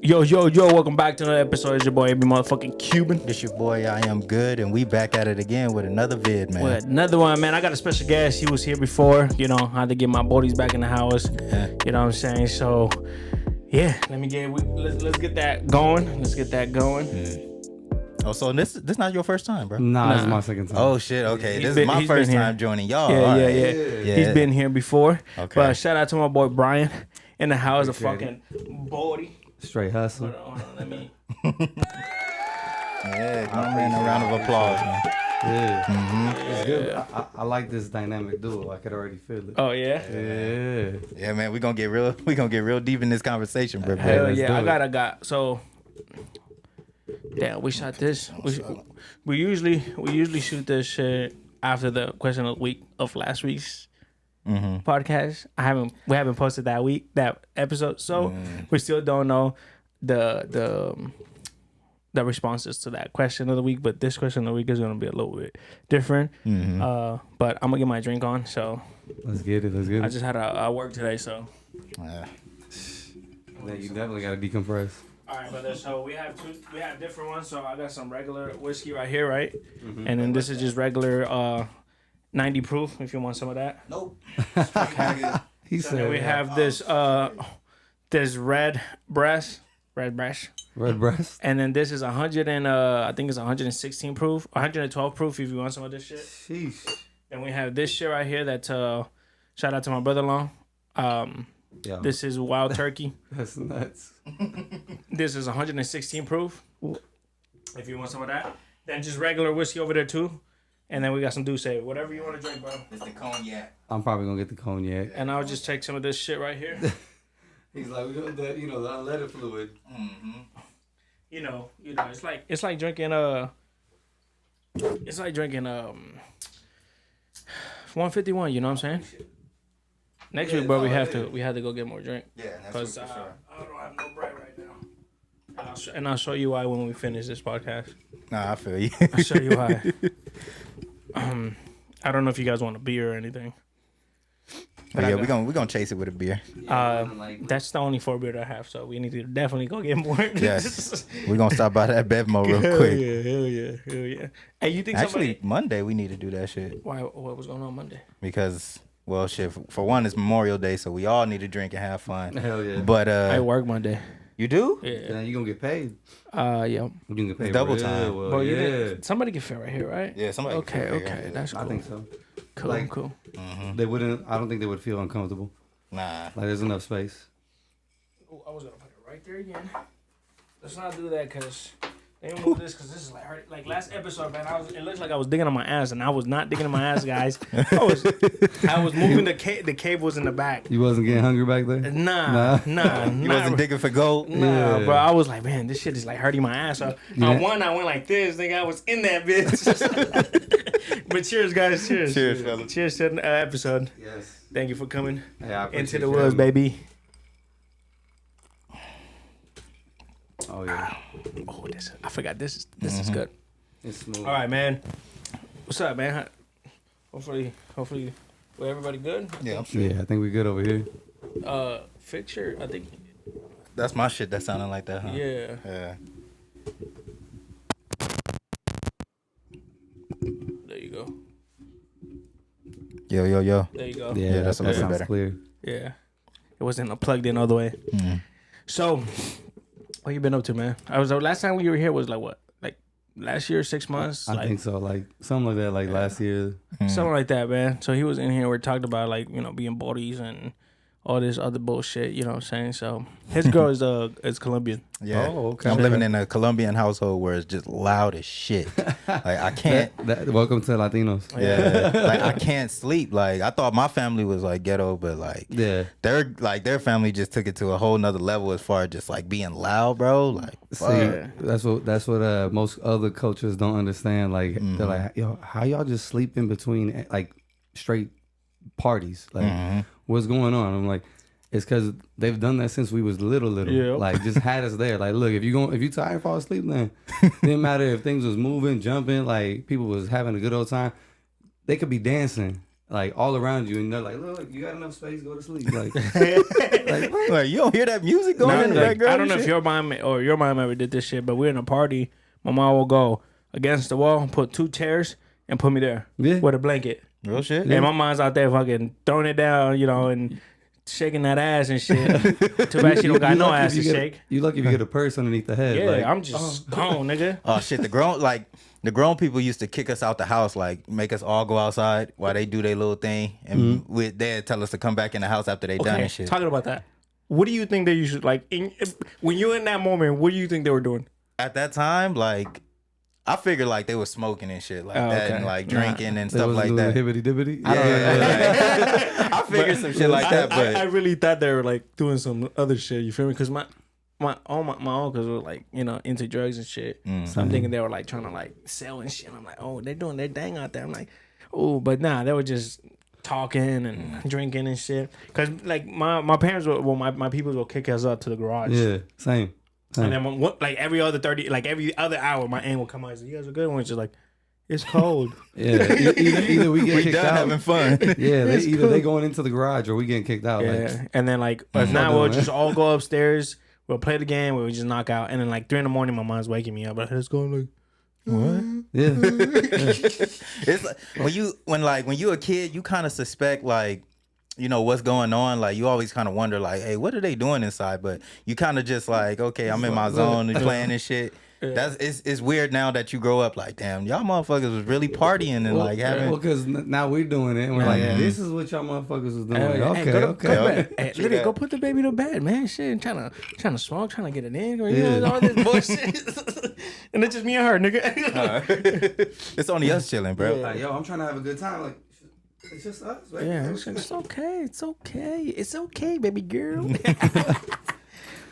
Yo, welcome back to another episode. It's your boy, every motherfucking Cuban. This your boy, I Am Good, and we back at it again with another vid, man. With another one, man. I got a special guest. He was here before. You know, I had to get my bodies back in the house. Yeah. You know what I'm saying? So, yeah, let's get that going. Let's get that going. Oh, so this not your first time, bro? Nah, this is my second time. Oh, shit, okay. This is my first time joining y'all. Yeah, All yeah, right. yeah. He's been here before. Okay. But shout out to my boy, Bryan, in the house. Appreciate a fucking body. Straight hustle. Hold on, let me... Yeah, come on, man. A round of applause, man. Yeah. It's good. I like this dynamic duo. I could already feel it. Oh, yeah? Yeah. Yeah, man, we gonna get real deep in this conversation, bro. Hell let's yeah, do it. got so. Damn, we shot this. We usually shoot this shit after the question of the week of last week's podcast. We haven't posted that episode, so we still don't know the responses to that question of the week. But this question of the week is gonna be a little bit different. But I'm gonna get my drink on. So Let's get it. I just had a work today, so. Yeah. Yeah, you definitely got to decompress. All right, brother. So we have different ones. So I got some regular whiskey right here, right? And then this is just regular 90 proof. If you want some of that. Nope. He So said then we have this red breast, red breast. and then this is 100 and I think it's 116 proof, 112 proof. If you want some of this shit. Sheesh. And we have this shit right here. That shout out to my brother-in-law. Yeah. This is wild turkey. That's nuts. This is 116 proof. If you want some of that, then just regular whiskey over there too. And then we got some Douce, whatever you want to drink, bro. It's the cognac. I'm probably gonna get the cognac. And I'll just take some of this shit right here. He's like, the unleaded fluid. You know, it's like drinking 151. You know what I'm saying? Next week, bro, we have to go get more drink. Yeah, that's Cause for sure. I don't have no bread right now. And I'll show you why when we finish this podcast. Nah, I feel you. I'll show you why. I don't know if you guys want a beer or anything. But yeah, we're gonna chase it with a beer. That's the only 4 beer that I have, so we need to definitely go get more. Yes. We're gonna stop by that Bevmo real quick. Hell yeah. Hey, you think Actually, Monday we need to do that shit. Why? What was going on Monday? Because, well, shit, for one, it's Memorial Day, so we all need to drink and have fun. Hell yeah. But I work Monday. you do? Yeah. Then you gonna get paid. Yeah. You gonna get paid Double real time. Well, Well, you yeah. didn't- somebody can fit right here, right? Yeah, somebody. Okay. That's cool. I think so. Cool. Cool. They wouldn't. I don't think they would feel uncomfortable. Nah. Like there's enough space. Ooh, I was gonna put it right there again. Let's not do that because they didn't move this because this is like hurt. Like last episode, man. It looks like I was digging on my ass, and I was not digging on my ass, guys. I was moving the cables in the back. You wasn't getting hungry back there. Nah. You wasn't digging for gold? Nah, Yeah. bro. I was like, man, this shit is like hurting my ass. So I went like this. Nigga, I was in that bitch. But cheers, guys. Cheers. Cheers, fella. Cheers to the episode. Yes. Thank you for coming Yeah, into the woods, baby. Oh yeah. Oh, I forgot. This is good. It's smooth. All right, man. What's up, man? Hopefully, well, everybody good? Yeah, I'm sure. Yeah, I think we good over here. Fixture, I think. That's my shit that sounded like that, huh? Yeah. Yeah. There you go. Yo. There you go. Yeah, that's a that little sounds better. clear. Yeah. It wasn't plugged in all the way. So, what you been up to, man? Last time we were here was like what? Like last year, 6 months? I think so. Like something like that. Like last year. Something like that, man. So he was in here. We talked about like, being bodies and all this other bullshit. You know what I'm saying? So his girl is Colombian. Yeah. Oh, okay. I'm living in a Colombian household where it's just loud as shit. Like I can't. Welcome to Latinos. Yeah. Like I can't sleep. Like I thought my family was like ghetto, but like Yeah. their family just took it to a whole nother level as far as just like being loud, bro. Like See, fuck. that's what most other cultures don't understand. Like they're like, yo, how y'all just sleep in between like straight parties? Like what's going on? I'm like, it's because they've done that since we was little. Yeah. Like just had us there. Like, look, if you tired and fall asleep, then didn't matter if things was moving, jumping, like people was having a good old time. They could be dancing like all around you, and they're like, "Look, you got enough space, go to sleep." Like, what? Like, you don't hear that music going in the Like, background? I don't know and if shit? your mom ever did this shit, but we're in a party. My mom will go against the wall, put 2 chairs, and put me there with a blanket. Real shit. And my mom's out there fucking throwing it down, you know, and shaking that ass and shit. Too bad she don't got no ass to shake. You lucky if you get a purse underneath the head. Yeah, like, I'm just gone, nigga. Oh shit, the grown people used to kick us out the house, like make us all go outside while they do their little thing, and they'd tell us to come back in the house after they done and shit. Talking about that, what do you think they usually like when you're in that moment? What do you think they were doing? At that time, like I figured like they were smoking and shit like that, and like drinking and stuff like that. Hibbity dibbity. Yeah, I figured some shit like that, but I really thought they were like doing some other shit. You feel me? Because my uncles were like, you know, into drugs and shit. So I'm thinking they were like trying to like sell and shit. I'm like, oh, they're doing their thing out there. I'm like, oh, but nah, they were just talking and drinking and shit. Cause like my parents my people will kick us out to the garage. Yeah, same. And then like every other hour, my aunt will come out and say, "You guys are good." And she's like, "It's cold." Yeah, either we get we kicked done out. having fun. Yeah, they going into the garage or we getting kicked out. Yeah, Like, and then like if not, we'll just all go upstairs. We'll play the game. We'll just knock out. And then like 3 a.m, my mom's waking me up. Like, let's go. Like, what? yeah. It's like when you a kid, you kind of suspect like, you know, what's going on. Like you always kind of wonder like, hey, what are they doing inside? But you kind of just like, okay, I'm in my zone and playing and shit. Yeah. It's weird now that you grow up like, damn, y'all motherfuckers was really partying and like having. Well, because now we're doing it and we're like, this is what y'all motherfuckers was doing. Okay. Go Lydia, go put the baby to bed, man. Shit, trying to smoke, trying to get it in, or, you know, all this bullshit. And it's just me and her, nigga. It's only us chilling, bro. Like, yo, I'm trying to have a good time. Like, it's just us, right? Yeah, it's okay. It's okay, baby girl.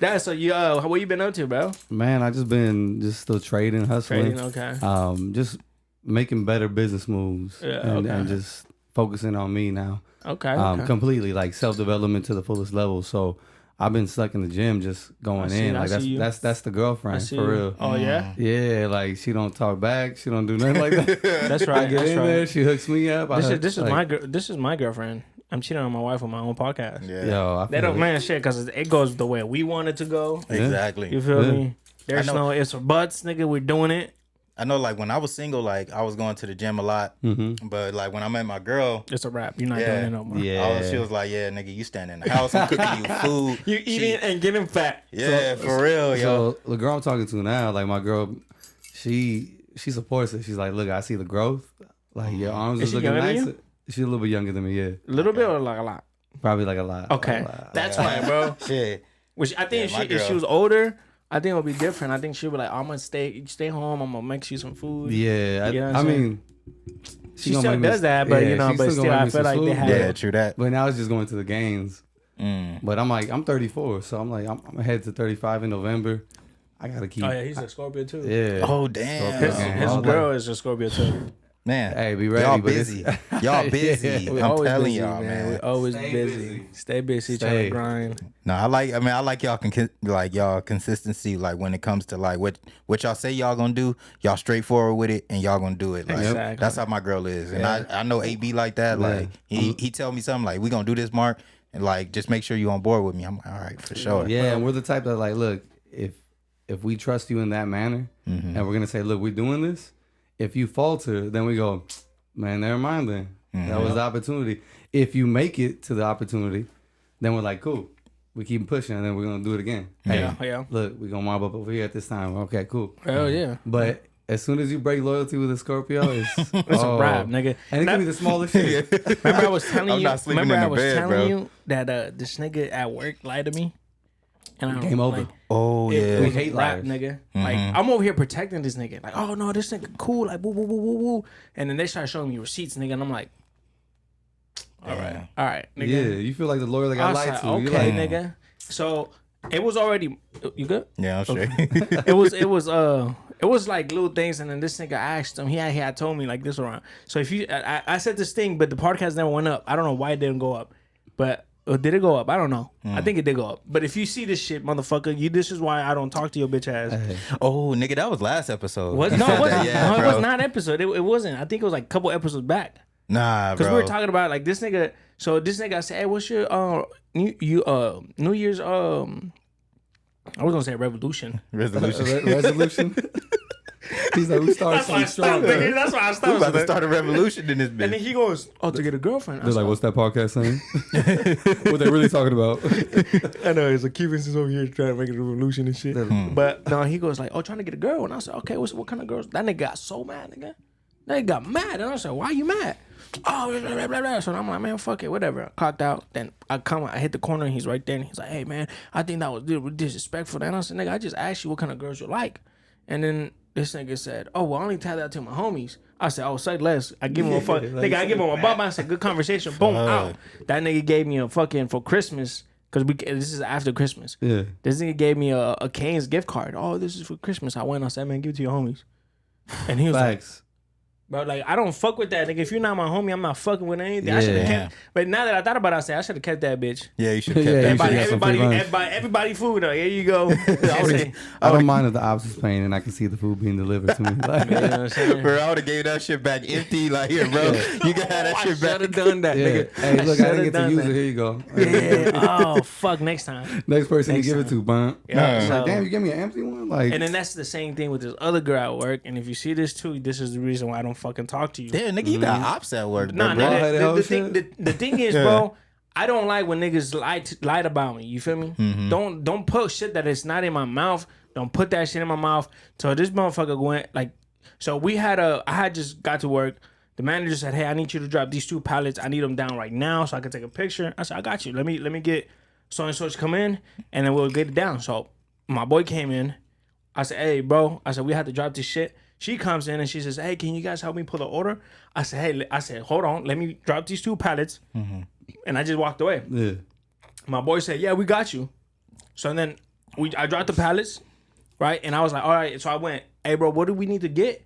That's so you. What you been up to, bro? Man, I just been still trading, hustling. Okay. Just making better business moves. Yeah, and just focusing on me now. Okay. Completely like self-development to the fullest level. So I've been stuck in the gym, just going in. Like that's the girlfriend for real. Oh yeah. Yeah, like she don't talk back. She don't do nothing like that. That's right. I get in there. She hooks me up. This is my girlfriend. I'm cheating on my wife on my own podcast. Yeah. Yo, They don't man shit because it goes the way we want it to go. Exactly. You feel me? There's no ifs or buts, nigga. We're doing it. I know, like when I was single, like I was going to the gym a lot, but like when I met my girl, It's a wrap. You're not doing it no more. Yeah. she was like, "Yeah, nigga, you stand in the house, I'm cooking you food, You eating and getting fat. yeah, for real, yo." So the girl I'm talking to now, like my girl, she supports it. She's like, look, I see the growth. Like your arms Is is she looking younger than nicer. you? She's a little bit younger than me, yeah. A little bit or like a lot? Probably like a lot. Okay. A lot. That's fine, bro. Shit, Which I think Yeah, my if she girl. was older, I think it would be different. I think she would be like, I'm gonna stay home. I'm gonna make you some food. Yeah, You know what I I'm saying? mean, She gonna still make me- does that, but you know, she's but still still, gonna I make feel me like some they food. have. yeah, true that. but now it's just going to the gains. But I'm like, I'm 34, so I'm like, I'm head to 35 in November. I gotta keep. Oh yeah, he's a Scorpio too. Yeah. Oh damn, His Oh, girl is a Scorpio too. man, Hey, be ready. y'all but it's- busy, y'all busy. We I'm always telling busy, y'all, We man. always Stay busy. busy. Stay busy, trying Stay. to grind. No, I like y'all y'all consistency. Like when it comes to like what y'all say y'all gonna do, y'all straightforward with it, and y'all gonna do it. Like Exactly. that's how my girl is, and I know AB like that. Like he tell me something like we gonna do this, Mark, and like just make sure you on board with me. I'm like, all right for sure. Yeah, and we're the type that like, look, if we trust you in that manner, and we're gonna say, look, we're doing this. If you falter, then we go, man, never mind. Then that was the opportunity. If you make it to the opportunity, then we're like, cool. We keep pushing, and then we're gonna do it again. Yeah. Look, we're gonna mob up over here at this time. Okay, cool. Hell yeah. But as soon as you break loyalty with a Scorpio, it's a wrap, nigga. And it can be the smallest shit. Remember I was telling I'm you. not sleeping Remember in I the was bed, telling bro. you that this nigga at work lied to me. And I Game over. like, Oh it yeah. was We hate a rap, liars. nigga. Like I'm over here protecting this nigga. Like, oh no, this nigga cool. Like, woo woo woo woo woo. And then they start showing me receipts, nigga, and I'm like, all right, nigga. Yeah, you feel like the lawyer that got I was lied like, to. You're okay, like, nigga. So it was already. You good? Yeah, I'm sure. It was like little things, and then this nigga asked him. He had told me like this around. So if you, I said this thing, but the podcast never went up. I don't know why it didn't go up, but did it go up? I don't know. I think it did go up. But if you see this shit, motherfucker, this is why I don't talk to your bitch ass. Oh, nigga, that was last episode. No, it wasn't. Yeah, No, it bro. was not episode. It wasn't. I think it was like a couple episodes back. Nah, Because bro. we were talking about like this nigga. So this nigga said, "Hey, what's your New Year's I was gonna say revolution. Resolution. He's like, we started something strong. That's why I stopped. We about to start a revolution in this bitch. And then he goes, "Oh, to get a girlfriend." They're like, what's that podcast saying? What they really talking about? I know it's like Kevin's is over here trying to make a revolution and shit. But no, he goes like, "Oh, trying to get a girl." And I said, "Okay, what kind of girls?" That nigga got so mad, nigga. That nigga got mad, and I said, "Why you mad?" Oh, blah, blah, blah, blah. So I'm like, "Man, fuck it, whatever." I clocked out. Then I hit the corner, and he's right there, and he's like, "Hey, man, I think that was disrespectful." And I said, "Nigga, I just asked you what kind of girls you like," and then this nigga said, "Oh, well, I only tell that to my homies." I said, "Oh, say less." I give him a fuck. Nigga, I give him a bump. I said, "Good conversation." Boom, out. That nigga gave me a fucking for Christmas. Because this is after Christmas. Yeah. This nigga gave me a Cane's gift card. "Oh, this is for Christmas." I went. I said, "Man, give it to your homies." And he was Facts. like, "Bro, like I don't fuck with that, nigga. If you're not my homie, I'm not fucking with anything." I Yeah. should have kept. But now that I thought about it, I said I should have kept that bitch. Yeah, you should have Yeah, kept you that. should shit. have some free lunch. Everybody food. Here you go. I don't mind if the ops is paying and I can see the food being delivered to me. Like, You know what I'm saying? Bro, I would have gave that shit back empty. Like, here, bro, you can have that shit I back. should have done that, yeah. nigga. Hey, look, I didn't get to done use that. it. Here you go. Yeah. Oh fuck. Next time. Next person Next you give it time. to, bump. Yeah. It's like, So- damn, you give me an empty one? Like, And then that's the same thing with this other girl at work. And if you see this too, this is the reason why I don't fucking talk to you. Damn, nigga, you got ops at work. Nah, bro. nigga, Bro, the shit. thing is, bro, I don't like when niggas lied about me. You feel me? Don't put shit that is not in my mouth. Don't put that shit in my mouth. So this motherfucker went like, so I had just got to work. The manager said, "Hey, I need you to drop these 2 pallets. I need them down right now so I can take a picture." I said, "I got you. Let me get so and so to come in and then we'll get it down." So my boy came in. I said, "Hey, bro," I said, "we have to drop this shit." She comes in and she says, "Hey, can you guys help me pull the order?" I said, "Hey," hold on, let me drop these 2 pallets. And I just walked away. yeah. My boy said, "Yeah, we got you." So then I dropped the pallets, right? And I was like, "All right." So I went, "Hey, bro, what do we need to get?"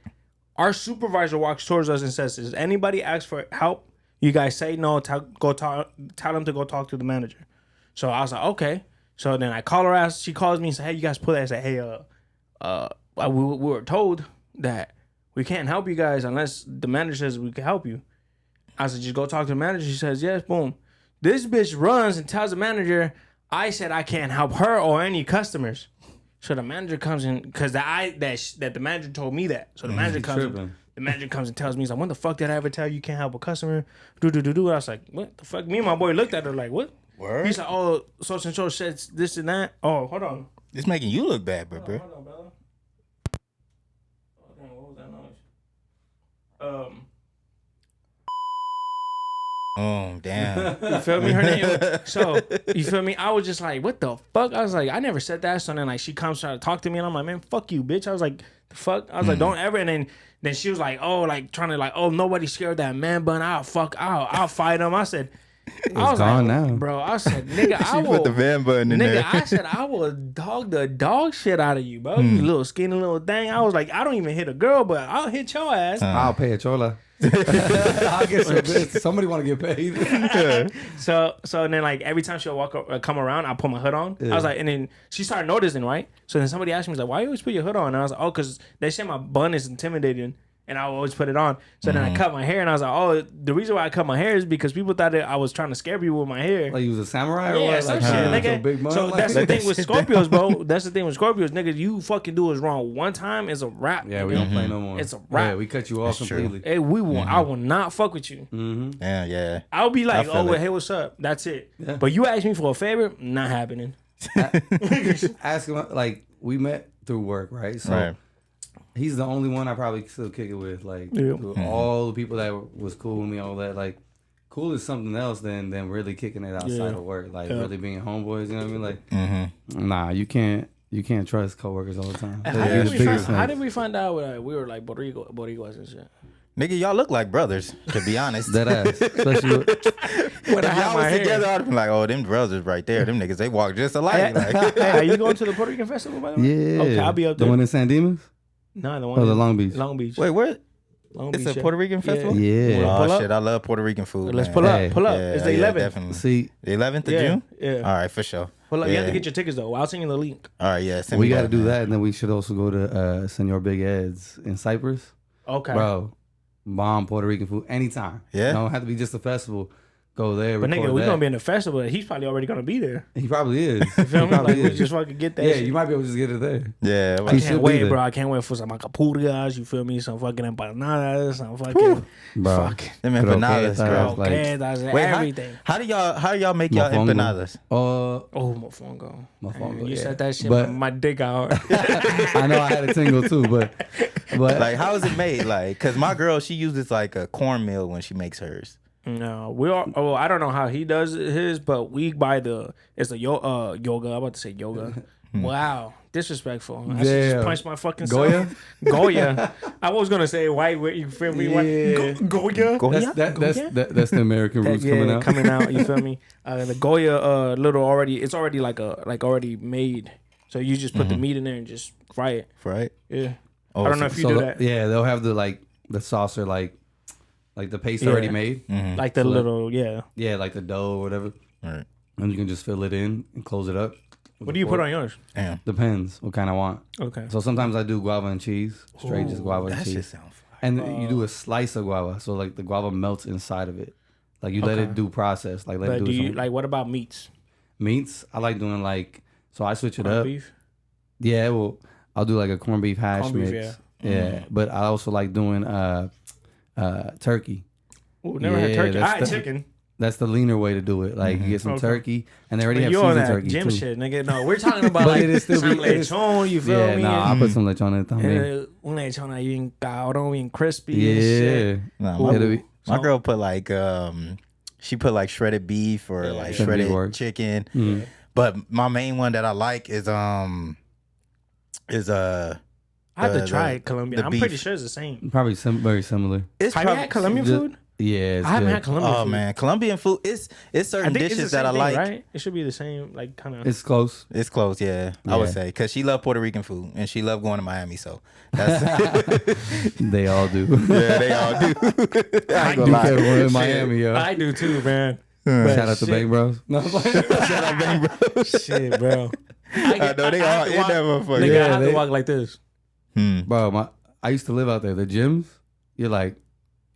Our supervisor walks towards us and says, "Does anybody ask for help? You guys say no. Tell them to go talk to the manager." So I was like, "Okay." So then I call her ass. She calls me and says, "Hey, you guys pull that." I said, "Hey, we were told that we can't help you guys unless the manager says we can help you." I said, "Just go talk to the manager." She says, "Yes." Boom. This bitch runs and tells the manager, I said I can't help her or any customers. So the manager comes in because that the manager told me that. So the manager comes in, the manager comes and tells me, he's like, "When the fuck did I ever tell you can't help a customer?" I was like, "What the fuck?" Me and my boy looked at her like, "What?" Word? He's like, "Oh, such and so said this and that." Oh, hold on. It's making you look bad, bro. Hold on, brother. Oh, dang, what was that noise? Oh, damn. You feel me? Her name. So you feel me? I was just like, "What the fuck?" I was like, "I never said that." So then like she comes trying to talk to me, and I'm like, "Man, fuck you, bitch." I was like, "The fuck?" I was like, "Don't ever." And then she was like, "Oh, like trying to like, oh, nobody's scared of that man bun. I'll fight him." I said, I was gone like, now. "Bro," I said, "Nigga, I She will." put the van button in Nigga, there. I said I will dog the dog shit out of you, bro. You little skinny little thing. I was like, I don't even hit a girl, but I'll hit your ass. I'll pay a chola. I'll get some bits. Somebody want to get paid. So then like every time she'll come around, I put my hood on. I was like, and then she started noticing, right? So then somebody asked me, like, "Why you always put your hood on?" And I was like, "Oh, because they say my bun is intimidating, and I always put it on." So then I cut my hair, and I was like, "Oh, the reason why I cut my hair is because people thought that I was trying to scare people with my hair." Like you was a samurai or Yeah, what? some Like, shit, so nigga. big bun, So like- that's the thing with Scorpios, bro. That's the thing with Scorpios, nigga. You fucking do us wrong one time, it's a wrap. Yeah, we don't play no more. It's a wrap. Yeah, we cut you off That's true. completely. Hey, we will. I will not fuck with you. Yeah, yeah. I'll be like, I "Oh, feel it. hey, what's up?" That's it. Yeah. But you ask me for a favor, not happening. Ask him, like, we met through work, right? So Right. he's the only one I probably still kick it with. Like, Yeah. all the people that was cool with me, all that. Like, cool is something else than really kicking it outside Yeah. of work. Like, Yeah. really being homeboys, you know what I mean? Like, nah, you can't trust coworkers all the time. How, They did be we the find, biggest how snakes. did we find out we were like Boricuas and shit? Nigga, y'all look like brothers, to be honest. That ass. Especially with, When I If had y'all my was hair. together, I'd be like, "Oh, them brothers right there. Them niggas, they walk just alike." Like, Hey, are you going to the Puerto Rican festival, by the way? yeah. Okay, I'll be up The there. one in San Dimas? No, the one Oh, the in Long Beach. Long Beach. wait, where? Long It's Beach, a Puerto Rican festival? Yeah. Wanna pull Oh up? shit, I love Puerto Rican food. Let's man. pull up. Hey. Pull up. Yeah, It's the yeah, 11th. definitely. See, The 11th of Yeah, June. yeah. All right, for sure. Pull up. You have to Yeah. get your tickets though. I'll send you the link. All right, yeah. Send we me got to do man. that, and then we should also go to Senor Big Ed's in Cyprus. Okay. Bro, bomb Puerto Rican food anytime. Yeah. Don't have to be just a festival. Go there. But nigga, we that. gonna be in the festival. He's probably already gonna be there. He probably is. You feel me? Like probably we is. just fucking get that. Yeah, shit. you might be able to just get it there. Yeah. I Like, He can't should be wait, there. bro. I can't wait for some acapulgas. You feel me? Some fucking empanadas. Some fucking Bro. fuck. them empanadas, Croquetas, bro. like- Croquetas, Wait, everything. how do y'all make y'all Mofongo. empanadas? Oh, mofongo. Mofongo, You yeah. said that shit. But- my dick out. I know I had a tingle too, but Like, how is it made? Like, cause my girl, she uses like a cornmeal when she makes hers. No, we are. Oh, I don't know how he does his, but we buy it's the yoga. I'm about to say yoga. Wow, disrespectful. I should Yeah. just punch my fucking Goya? self. Goya. I was gonna say white. You feel me? Yeah. Goya. Goya? That's the American roots coming out. You feel me? The Goya little it's already like already made. So you just put the meat in there and just fry it. Right? Yeah. Oh, I don't know if you do that. Yeah, they'll have the saucer like the paste Yeah. already made. Like the So, little Yeah, like the dough or whatever. Right. And you can just fill it in and close it up. What do you put on yours? Damn. Depends what kind I want. Okay. So sometimes I do guava and cheese, straight just guava and That cheese. shit sounds fire. And you do a slice of guava, so like the guava melts inside of it. Like you let Okay. it do process, like let But it do do you some like what about meats? meats. I like doing so I switch it Corned up. beef? Yeah, well, I'll do like a corned beef hash Corned beef, mix. Yeah, but I also like doing turkey. Ooh, never had turkey. that's I had the- chicken. That's the leaner way to do it. Like you get some Okay. turkey, and they already have You on seasoned that turkey gym too. shit, nigga. No, we're talking about But like it is still some it is- lechon, you feel Yeah, me? nah, I put some lechon in it también. Un lechon ahí bien cabrón, bien crispy and Yeah, shit. Nah, It'll be- my girl put like she put like shredded beef or like Shredded beef shredded works. chicken. Mm. But my main one that I like is I have to try it, Colombian. the I'm pretty beef. sure it's the same. Probably very similar. it's Have you had Colombian Just- food? Yeah, it's I haven't good. had Colombian Oh food. man, Colombian food. It's I certain think it's dishes the same that I thing, like. right? It should be the same, like kind of. It's close. It's close, yeah. I would Yeah. say because she loved Puerto Rican food and she loved going to Miami. So that's They all do. yeah, they all do. I ain't You gonna lie. can't run in Shit. Miami, yo. I do too, man. Shout out to shit. Bang Bros. No, Shout out, Bang Bro. Shit, bro. I know they all in that motherfucker. Nigga, Yeah, I have to they- walk like this. bro, I used to live out there. The gyms, you're like,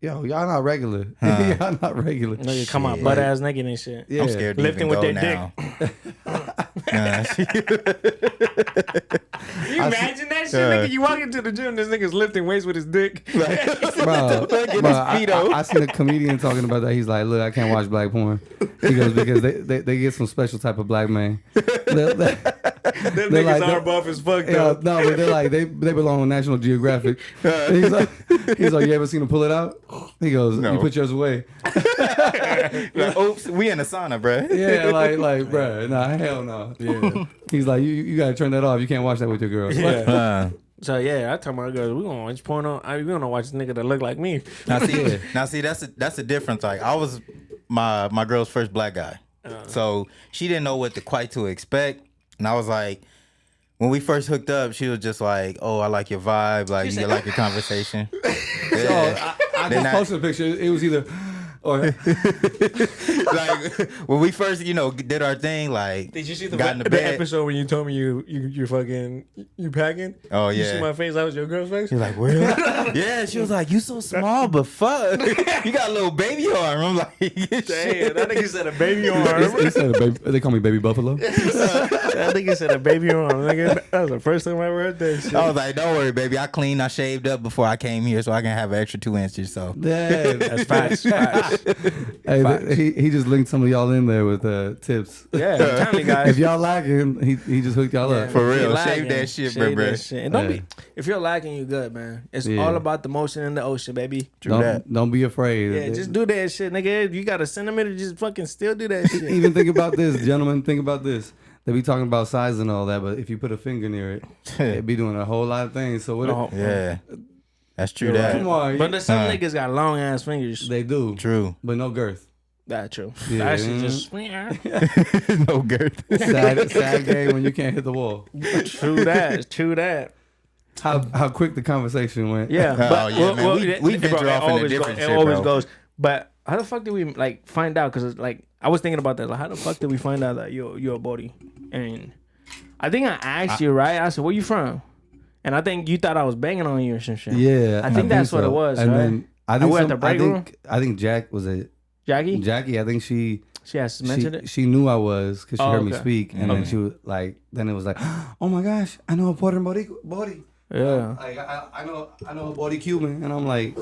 yo, y'all not regular. Y'all not regular. Nigga, come on, Shit. butt ass naked and shit. Yeah. I'm scared to Lifting even with go their now. Can you imagine that shit, nigga? You walk into the gym, this nigga's lifting weights with his dick. Bro, I seen a comedian talking about that. He's like, look, I can't watch black porn. He goes, because they get some special type of black man. Them niggas like, are buff as fuck, Yeah, though. no, but they're like they belong on National Geographic. He's like, you ever seen him pull it out? He goes, No. you put yours away. Like, oops, we in the sauna, bro. Yeah, like, bruh, nah, hell no. Yeah. He's like, you gotta turn that off. You can't watch that with your girl. Yeah. So yeah, I tell my girls we gonna watch porno. We gonna watch a nigga that look like me. Now see, that's a difference. Like I was my girl's first black guy, so she didn't know what to expect, and I was like, when we first hooked up, she was just like, "Oh, I like your vibe, like you like your conversation." Yeah. I Then just posted a picture. It was either or Like when we first, did our thing, like Did you see the, got in the the bed. episode when you told me you fucking you packing? Oh You yeah. see my face? That was your girl's face. She's like, where? Yeah, she was like, you so small, but fuck, you got a little baby arm. I'm like, Damn, that nigga said a baby arm. they said a baby, they call me Baby Buffalo. That nigga said a baby arm. Nigga, that was the first time I ever heard that shit. I was like, don't worry, baby. I cleaned, I shaved up before I came here, so I can have an extra 2 inches. So Yeah, That's facts. Facts. hey, he just linked some of y'all in there with tips. Yeah, I'm telling you guys. If y'all lacking, he just hooked y'all up. For If you're real, lagging, shave that shit, shave bro. that shit. And don't Yeah. be if you're lacking, you good, man. It's Yeah. all about the motion in the ocean, baby. Don't be afraid. Yeah, just do that shit, nigga. You got a centimeter, just fucking still do that shit. Even think about this, gentlemen. Think about this. They be talking about size and all that, but if you put a finger near it, it be doing a whole lot of things. So what? No. Yeah, that's true. You're That Come on, But there's some Huh. niggas got long ass fingers. they do, true. but no girth. That's true. Yeah. That shit just No girth. Sad game when you can't hit the wall. true that. True that. How quick the conversation went. Yeah. Oh, yeah, man. We venture bro, off into always different it shit, always bro. goes. But how the fuck did we like find out? Because like I was thinking about that. Like how the fuck did we find out that you're a body? And I think I asked you, right? I said, where you from? And I think you thought I was banging on you or some shit. Yeah, I think that's what so. it was, And right? then I think we're at the break room? I think Jack was it. Jackie? Jackie, I think she has mentioned it. She knew I was because she heard me okay. speak, and then she was like, then it was like, oh my gosh, I know a Puerto Rican body. Yeah. Like I know a body Cuban, and I'm like,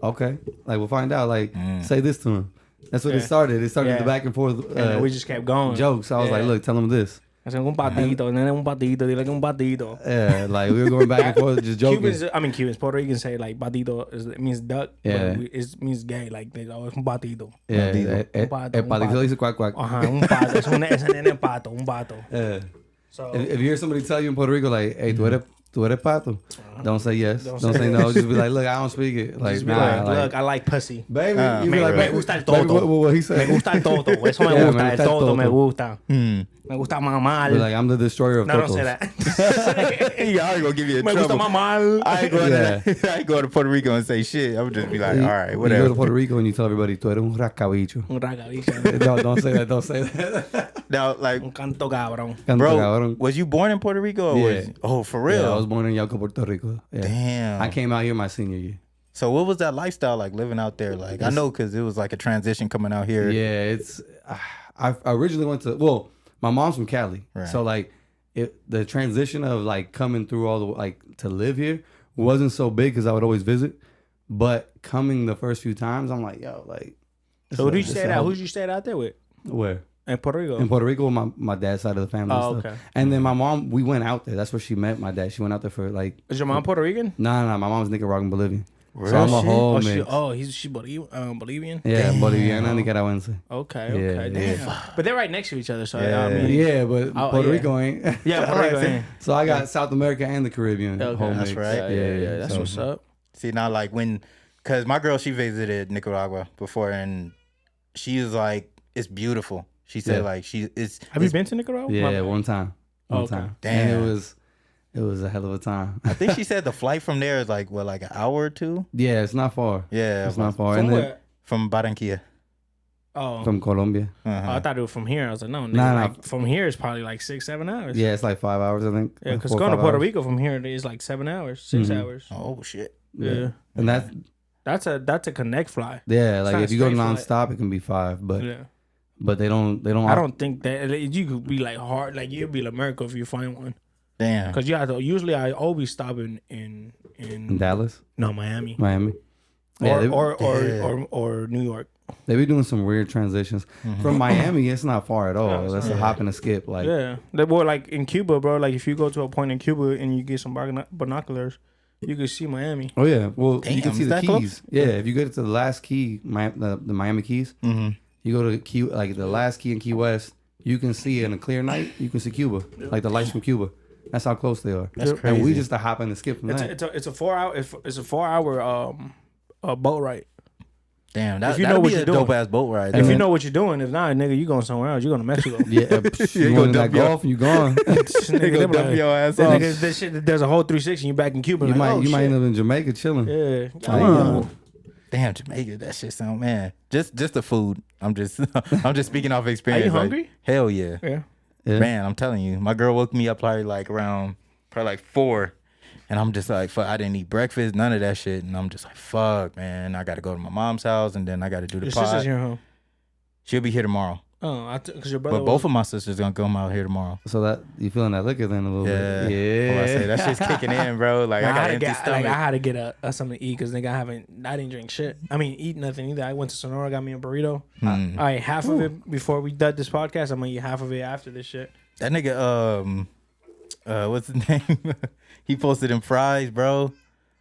okay, like we'll find out. Like say this to him. That's what it started. It started the back and forth. And we just kept going. Jokes. I was like, look, tell him this. Un patito, nene, un patito, dile que un patito. Yeah, like we were going back and forth, just joking. Cubans, Puerto Ricans say like patito it means duck. Yeah. But it means gay. Like they always un patito. Yeah, el patito dice quack quack. Un pato. Ese nene pato, un pato. Yeah. So if you hear somebody tell you in Puerto Rico, like, hey, tú eres pato, don't say yes, don't say no. Just be like, look, I don't speak it. Like, nah, look, I like pussy. Baby, you me, be like, me gusta el toto. What he said? Me gusta el toto. Eso me gusta. El toto me gusta. Me gusta mamar. Like, I'm the destroyer of totos. Don't say that. Yeah, I ain't gonna give you a Me trouble. gusta mamar. I ain't going to Puerto Rico and say shit. I would just be like, all right, You whatever. go to Puerto Rico and you tell everybody, tú eres un rascabicho. Un ragabicho. No, don't say that. Don't say that. Now, like, Un canto cabrón. bro, Cabrón. was you born in Puerto Rico? Or Yeah. Oh, for real? Yeah, I was born in Yauco, Puerto Rico. Yeah. Damn. I came out here my senior year. So what was that lifestyle like living out there? Like, I know because it was like a transition coming out here. Yeah, it's. I originally went to. Well, my mom's from Cali, Right. so like, the transition of like coming through all the like to live here wasn't so big because I would always visit, but coming the first few times, I'm like, yo, like. So who did you stay out? Who did you stay out there with? Where? In Puerto Rico. In Puerto Rico, my dad's side of the family. Oh, and stuff. okay. And then my mom, we went out there. That's where she met my dad. She went out there for like. Is your mom Puerto Rican? Nah, my mom's Nicaraguan Bolivian. Really? So I'm a whole mix. She's Bolivian. Yeah, Boliviana, Nicaraguense. Okay, Yeah, damn. But they're right next to each other, so Yeah. I mean, Yeah, but Puerto yeah. Rico ain't. yeah, Puerto Rico. ain't. So I got South America and the Caribbean. Okay. Whole That's mix. right. Yeah. That's So- what's up. See, now, like, because my girl, she visited Nicaragua before, and she was like, it's beautiful. She said, like, Have you been to Nicaragua? Yeah, one time. One Okay. time. Damn. And it was a hell of a time. I think she said the flight from there is like, what, like an hour or two? Yeah, it's not far. Yeah. It's not far. From And then where? From Barranquilla. Oh, from Colombia. Uh-huh. I thought it was from here. I was like, no, nigga, Nah. like, from here is probably like 6-7 hours. Yeah, it's like 5 hours, I think. Yeah, because 4 or going to 5 Puerto hours. Rico from here is like 7 hours, 6 hours. Oh, shit. Yeah. And That's a connect fly. yeah, It's like not if a you go straight flight. nonstop, it can be 5, but Yeah. they don't. I don't think that you could be like hard. Like you'd be like America if you find one. Damn. Because you have to. Usually, I always stop in in Dallas, no Miami Miami. Yeah, or New York. they be doing some weird transitions from Miami. It's not far at all. No, That's a hop and a skip. Like Yeah, they were like in Cuba, bro. Like if you go to a point in Cuba and you get some binoculars, you can see Miami. oh yeah, well you Damn, can see is the that keys. close? Yeah, if you go to the last key, the Miami Keys, you go to Key, like the last key in Key West, you can see in a clear night, you can see Cuba, like the lights from Cuba. That's how close they are. That's And we crazy. just a hop and a skip from that. It's a 4 hour. It's a 4 hour boat ride. Damn. That, If you that'd know what be you're a doing. dope ass boat ride. If though. you know what you're doing, if not, nigga, you going somewhere else. You going to Mexico. Yeah, you go win that dump your- golf, you gone. Nigga, They they gonna be dump like, your ass that off. nigga, this shit, there's a whole 360 and you back in Cuba. You like, might oh, you might shit. end up in Jamaica chilling. Yeah. Yeah. Damn, Jamaica, that shit sound, man. Just the food. I'm just speaking off experience. Are you like, hungry? hell yeah. Yeah. Yeah. Man, I'm telling you, my girl woke me up probably like 4, and I'm just like, fuck, I didn't eat breakfast, none of that shit, and I'm just like, fuck, man, I got to go to my mom's house, and then I got to do the Your pod. sister's here, huh? She'll be here tomorrow, Oh, because your brother. but both of my sisters gonna come out here tomorrow. So that you feeling that liquor then a little Yeah, bit. Yeah. What I say, that shit's kicking in, bro. Like I got an empty stomach. I had to get a something to eat because nigga I didn't drink shit. I mean, eat nothing either. I went to Sonora, got me a burrito. I ate half of it before we did this podcast. I'm gonna eat half of it after this shit. That nigga, what's his name? He posted them fries, bro.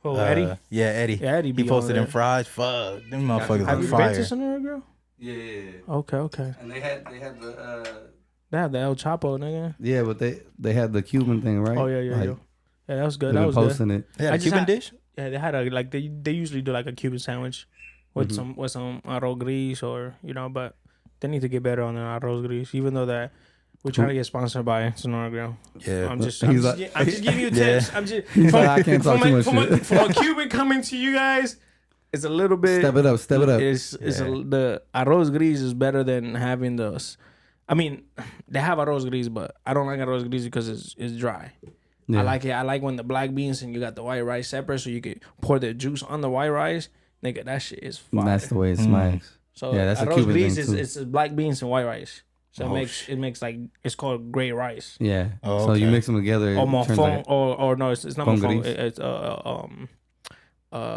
Oh, Eddie. Yeah, Eddie. Yeah, Eddie be He posted on them fries. Fuck, them motherfuckers Have on you fire. been to Sonora, girl? Yeah. Okay. And they had the They have the El Chapo, nigga. yeah, but they had the Cuban thing, right? Oh yeah. Like, Yeah, that was good. They That were was good. posting it. They had I a just Cuban had- dish. Yeah, they had they usually do like a Cuban sandwich with some arroz gris or but they need to get better on the arroz gris. Even though that we're trying to get sponsored by Sonora Grill. Yeah. I'm just He's giving you tips. I'm just He's like, I can't talk too much from shit. from a Cuban coming to you guys. It's a little bit. Step it up. The arroz gris is better than having those. I mean, they have arroz gris, but I don't like arroz gris because it's dry. Yeah. I like it. I like when the black beans and you got the white rice separate, so you can pour the juice on the white rice Nigga, that shit is fire. That's the way it smacks. So Yeah, that's a arroz Cuban gris thing, is too. it's black beans and white rice. So Oh, it makes like it's called gray rice. Yeah. Oh, So you okay. mix them together. Or it turns mofong, like- or no, it's not Con mofong. gris. It's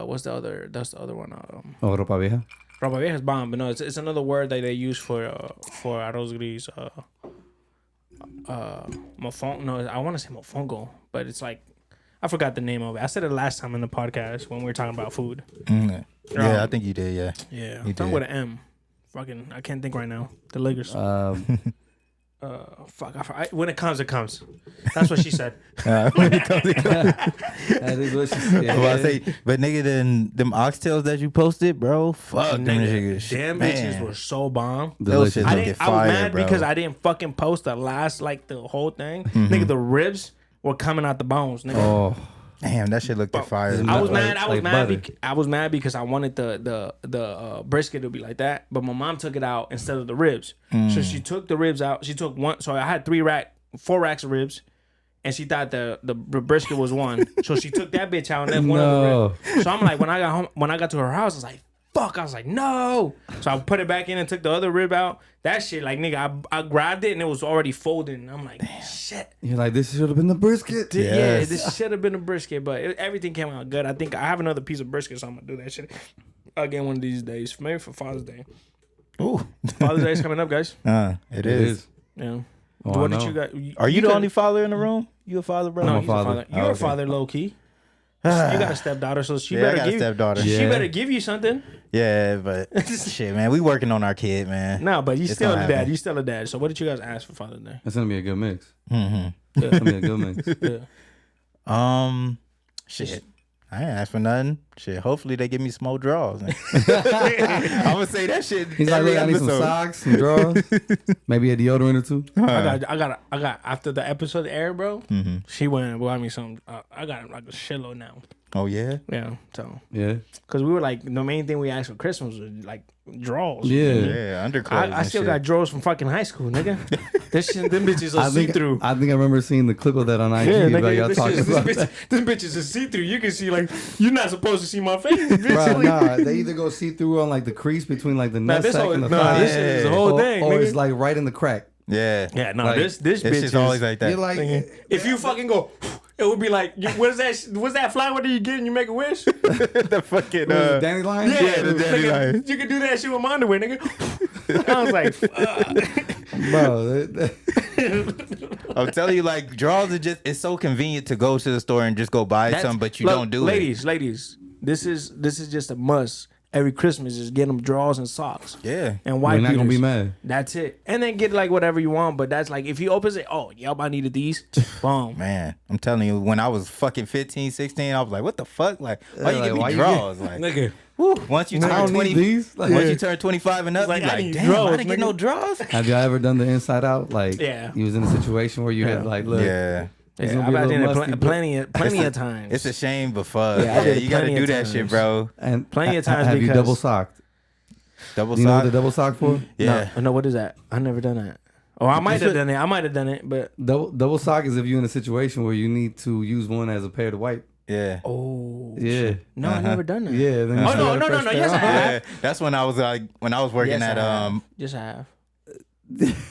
what's the other? That's the other one. Oh, ropa vieja. Ropa vieja is bomb, but no, it's another word that they use for arroz gris. Mofong. No, I want to say mofongo, but it's like I forgot the name of it. I said it last time in the podcast when we were talking about food. Yeah, I think you did. Yeah. Yeah, You something did. with an M. Fucking, I can't think right now. The Lakers. Fuck. When it comes, it comes. That's what she said. When it comes to That is what she said. Well, I say, but nigga, them oxtails that you posted, bro, fuck them Nigga, niggas. damn Man. bitches were so bomb. Those shit Delicious. I look was fire, mad bro. because I didn't fucking post the last the whole thing. Mm-hmm. Nigga, the ribs were coming out the bones. Nigga. Oh, Damn, that shit looked fire. It's I was like- mad. I was like mad. butter. I was mad because I wanted the brisket to be like that, but my mom took it out instead of the ribs. So she took the ribs out. She took one. So I had 4 racks of ribs, and she thought the brisket was one. So she took that bitch out and left one of the No. ribs. So I'm like, when I got home, when I got to her house, I was like, fuck. I was like, no. So I put it back in and took the other rib out. That shit, like nigga, I grabbed it and it was already folding. I'm like, shit. you're like, this should have been the brisket. Yeah, Yes. this should have been a brisket, but everything came out good. I think I have another piece of brisket, so I'm gonna do that shit again one of these days. Maybe for Father's Day. Ooh. Father's Day is coming up, guys. It is. Yeah. Oh, What I did know. you got? Are you the could- only father in the room? You a father, bro? No, I'm he's a a father. father. You're a Okay. father, low key. You got a stepdaughter, so she Yeah, I better got a give. stepdaughter. She Yeah. better give you something. Yeah, but shit, man, we working on our kid, man. No, but you It's still a gonna dad. happen. You still a dad. So what did you guys ask for Father's Day? It's gonna be a good mix. Mm-hmm. It's gonna be a good mix. Yeah. Shit. I ain't asked for nothing. Shit, hopefully they give me some more draws. I'm gonna say that shit. He's like, every look, I need some episode. socks, some drawers, maybe a deodorant or two. I got after the episode aired, bro. She went and bought me some. I got like a shitload now. Oh yeah. Yeah, so Yeah, because we were like the main thing we asked for Christmas was like drawers. yeah. Yeah, underclothes. I still got drawers from fucking high school, nigga. This shit, them bitches are I see think through. I remember seeing the clip of that on IG. Yeah, about nigga, y'all this talking about that. bitches are see through. You can see like you're not supposed to see my face, bitch. Bro, Like, nah, they either go see through on like the crease between like the Nah, this nutsack whole, and the nah, thigh, this shit is the whole thing, or nigga. it's like right in the crack. Yeah. Yeah, no, like, this It's bitch just is always like that. You're like, If you fucking go, it would be like, what's that flower that you get and you make a wish? the fucking dandelion. Yeah, the nigga, dandelion. you can do that shit with my underwear, nigga. I was like, fuck. Bro, I'm telling you, like draws are just it's so convenient to go to the store and just go buy something, but you Look, don't do it. ladies, this is just a must. Every Christmas, just get them drawers and socks. Yeah. And white we're not gonna be beaters. mad. That's it. And then get like whatever you want. But that's like, if he opens it, oh, yep, I needed these. Boom. Man, I'm telling you, when I was fucking 15, 16, I was like, what the fuck? Like, why you like, give why me you draws? Like, Nigga. whew, once you I turn don't 20, need these. Like, once you turn 25 and up, Like, you I like, need damn, draws, I didn't get nigga. no draws. have y'all ever done the inside out? Like, Yeah. you was in a situation where you had like, look, Yeah. it's Yeah, gonna be a I've little done musty, it but- plenty of times. It's a shame, but fuck. Yeah, I did it you got to plenty do of that shit, times. bro. and Plenty of times have you because- double socked? Double Do you know what sock. the double sock for? Yeah. No, what is that? I never done that. Oh, I might have done it, but Double sock is if you're in a situation where you need to use one as a pair to wipe. Yeah. oh, Yeah. no, I never done that. Yeah. Then you Oh, still no, got a no, fresh no, pair yes, I on. have. Yeah. That's when I was like, when I was working Yes, at I have. Yes, I have.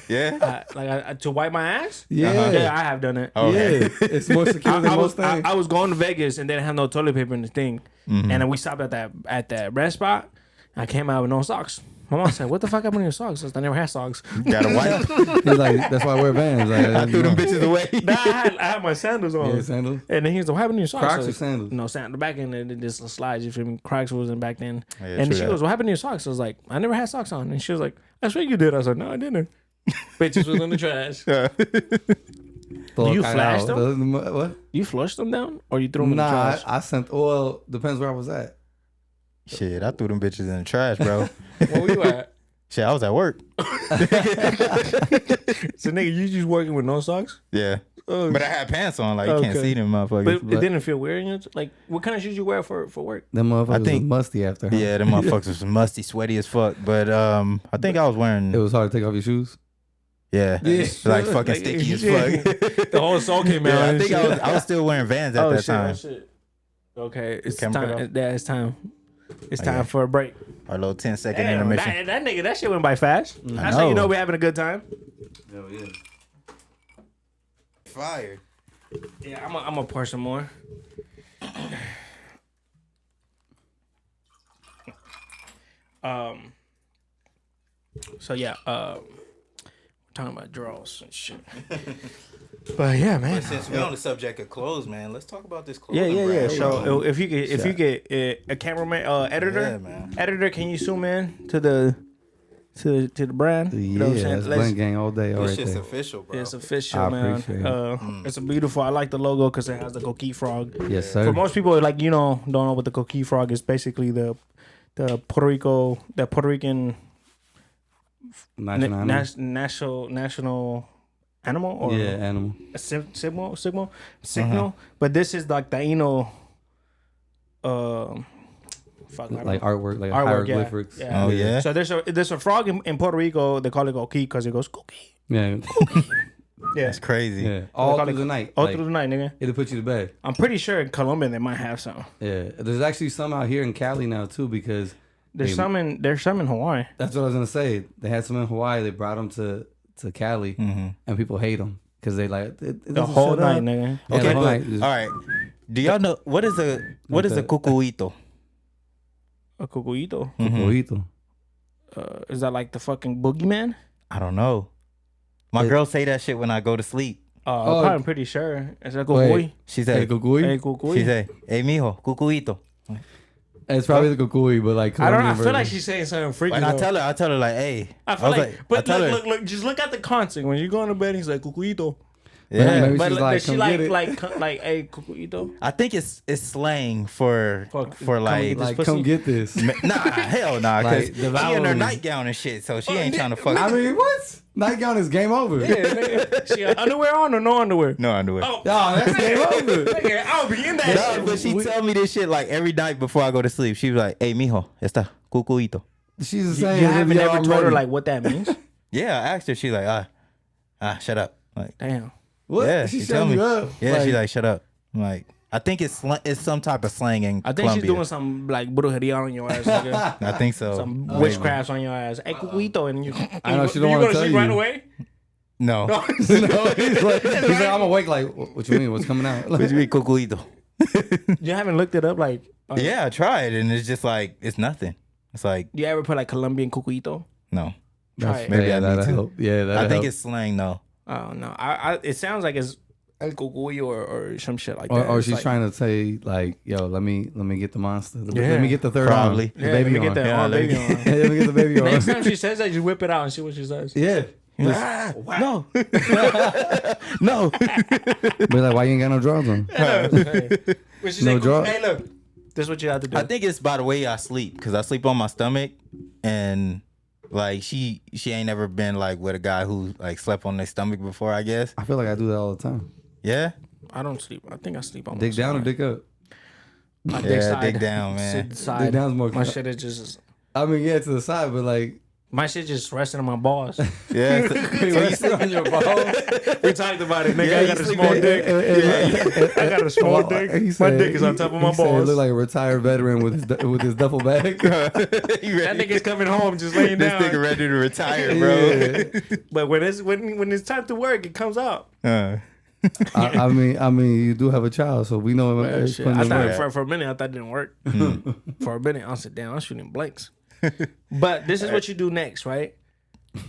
yeah. To wipe my ass. Yeah. Yeah, I have done it. Okay. Yeah. It's more secure than most things. I was going to Vegas and didn't have no toilet paper in the thing, and then we stopped at that rest spot. I came out with no socks. My mom said, "What the fuck happened to your socks?" I said, "I never had socks." Gotta wipe. He's like, that's why I wear Vans. Like, I threw them bitches away. Nah, I had my sandals on. Yeah, sandals. And then he was like, "What happened to your socks?" Crocs I or was- sandals? No, sandals. Back in the just slides. You feel me? Crocs wasn't back then. Yeah, and true she that. goes, "What happened to your socks?" I was like, "I never had socks on." And she was like, "I swear you did." I was like, "No, I didn't." Bitches was in the trash. Throw you it flashed out. What? You flushed them down, or you threw them in the Nah, trash? I sent. Well, depends where I was at. Shit, I threw them bitches in the trash, bro. Where were you at? Shit, I was at work. So nigga, you just working with no socks? Yeah. Oh, But I had pants on, like you can't Okay. see them motherfuckers. but it didn't feel weird. Like, what kind of shoes you wear for work? Them motherfuckers think- was musty after. Huh? Yeah, them motherfuckers was musty, sweaty as fuck. But I think I was wearing It was hard to take off your shoes. yeah, like fucking sticky as fuck. The whole soul came out. Yeah, I and think shit. I was still wearing Vans at Oh that shit! time. Oh shit! Okay, it's Camera cut time. off? Yeah, it's time. It's time for a break. Our little 10-second Damn, intermission. that shit went by fast. That's how you know we're having a good time. Hell yeah. Fire. Yeah, I'm gonna pour some more. So yeah, we're talking about draws and shit. But yeah, man. But since we're on the subject of clothes, man, let's talk about this clothes. Yeah. So if you get a cameraman, editor, Yeah, man. editor, can you zoom in to the brand? You know what I'm Yeah, saying? that's Let's- Blink Gang all day. All This right shit's there. official, bro. It's official, I man. appreciate it. It's a beautiful. I like the logo because it has the coquille frog. Yes, sir. For most people, like don't know what the coquille frog is. Basically, the Puerto Rican national animal or Yeah, animal. a signal. But this is like Taino. Fuck, I don't Like know. artwork, like Artwork, yeah. hieroglyphics. Yeah. Oh, yeah? So there's a frog in Puerto Rico. They call it coquille because it goes coquille. Yeah. Yeah, That's crazy. Yeah. All call through it- the night. all Like, through the night, nigga. it'll put you to bed. I'm pretty sure in Colombia they might have some. Yeah. There's actually some out here in Cali now too because There's some in Hawaii. that's what I was gonna say. They had some in Hawaii. They brought them to Cali, and people hate them because they like it The doesn't whole shut night, up. nigga. Yeah, Okay, the whole but, night just- all right. Do y'all know what is a cucuito? A cucuito. Mojito. Is that like the fucking boogeyman? I don't know. My girl say that shit when I go to sleep. Oh, I'm pretty sure. It's a Wait. cucuy. She Hey, say, cucuy? Hey, cucuy. she say, hey mijo, cucuito. It's probably the cucuy, but like I don't know. I Colombian feel version. like she's saying something freaky. And I though. tell her like, hey. I feel was like, but I tell her, look, just look at the context. When you go to bed, he's like cucuito. yeah. Maybe But she's like, like, does she come like get it. like hey cucuito? I think it's slang for Fuck, for come like, get this Like, pussy. come get this. nah, hell nah, cause Like, she devour in her me. nightgown and shit, so she ain't trying to fuck. I mean, what? Nightgown is game over. Yeah, nigga. She got underwear on or no underwear? no underwear. Oh, No, that's game over. nigga, I'll be in that No, shit. but she tell me this shit like every night before I go to sleep. She was like, hey mijo, esta cucuito. She's the You same. haven't Yo, ever I'm told her ready. like what that means? Yeah, I asked her. She's like, shut up. Like, Damn. What? yeah, she she set tell me me. up. Yeah, she's like, shut up. I'm like, I think it's some type of slang in I think Colombia. she's doing some like brujeria on your ass, nigga. I think so. Some witchcrafts on your ass. Hey, cucuito, and you. I know she do don't you wanna go to tell sleep you. right away? No. No, he's like, I'm awake. Like, what you mean? What's coming out? What you mean cucuito? You haven't looked it up, like. Yeah, I tried, and it's just like it's nothing. It's like You ever put like Colombian cucuito? no. Try it. Maybe yeah, I need that'll to. help. Yeah, that'll I think help. it's slang though. Oh no, it sounds like it's El Cucuy or some shit like Or, that. or It's she's like, trying to say like, yo, let me get the monster. Yeah. Let me get the third Probably. arm. The Yeah, baby let me arm. get that Yeah, on let me baby on. Yeah, let me get the baby Next arm. time she says that, you whip it out and see what she says. Yeah. No. No. Be like, why you ain't got no drawers on? When she No say, draw- hey, look, this is what you have to do. I think it's by the way I sleep because I sleep on my stomach, and like she ain't never been like with a guy who like slept on their stomach before. I guess. I feel like I do that all the time. Yeah. I don't sleep. I think I sleep on Dick my down or side. dick up? My Yeah, dick side. dick down, man. Sit side. Dick down's more. My shit is just. I mean, yeah, to the side, but like, My shit just resting on my balls. Yeah. you sit on your balls. We talked about it, nigga. Yeah, I you got a sleep small in- dick. I got a small dick. He My said- dick is on top of my he said he balls. look like a retired veteran with his duffel bag. That nigga's coming home just laying This down. nigga ready to retire, bro. But when it's time to work, it comes out. I mean, you do have a child, so we know it's Shit. putting I in work. thought for a minute I thought it didn't work. For a minute, I'll sit down. I'm shooting blanks. But this is what you do next, right?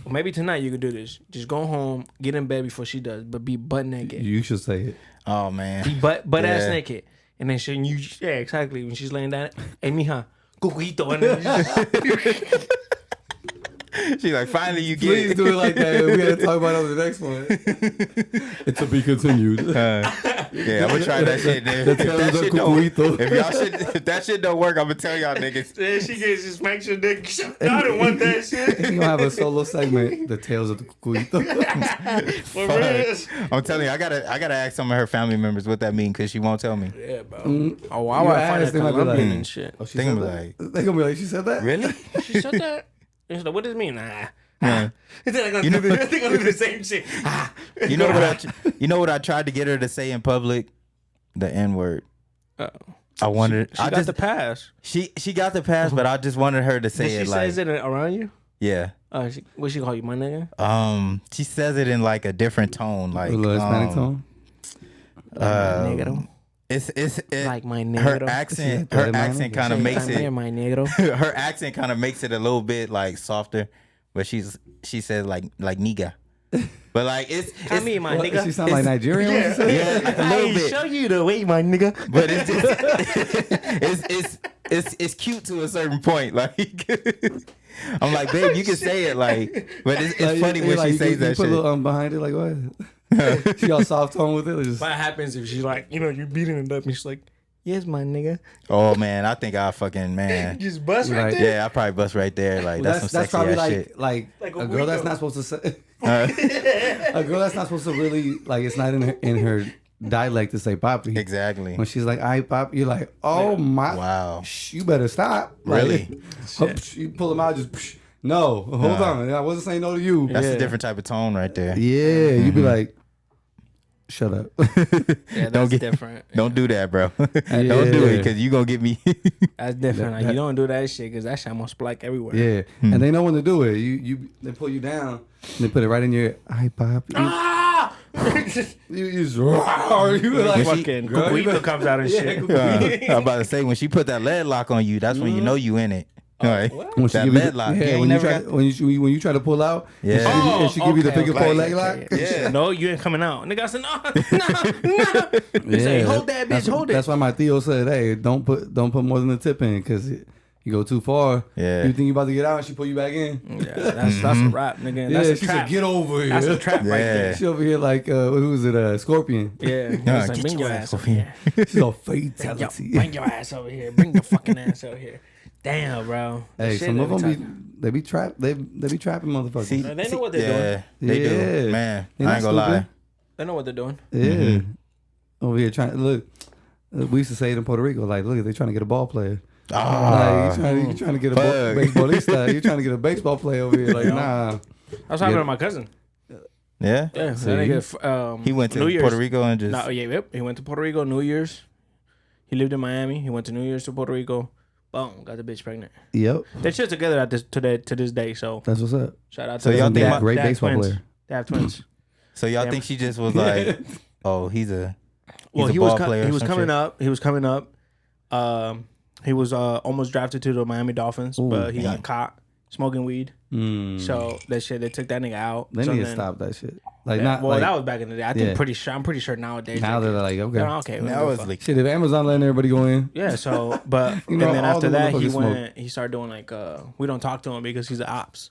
Or maybe tonight you can do this. Just go home, get in bed before she does, but be butt naked. You should say it. Oh man. Be butt ass Yeah. naked. And then exactly. When she's laying down, hey mija, cucuito. And then She's like, finally you get Please it. do it like that. We gotta talk about it on the next one. It's to be continued. Yeah, I'm gonna try that shit, dude. The If tales that of shit don't, Cucuito. if that shit don't work, I'm gonna tell y'all niggas. then she gets just makes your dick. I don't want that shit. You gonna have a solo segment, the tales of the cucuito. For real. I'm telling you, I gotta ask some of her family members what that means because she won't tell me. Yeah, bro. Oh, why would I find that they might be Colombian like, and shit? Oh, she Think said of that? like, They gonna be like, she said that? really? She said that. And she's like, what does it mean? Nah. Yeah. They're gonna You know- do the same shit. You know what I tried to get her to say in public? The N word. I wanted. She got the pass. She got the pass, but I just wanted her to say Did it she like. says it around you? Yeah. What she call you, my nigga? She says it in like a different tone, like A little Hispanic tone. Negro. It's Like my negro. her accent kind of makes it. My negro. Her accent kind of makes it a little bit like softer, but she says like nigga, but like it's I mean, my What, nigga. she sound like Nigerian. Yeah. yeah, a little bit. Show you the way, my nigga. But it's just it's cute to a certain point. Like I'm like, babe, you can say it like, but it's funny when she says that you put shit. a little behind it, like what? She got soft tone with it. Or just, What happens if she's like, you're beating it up and she's like, yes, my nigga. Oh man, I think I fucking man. Just bust right right there. Yeah, I probably bust right there. Like well, that's some that's sexy probably ass like shit. like Like a a girl that's weirdo. not supposed to say. A girl that's not supposed to really like. It's not in her dialect to say papi. Exactly. When she's like, "I pop," you're like, "Oh my, Wow. you better stop." Really? Like, you pull them out, just no. Hold on, I wasn't saying no to you. That's a different type of tone right there. Yeah, you'd be like, "Shut up." Yeah, that's different. Don't do that, bro. Don't do it because you gonna get me. That's different. Like, you don't do that shit because that shit almost black everywhere. Yeah, and they know when to do it. They pull you down, and they put it right in your eye pop. You just roar. You were like, Fucking girl, you Cuquito comes out and shit. I'm about to say when she put that lead lock on you, that's when you know you in it. Right? when she That give you lead lock. yeah, You when ain't you never try when you try to pull out, Yeah. and she give you the Okay, figure okay, four leg okay. lock. Yeah. No, you ain't coming out. Nigga, I said, no. He say, hold that bitch, hold it. That's why my Theo said, "Hey, don't put more than the tip in, because you go too far. Yeah. You think you about to get out, and she pull you back in. Yeah, that's a rap, nigga. Yeah, That's a she trap. said, "Get over here." That's a trap right there. She over here like who was it? Scorpion. Yeah, Nah, it's like, get bring your your ass ass over over here. She's a Yo, fatality. bring your ass over here. Bring your fucking ass over here. Damn, bro. Hey, Shit some of every them time. they be trapped. They be trapping motherfuckers. See, They know what they're yeah, they Yeah. do. Man, They're I not ain't gonna lie. stupid. They know what they're doing. Yeah. Over here trying look. We used to say it in Puerto Rico, like, look, they trying to get a ball player. Like, you trying to get a fuck. baseballista. You trying to get a baseball player over here. Like, nah. I was talking to my cousin. Yeah, Yeah, that See? nigga, he went to New Year's. Puerto Rico and just. No, yeah, yep. He went to Puerto Rico New Year's. He lived in Miami. He went to New Year's to Puerto Rico. Boom, got the bitch pregnant. Yep. They're still together at this to this day. So That's what's up. shout out to So them. y'all They think a great They have baseball twins. player. They have twins. So y'all think she just was like, oh, he's a Well, a he was ball player or he was some coming shit? up. He was coming up. He was almost drafted to the Miami Dolphins, but he got caught smoking weed. So that shit, they took that nigga out. They so need to then- stop that shit. Like, Yeah, not well, like, that was back in the day. I think Yeah. I'm pretty sure nowadays. now they they're like, okay. can- okay. Now it's like Shit, if Amazon letting everybody go in, yeah. So, but You know, and then all after the that, he motherfuckers went. He started doing like we don't talk to him because he's an ops.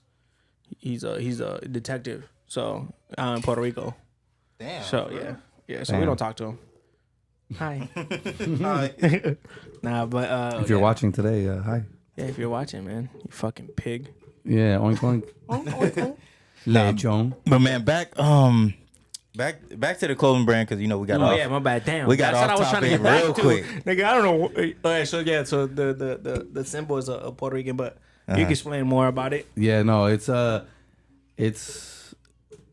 He's a detective. So in Puerto Rico. damn. So yeah. So we Damn. don't talk to him. Hi. Alright. Nah, but if you're watching today, hi. yeah, if you're watching, man, you fucking pig. Yeah, oink oink. Lechon. But man, back to the clothing brand because we got Oh off. yeah, my bad. Damn, We got That's what off I was trying to topic get back real to. quick. Nigga, I don't know. Alright, so yeah, so the symbol is a Puerto Rican, but you can explain more about it. Yeah, no,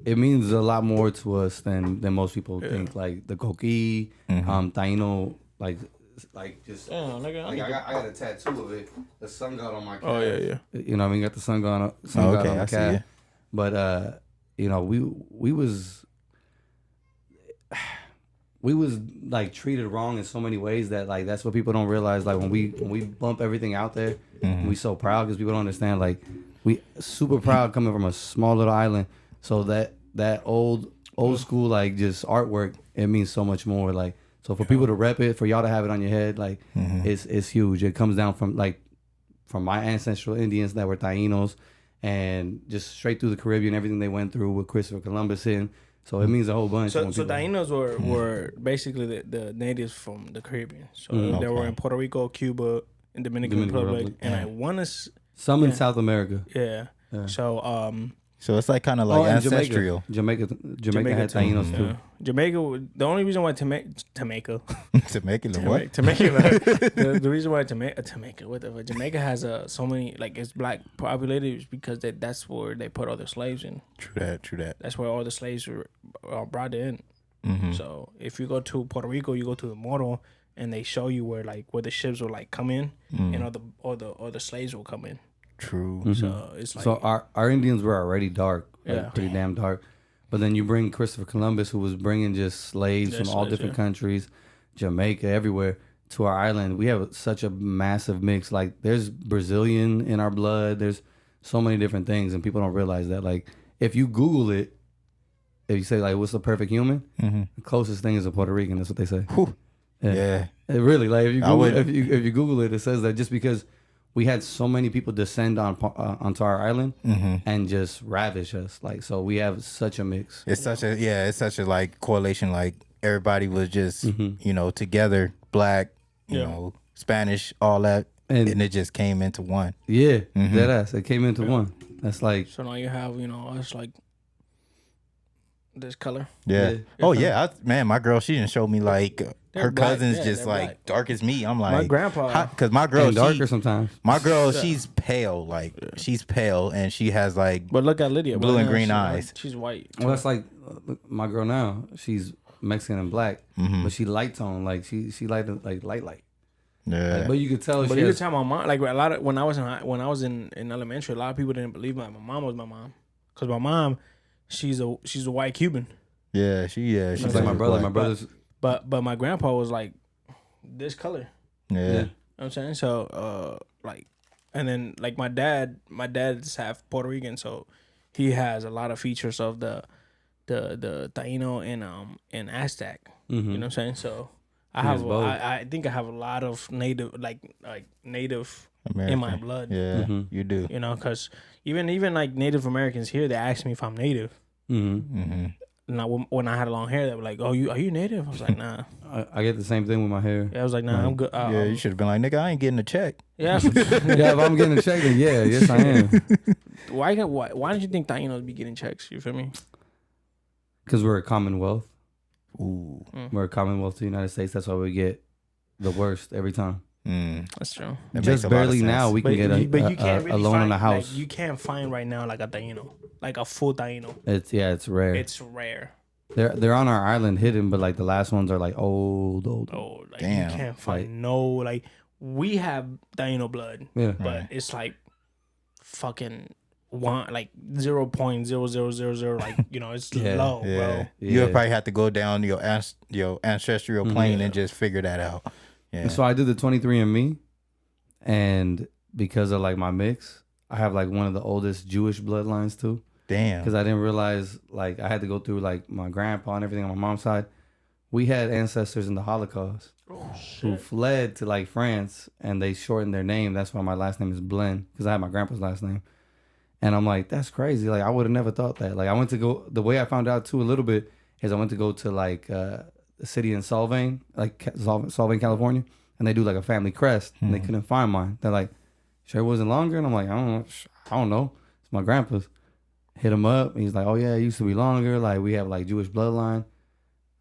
it means a lot more to us than most people think. Like the coqui, Taino, like just. Damn, nigga. Like I got a tattoo of it. The sun god on my calf. Oh yeah. You know what I mean? Got the sun god Oh, on okay, my I see calf. ya. But we was like treated wrong in so many ways that like that's what people don't realize. Like when we bump everything out there, we so proud because people don't understand. Like we super proud coming from a small little island. So that old school like just artwork, it means so much more. Like so for people to rep it, for y'all to have it on your head, like it's huge. It comes down from my ancestral Indians that were Tainos, and just straight through the Caribbean, everything they went through with Christopher Columbus in. So it means a whole bunch. So when people- Tainos were basically the natives from the Caribbean. So they were in Puerto Rico, Cuba, and Dominican Republic, and I want to. some in South America. Yeah. So So it's like kind of like and ancestral. Jamaica had too. Tainos too. Jamaica. The only reason why Jamaica. To make it what? the reason why Jamaica, whatever. Jamaica has so many like it's black populated is because that's where they put all the slaves in. True that. That's where all the slaves were brought in. Mm-hmm. So if you go to Puerto Rico, you go to the Moro, and they show you where the ships will like come in, and all the slaves will come in. True. So it's like So our Indians were already dark, Yeah. pretty damn dark. But then you bring Christopher Columbus, who was bringing just slaves from all different countries, Jamaica, everywhere, to our island. We have such a massive mix. Like, there's Brazilian in our blood. There's so many different things, and people don't realize that. Like, if you Google it, if you say, like, what's the perfect human? The closest thing is a Puerto Rican. That's what they say. Yeah. It really, like, if you Google it, it says that just because we had so many people descend onto our island and just ravish us. Like, so we have such a mix. It's such a like correlation. Like everybody was just together, black, you know, Spanish, all that, and it just came into one. Yeah, that ass. It came into one. That's like. So now you have us like this color. Yeah. Oh yeah, man. My girl, she didn't show me like her black. cousins Yeah, just they're like black. dark as me. I'm like My grandpa, because my girl, And darker sometimes. my girl, she's pale. Like she's pale, and she has like but look at Lydia, blue right and now, green eyes. She's white. Well, that's like my girl now. She's Mexican and black, but she light tone. Like she light. Yeah. Like, but you could tell. But she you could has, tell my mom, like a lot of when I was in elementary, a lot of people didn't believe my mom was my mom, because my mom, she's a white Cuban. Yeah, she's she's like my brother. My brother's. But my grandpa was like this color. Yeah. You know what I'm saying? So like, and then like my dad's half Puerto Rican, so he has a lot of features of the Taino and Aztec. You know what I'm saying? So I think I have a lot of native like native American. in my blood. Yeah, you do. You know, because even like Native Americans here, they ask me if I'm native. Now, when I had long hair, they were like, "Oh, are you native?" I was like, "Nah." I get the same thing with my hair. Yeah, I was like, "Nah, I'm good." Yeah, you should have been like, "Nigga, I ain't getting a check." Yeah. Yeah, if I'm getting a check, then yes, I am. Why don't you think Tainos be getting checks? You feel me? Because we're a Commonwealth. Ooh. We're a Commonwealth to the United States. That's why we get the worst every time. That's true. That makes Just a lot of barely sense. now we can get a loan on a house. Like, you can't find right now like a Taino, like a full Taino. It's rare. It's rare. They're on our island hidden, but like the last ones are like old. Oh, like Damn. you can't find like we have Taino blood, Yeah. but it's like fucking 0.0000, like it's low, bro. You would probably have to go down your ancestral plane and just figure that out. Yeah. So I did the 23andMe, and because of like my mix, I have like one of the oldest Jewish bloodlines too. Damn. Because I didn't realize like I had to go through like my grandpa and everything on my mom's side. We had ancestors in the Holocaust who fled to like France, and they shortened their name. That's why my last name is Blen, because I had my grandpa's last name. And I'm like, that's crazy. Like I would have never thought that. Like I went to go. The way I found out too a little bit is I went to go to like a city in Solvang, Solvang, California, and they do like a family crest, and they couldn't find mine. They're like, sure it wasn't longer, and I'm like, I don't know. It's my grandpa's. Hit him up. And he's like, oh yeah, it used to be longer. Like we have like Jewish bloodline.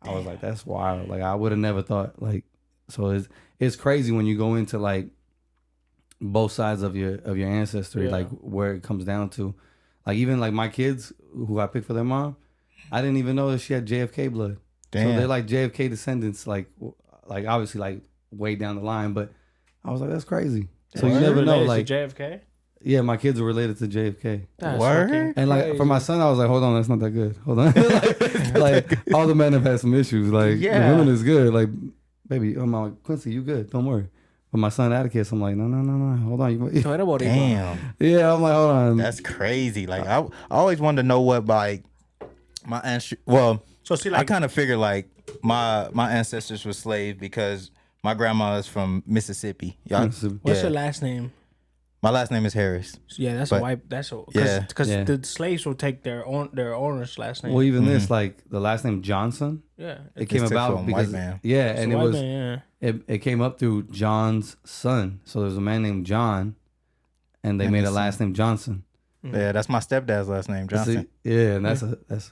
I was like, that's wild. Like I would have never thought. Like so it's crazy when you go into like both sides of your ancestry, like where it comes down to. Like even like my kids who I picked for their mom, I didn't even know that she had JFK blood. Damn. So they're like JFK descendants, like obviously like way down the line. But I was like, that's crazy. So you never know. Like JFK. yeah, my kids are related to JFK. That's Word? fucking And like crazy. for my son, I was like, hold on, that's not that good. Hold on. like all the men have had some issues. Like the women is good. Like, baby, I'm like, Quincy, you good. Don't worry. But my son Atticus, I'm like, no. Hold on. Damn. Yeah, I'm like, hold on. That's crazy. Like I always wanted to know what like my ancestry. Well, So see, I like, kind of figured like my ancestors were slaves because my grandma is from Mississippi. Y'all, what's your last name? My last name is Harris. Yeah, that's But- a white. That's a Yeah. because Yeah. the slaves will take their owner's last name. Well, even this, like the last name Johnson, yeah, it came took about from because white man. yeah, and it white was man, it came up through John's son. So there's a man named John, and they And made his a last name Johnson. Yeah, that's my stepdad's last name, Johnson. Yeah, and that's That's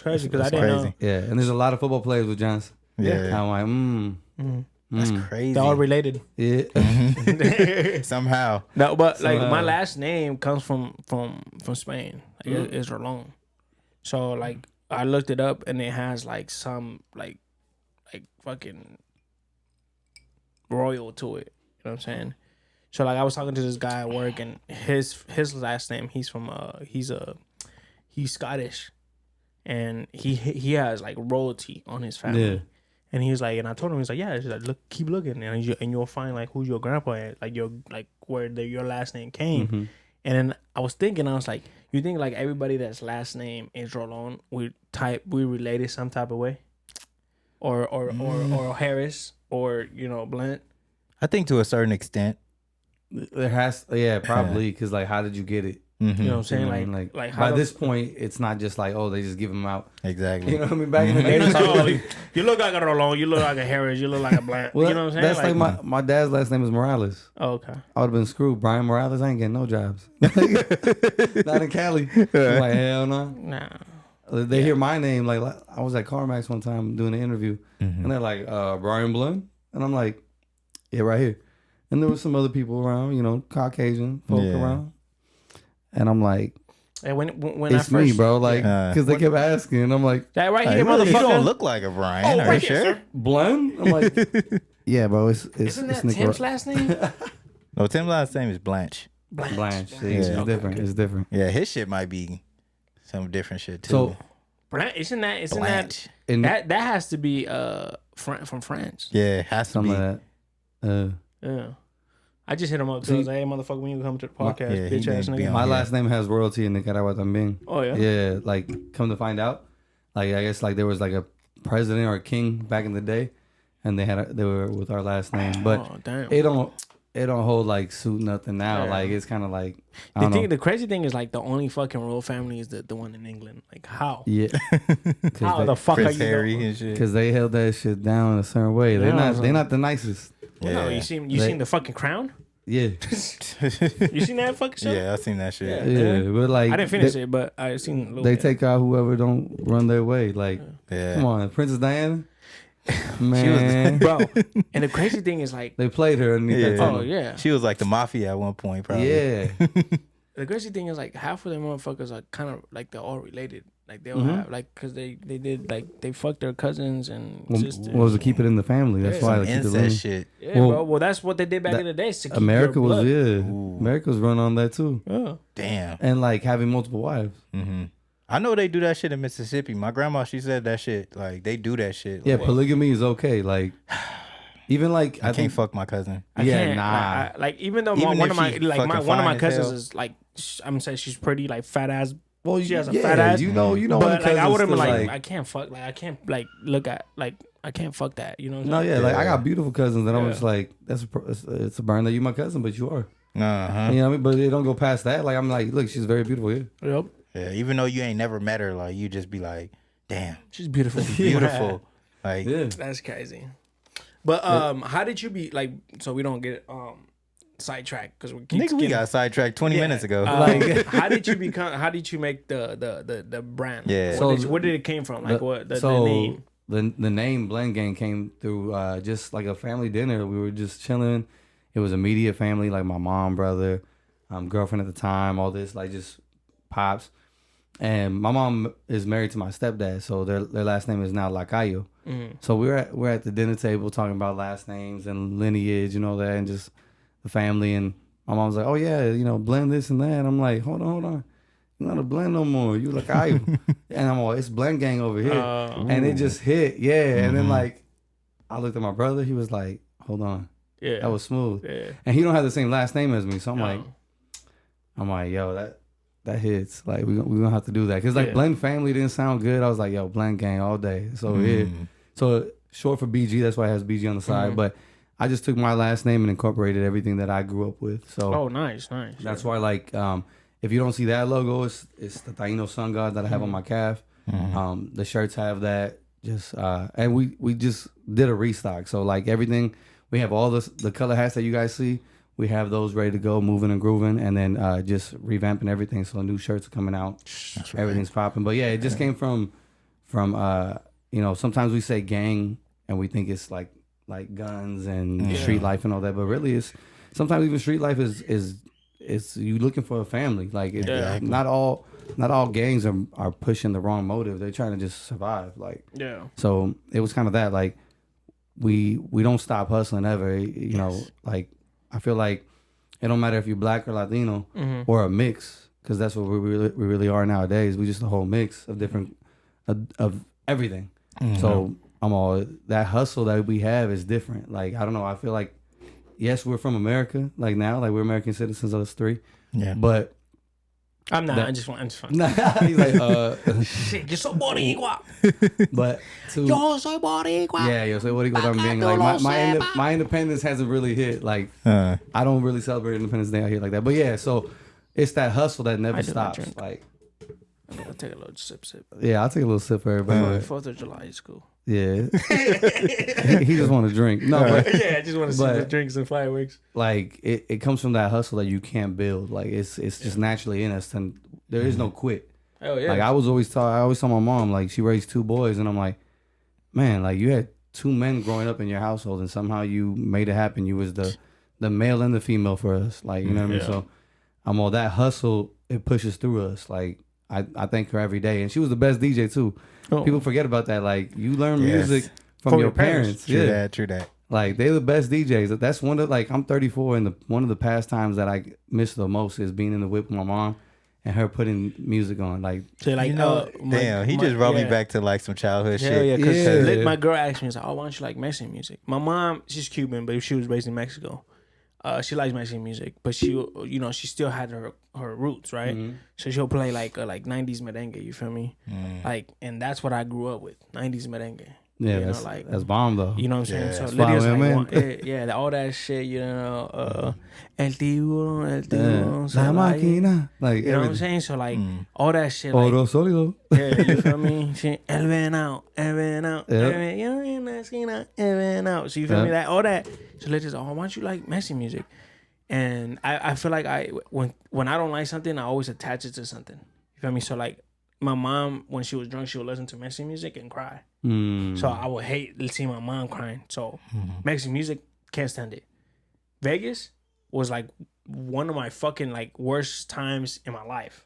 crazy because I That's didn't crazy. know. yeah, and there's a lot of football players with Johnson. Yeah, I'm like, that's crazy. They're all related. yeah. Somehow. No, but like Somehow. my last name comes from Spain. Like, it's Rolón. So like I looked it up and it has like some like fucking royal to it. You know what I'm saying? So like I was talking to this guy at work, and his last name, he's Scottish, and he has like royalty on his family. Yeah. And he was like, and I told him, he's like, yeah, he's like, look, keep looking, and you'll find like who's your grandpa at, like where your last name came. Mm-hmm. And then I was thinking, I was like, you think like everybody that's last name is Rolon, we related some type of way, or Harris, or Blunt. I think to a certain extent. There has, probably, because like, how did you get it? Mm-hmm. You know what I'm saying? You know, Like by this point, it's not just like, oh, they just give them out. Exactly. You know what I mean? Back in the day, It's like, oh, you look like a Rolon, you look like a Harris, you look like a Blunt. well, you know what I'm saying? That's like my dad's last name is Morales. Oh, okay. I would have been screwed. Bryan Morales, I ain't getting no jobs. Not in Cali. I'm like, hell no. Nah. They hear my name. Like I was at CarMax one time doing an interview, and they're like, Bryan Blunt? And I'm like, yeah, right here. And there was some other people around, Caucasian folk around. And I'm like, And when it's I first, me, bro. Like, because they kept asking. And I'm like, that right here, You motherfucker. don't look like a Bryan. Oh, Are right you here, sure? sir. Blunt? I'm like, yeah, bro. Isn't that Tim's last name? No, Tim's last name is Blanche. Blanche. See, Yeah. it's Okay, different. It's different. Yeah, his shit might be some different shit too. So, Blanche, isn't that Blanche. and that has to be from France. Yeah, it has to some be. of that. Yeah. I just hit him up too. I was like, hey, motherfucker, when you come to the podcast, Yeah, he bitch ass need to be nigga. on. My Yeah. last name has royalty in Nicaragua también. Oh, yeah? Yeah, like come to find out, like I guess like there was like a president or a king back in the day, and they were with our last name, but Oh, damn. it don't hold like suit nothing now. Yeah. Like it's kind of like I don't know. The crazy thing is like the only fucking royal family is the one in England. Like how? Yeah, How the fuck Prince are you? Harry and shit. because they held that shit down in a certain way. They're Yeah, they're not the nicest. Well, no, you seen the fucking Crown? Yeah, You seen that fucking show? Yeah, I seen that shit. yeah, but like I didn't finish it, but I seen a little They bit. take out whoever don't run their way. Like, Yeah. come on, Princess Diana, man. Bro. And the crazy thing is like, They played her underneath that Yeah. tunnel. oh yeah. She was like the mafia at one point, probably. Yeah, The crazy thing is like half of them motherfuckers are kind of like they're all related. Like they'll Mm-hmm. have like because they did like they fucked their cousins and well, sisters. was to keep it in the family. That's Yeah. why Some they keep it incest running. shit. Yeah, Well, bro. Well, that's what they did back in the day. To keep America your was blood. America was run on that too, Yeah. Damn. and like having multiple wives. Mm-hmm. I know they do that shit in Mississippi. My grandma, she said that shit. Like they do that shit. Yeah, Like, polygamy is okay. Like, even like I I can't think fuck my cousin. I Yeah, can't, nah. Like even though Even one if of my she like fucking one of my fine as cousins hell. is like I'm saying she's pretty like fat ass. well, She has a yeah, fat ass. You know, But like I would have been still, like I can't fuck like I can't like look at like I can't fuck that. You know what I'm no, saying? yeah, like I Yeah. got beautiful cousins that I'm Yeah. just like it's a burn that you my cousin, but you are. Uh-huh. You know what I mean? But it don't go past that. Like I'm like, look, she's very beautiful here. Yep. Yeah, even though you ain't never met her, like you just be like, damn, She's beautiful. beautiful. Like Yeah. That's crazy. But how did you be like? So we don't get sidetracked because we keep nigga, we got sidetracked 20 minutes ago. Like, how did you become? How did you make the brand? Yeah. Where did it came from? Like what the so name? the name Blend Gang came through just like a family dinner. We were just chilling. It was immediate family, like my mom, brother, girlfriend at the time, all this, like just pops. And my mom is married to my stepdad, so their last name is now Lacayo. So we're at the dinner table talking about last names and lineage and all that, and just the family. And my mom's like, "Oh yeah, blend this and that." And I'm like, "Hold on, you're not a blend no more. You Lacayo." And I'm like, "It's Blend Gang over here," and it just hit, yeah. And then like, I looked at my brother. He was like, "Hold on, Yeah, that was smooth." yeah. And he don't have the same last name as me, so I'm Oh. like, yo, that hits. Like we gonna have to do that because like Yeah. Blend Family didn't sound good. I was like, yo, Blend Gang all day. So yeah, so short for BG. That's why it has BG on the side. But I just took my last name and incorporated everything that I grew up with. So Oh, nice. that's why like if you don't see that logo, it's the Taino sun god that I have on my calf. The shirts have that. Just and we just did a restock. So like everything, we have all the color hats that you guys see. We have those ready to go, moving and grooving, and then just revamping everything. So new shirts are coming out. Everything's popping. But yeah, it just came from sometimes we say gang and we think it's like guns and street life and all that, but really it's sometimes even street life is you looking for a family. Like not all gangs are pushing the wrong motive. They're trying to just survive. Like Yeah. so it was kind of that like we don't stop hustling ever. You know, like I feel like it don't matter if you're black or Latino or a mix, because that's what we really are nowadays. We just a whole mix of different of everything. So I'm all that hustle that we have is different. Like I don't know. I feel like yes, we're from America. Like now, like we're American citizens, us three. Yeah, but. I'm not. I'm just fine. He's like, shit, yo soy boricua. But yo soy boricua. Yeah, yo soy boricua también. Like my independence hasn't really hit. Like I don't really celebrate Independence Day out here like that. But yeah, so it's that hustle that never stops. Like I'm gonna take a little sip. Yeah, I'll take a little sip for everybody. 4th of July is cool. Yeah, he just want to drink. No, but I just want to see the drinks and fireworks. Like it comes from that hustle that you can't build. Like it's just naturally in us, and there is no quit. Oh yeah. Like I always tell my mom, like she raised 2 boys, and I'm like, man, like you had 2 men growing up in your household, and somehow you made it happen. You was the male and the female for us. Like you know what I mean. So I'm all that hustle. It pushes through us. Like I thank her every day, and she was the best DJ too. Oh. People forget about that. Like you learn music from your parents. True that. Like they're the best DJs. That's one of I'm 34, and one of the pastimes that I miss the most is being in the whip with my mom and her putting music on. Like, so like, he just brought me back to like some childhood shit. Yeah, because my girl asked me, "Oh, why don't you like Mexican music?" My mom, she's Cuban, but she was raised in Mexico. She likes Mexican music, but she, she still had her roots, right? So she'll play like 90s merengue. You feel me? Like, and that's what I grew up with, 90s merengue. Yeah, that's bomb though. You know what I'm saying? So Lydia's like, all that shit. El tiburón, la máquina, like you know what I'm saying? So like all that shit. Oro sólido. Yeah, you feel me? El venado. So you feel me? That all that. So Lydia's like, why don't you like Mexican music? And I feel like when I don't like something, I always attach it to something. You feel me? So like my mom, when she was drunk, she would listen to Mexican music and cry. So I would hate seeing my mom crying. So Mexican music, can't stand it. Vegas was like one of my fucking like worst times in my life,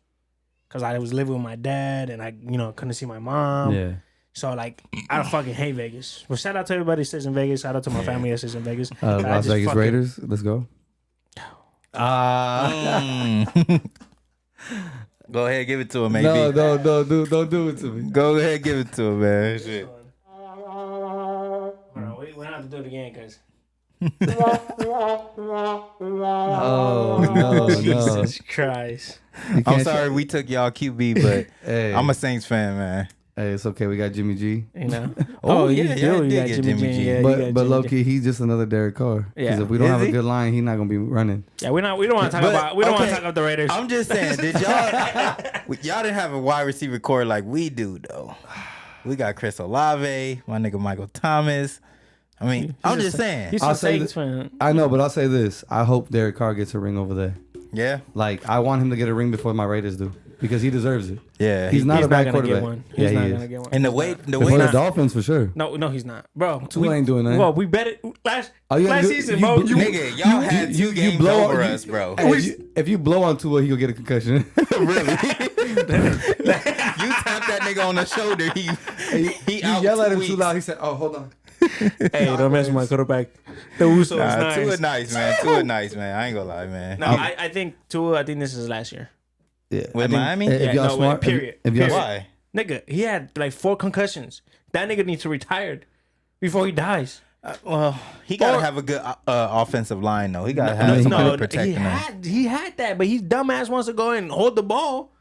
because I was living with my dad and I couldn't see my mom. Yeah. So like I fucking hate Vegas. Well, shout out to everybody that stays in Vegas. Shout out to my family that stays in Vegas. Las Vegas Raiders. Let's go. Go ahead, give it to him, maybe. No, don't do it to me. Go ahead, give it to him, man. Shit. Hold on, we don't have to do it again, cause. No. Jesus Christ. I'm sorry we took y'all QB, but hey. I'm a Saints fan, man. Hey, it's okay. We got Jimmy G. You know. You got Jimmy G. Yeah, but low key, he's just another Derek Carr. Because if we don't have a good line, he's not gonna be running. Yeah, we don't want to talk about. We don't want to talk about the Raiders. I'm just saying, y'all didn't have a wide receiver core like we do though. We got Chris Olave, my nigga Michael Thomas. I mean, I'm just saying. He's a Saints fan. I know, but I'll say this: I hope Derek Carr gets a ring over there. Yeah. Like I want him to get a ring before my Raiders do, because he deserves it. Yeah. He's not a bad quarterback. He's not gonna get one. And the way the Dolphins for sure. No, he's not, bro. Tulane ain't doing that. Well, we bet it last season, bro. Nigga, y'all had 2 games over us, bro. If you blow on Tua, he'll get a concussion. Really? You tapped that nigga on the shoulder. He yelled at him too loud. He said, "Oh, hold on." Hey, don't mess with my quarterback. The Uso is nice. Tua nice, man. I ain't gonna lie, man. No, I think Tua. I think this is last year. Yeah, with Miami. If y'all smart, period. Why? Nigga, he had like 4 concussions. That nigga needs to retire before he dies. Well, he gotta have a good offensive line though. He gotta have somebody protecting him. He had that, but his dumbass wants to go and hold the ball.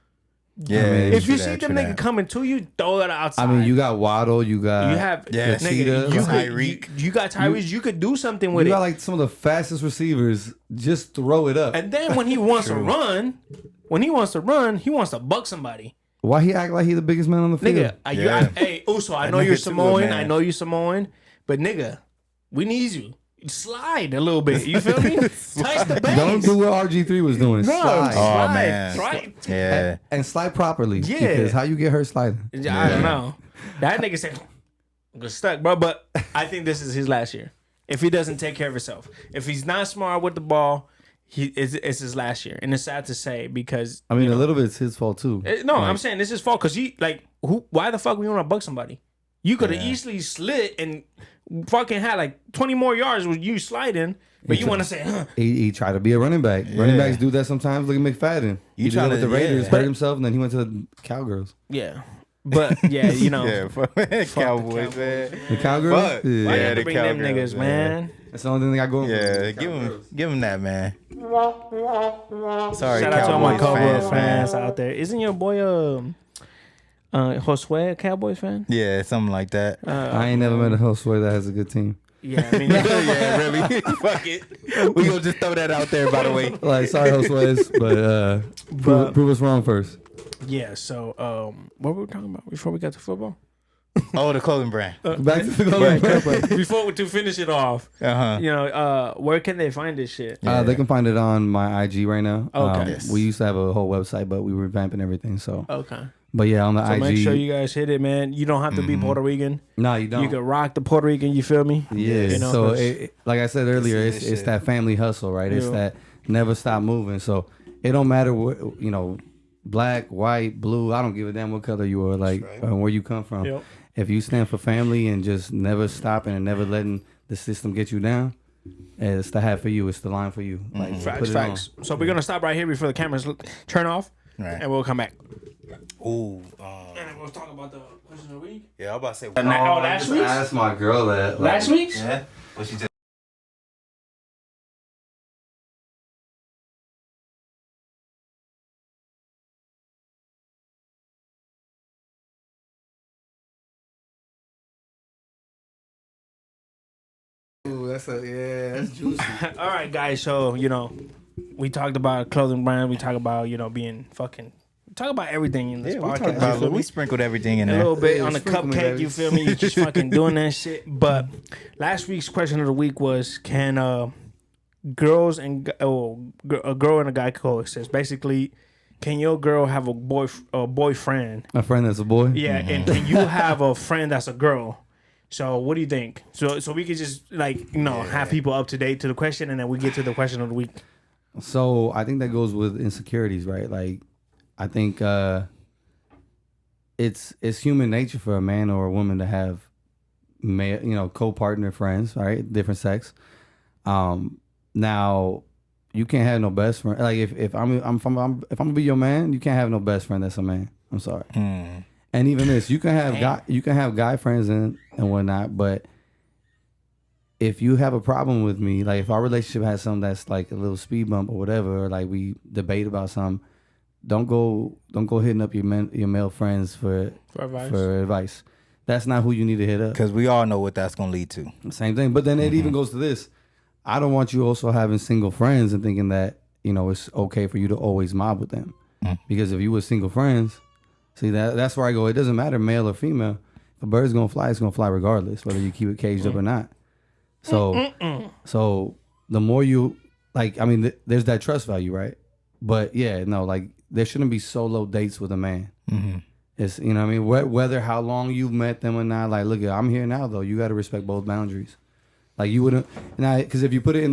Yeah, if you see them nigga coming to you, throw it outside. I mean, you got Waddle, you have Tyreek. You got Tyrese. You could do something with it. You got like some of the fastest receivers. Just throw it up. And then when he wants to run, he wants to buck somebody. Why he act like he the biggest man on the field? Nigga, hey Uso, I know you're Samoan. But nigga, we need you. Slide a little bit. You feel me? Touch the base. Don't do what RG3 was doing. Slide. Oh, man. Slide. Yeah. And slide properly. Yeah. Because how you get hurt sliding? I don't know. That nigga said, I'm stuck, bro. But I think this is his last year. If he doesn't take care of himself. If he's not smart with the ball, it's his last year. And it's sad to say because... a little bit it's his fault too. I'm saying it's his fault because why the fuck we want to buck somebody? You could have easily slid and fucking had like 20 more yards with you sliding, but you want to say, huh? He tried to be a running back. Running backs do that sometimes. Look at McFadden. He did that with the Raiders, hurt himself, and then he went to the Cowgirls. Yeah. But yeah, you know, Cowboys, man. The Cowgirls. Fuck. why you Yeah, have to the bring them Cowgirls, niggas, man? That's the only thing they got going. Yeah, give him that, man. Sorry, Shout out to all my Cowboys Cowboys fans, fans out there. Isn't your boy Josue a Cowboys fan? Yeah, something like that. I ain't never met a Josue that has a good team. Yeah, I mean, Yeah, really. Fuck it. We gonna just throw that out there, by the way. Like, sorry, Josue's, but prove us wrong first. yeah. So, what were we talking about before we got to football? Oh, the clothing brand. Back to the Before to finish it off, you know, where can they find this shit? They can find it on my IG right now. Okay. We used to have a whole website, but we were revamping everything. So, Okay. but yeah, on the So IG. make sure you guys hit it, man. You don't have to be Puerto Rican. No, you don't. You can rock the Puerto Rican. You feel me? Yeah. You know, So, 'cause- like I said earlier, it's that family hustle, right? It's that never stop moving. So it don't matter what, you know, black, white, blue. I don't give a damn what color you are, like where you come from. Yep. If you stand for family and just never stopping and never letting the system get you down, it's the hat for you. It's the line for you. Like, put it on. facts. So we're gonna stop right here before the cameras turn off, and we'll come back. Ooh. And we'll talk about the question of the week. Yeah, I'm about to say. Last week. Ask my girl that. Last week's. Yeah. What she just. Ooh, that's juicy. All right, guys. So you know, we talked about clothing brand. We talk about being fucking. We talk about everything in this Yeah, podcast. we sprinkled everything in A there. little bit Yeah, on the sprinkle cupcake. me, You feel me? You just fucking doing that shit. But last week's question of the week was: can girls and a girl and a guy coexist? Basically, can your girl have a boyfriend? My friend that's a boy. Yeah, and can you have a friend that's a girl? So what do you think? So we could just have people up to date to the question, and then we get to the question of the week. So I think that goes with insecurities, right? Like, I think it's human nature for a man or a woman to have co-partner friends, right? Different sex. Now you can't have no best friend. Like if I'm gonna be your man, you can't have no best friend that's a man. I'm sorry. And even this, you can have guy friends and whatnot, but if you have a problem with me, like if our relationship has something that's like a little speed bump or whatever, or like we debate about something, don't go hitting up your male friends for advice. That's not who you need to hit up. Because we all know what that's gonna lead to. Same thing. But then it even goes to this. I don't want you also having single friends and thinking that, it's okay for you to always mob with them. Because if you were single friends, see that's where I go. It doesn't matter male or female. If a bird's gonna fly, it's gonna fly regardless, whether you keep it caged up or not. So the more you there's that trust value, right? But yeah, no, like there shouldn't be solo dates with a man. It's whether how long you've met them or not. Like, look, I'm here now though. You got to respect both boundaries. Like you wouldn't now because if you put it in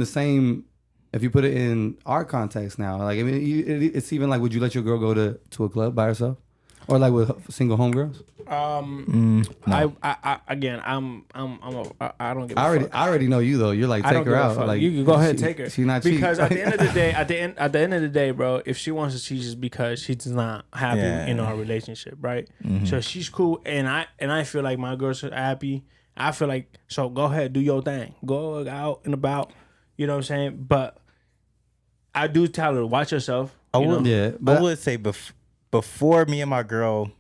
our context now, like it's even like, would you let your girl go to a club by herself? Or like with single homegirls? No. I don't give a fuck. I already know you though. You're like, take her out. Like, you can go ahead and take her. She's not cheap. Because at the end of the day, at the end of the day, bro, if she wants to cheat, it's because she's not happy in our relationship, right? So she's cool, and I feel like my girls are happy. I feel like, so go ahead, do your thing, go out and about. You know what I'm saying? But I do tell her, watch yourself. I would say before me and my girl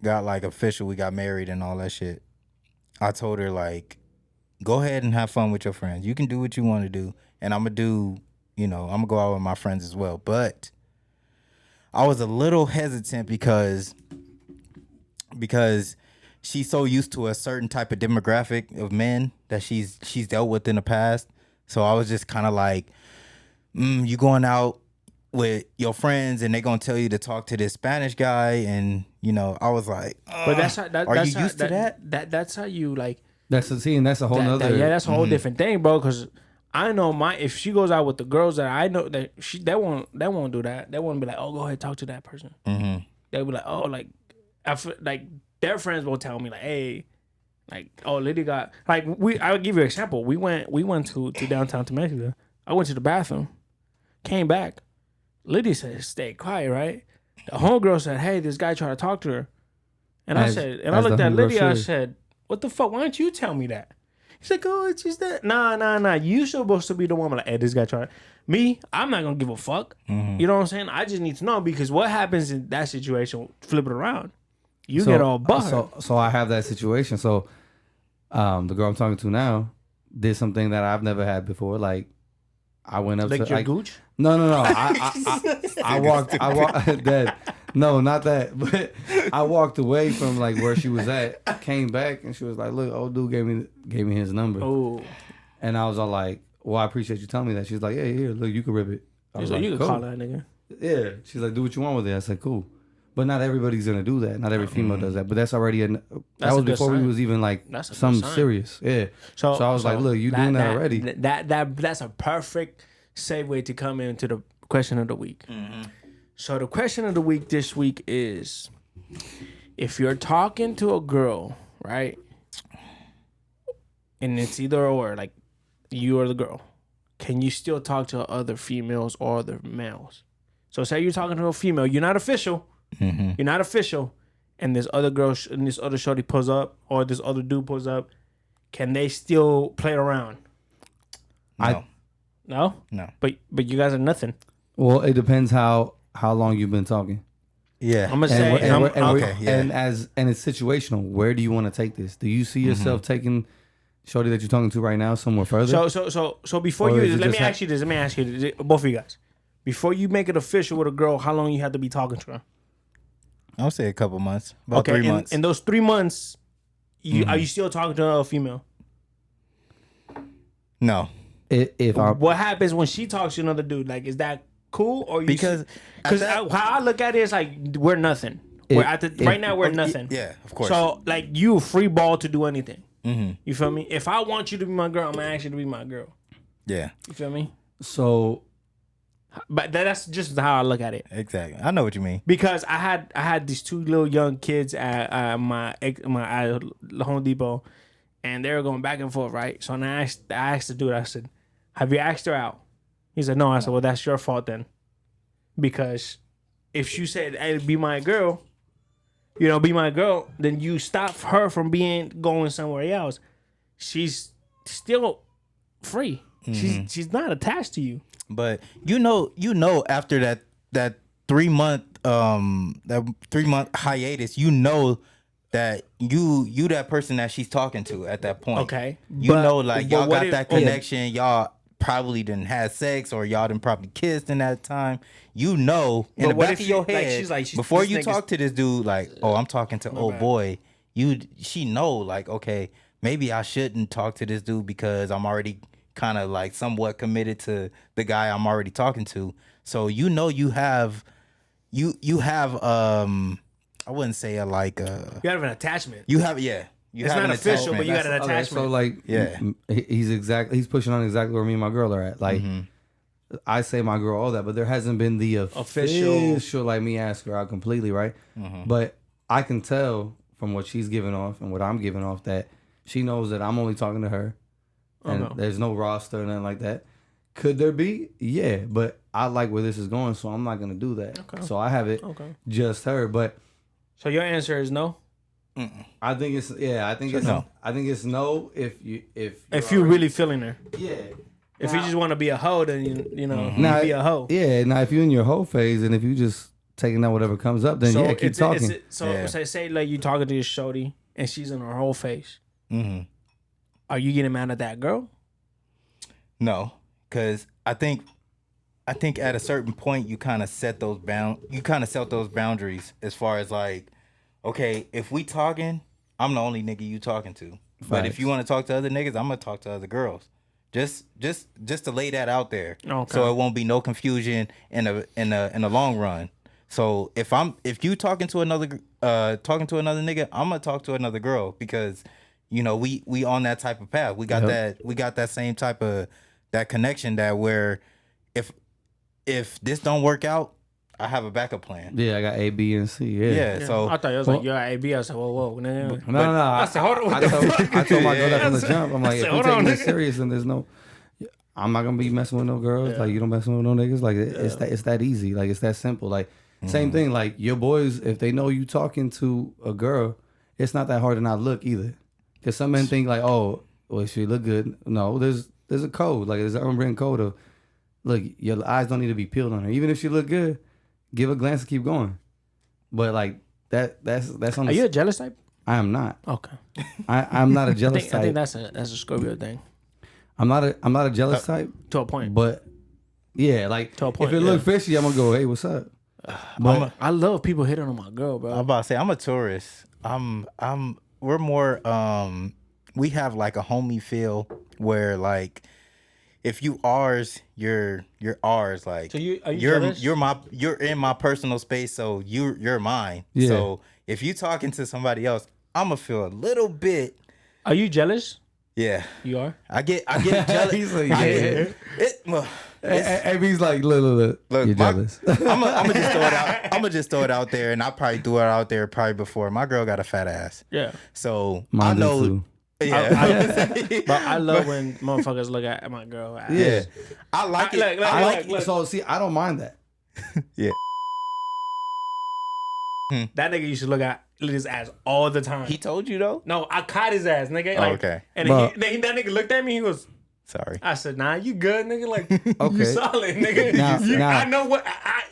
got like official, we got married and all that shit, I told her like, go ahead and have fun with your friends. You can do what you want to do, and I'm gonna go out with my friends as well. But I was a little hesitant because she's so used to a certain type of demographic of men that she's dealt with in the past. So I was just kind of like, you going out with your friends and they gonna tell you to talk to this Spanish guy, and I was like, but that's how, are you used to that? That's how you like. That's a whole nother. That's a whole different thing, bro. Because I know if she goes out with the girls that I know that they won't do that. They won't be like, oh, go ahead, talk to that person. They'll be like, oh, like I feel like their friends will tell me like, hey, Like, oh, Liddy got like I would give you an example. We went to downtown Temecula. I went to the bathroom, came back. Liddy said, "Stay quiet," right? The homegirl said, "Hey, this guy tried to talk to her," and I looked at Liddy. I said, "What the fuck? Why don't you tell me that?" He's like, "Oh, it's just that." Nah. You supposed to be the woman. Like, hey, this guy tried. Me, I'm not gonna give a fuck. You know what I'm saying? I just need to know because what happens in that situation? Flip it around. You get all butthurt. So I have that situation. So, the girl I'm talking to now did something that I've never had before. Like, I went up like to your like, gooch. No. I walked. Dead. No, not that. But I walked away from like where she was at. Came back and she was like, "Look, old dude gave me his number." Oh. And I was all like, "Well, I appreciate you telling me that." She's like, "Yeah, here, look, you can rip it." I was like, you can cool. call that nigga. Yeah. She's like, "Do what you want with it." I said, "Cool." But not everybody's gonna do that. Not every female does that. But that's already that was before we was even like something serious. Yeah. So I was like, "Look, you doing that already?" That's a perfect segue to come into the question of the week. So the question of the week this week is, if you're talking to a girl, right, and it's either or, like you or the girl, can you still talk to other females or other males? So say you're talking to a female, you're not official. You're not official, and this other girl and this other shorty pulls up, or this other dude pulls up. Can they still play around? No. But you guys are nothing. Well, it depends how long you've been talking. Yeah, I'm gonna say, and it's situational. Where do you want to take this? Do you see yourself taking shorty that you're talking to right now somewhere further? So before you, let me ask you this, both of you guys. Before you make it official with a girl, how long you have to be talking to her? I'll say a couple months. About 3 months. In those 3 months, are you still talking to a female? No. What happens when she talks to another dude? Like, is that cool or you? Because how I look at it is like we're nothing. Right now we're nothing. Yeah, of course. So like you free ball to do anything. You feel me? If I want you to be my girl, I'm gonna ask you to be my girl. Yeah. You feel me? So. But that's just how I look at it. Exactly, I know what you mean. Because I had these two little young kids at my Home Depot, and they were going back and forth, right? So I asked the dude, I said, "Have you asked her out?" He said, "No." I said, "Well, that's your fault then, because if she said, 'Hey, be my girl,' be my girl, then you stop her from going somewhere else. She's still free. She's not attached to you." But you know after that 3 month hiatus, that you that person that she's talking to at that point. Okay. Y'all got that connection. Y'all probably didn't have sex, or y'all didn't probably kissed in that time. In the back of your head, before you talk to this dude, like, oh, I'm talking to old boy. She know, like, okay, maybe I shouldn't talk to this dude because I'm already kind of like somewhat committed to the guy I'm already talking to. So you have I wouldn't say you have an attachment. You have it's not official, but you got an attachment. So like he's pushing on exactly where me and my girl are at. Like I say my girl all that, but there hasn't been the official like me ask her out completely, right? But I can tell from what she's giving off and what I'm giving off that she knows that I'm only talking to her. And there's no roster or nothing like that. Could there be? Yeah, but I like where this is going, so I'm not gonna do that. Okay. So I have it just her. But so your answer is no. I think it's I think it's no. I think it's no if you're really feeling her. Yeah. If you just want to be a hoe, then you be a hoe. Yeah. Now if you're in your hoe phase and if you just taking out whatever comes up, then keep talking. Say like you talking to your shorty and she's in her whole phase. Are you getting mad at that girl? No, because I think at a certain point you kind of set those boundaries as far as like, okay, if we talking, I'm the only nigga you talking to. But if you want to talk to other niggas, I'm gonna talk to other girls. Just to lay that out there, so it won't be no confusion in the long run. So if you talking to another nigga, I'm gonna talk to another girl because. We on that type of path. We got that same type of that connection that where if this don't work out, I have a backup plan. Yeah, I got A, B, and C. Yeah. Yeah. So I thought it was like you're at AB. I said, whoa, nigga. No. I said, hold on. What the fuck? I told my girl that from the Yeah. jump. I'm like, said, if hold we on, taking this nigga. serious, and there's no, I'm not gonna be messing with no girls. Like you don't messing with no niggas. Like it's that easy. Like it's that simple. Like same thing. Like your boys, if they know you talking to a girl, it's not that hard to not look either. Cause some men think like, oh, well, she look good. No, there's a code. Like there's an unwritten code of, look, your eyes don't need to be peeled on her. Even if she look good, give a glance and keep going. But like that's on. Are you a jealous type? I am not. Okay. I'm not a jealous type. I think that's a Scorpio thing. I'm not a jealous type. To a point. But yeah, like To a point, if it look fishy, I'm gonna go, hey, what's up? But I love people hitting on my girl, bro. I'm about to say I'm a tourist. We're more we have like a homie feel where like if you ours, you're ours. Like So are you you're jealous? you're in my personal space, so you're mine. Yeah. So if you talking to somebody else, I'ma feel a little bit. Are you jealous? Yeah, You are. I get jealous. He's like, I yeah. get it. Well, and he's like, look, you're jealous. I'm just throw it out. I'm gonna just throw it out there, and I probably threw it out there probably before. My girl got a fat ass, Yeah. so Mine I do know. too. Yeah, But I love when motherfuckers look at my girl. Yeah. I like it. Like, I like look. So see, I don't mind that. That nigga used to look at his ass all the time. He told you though. No, I caught his ass, nigga. Oh, Like, okay. And But- then that nigga looked at me. He was. Sorry. I said, nah, you good, nigga. Like, you Okay. solid, nigga. Now- I know what I.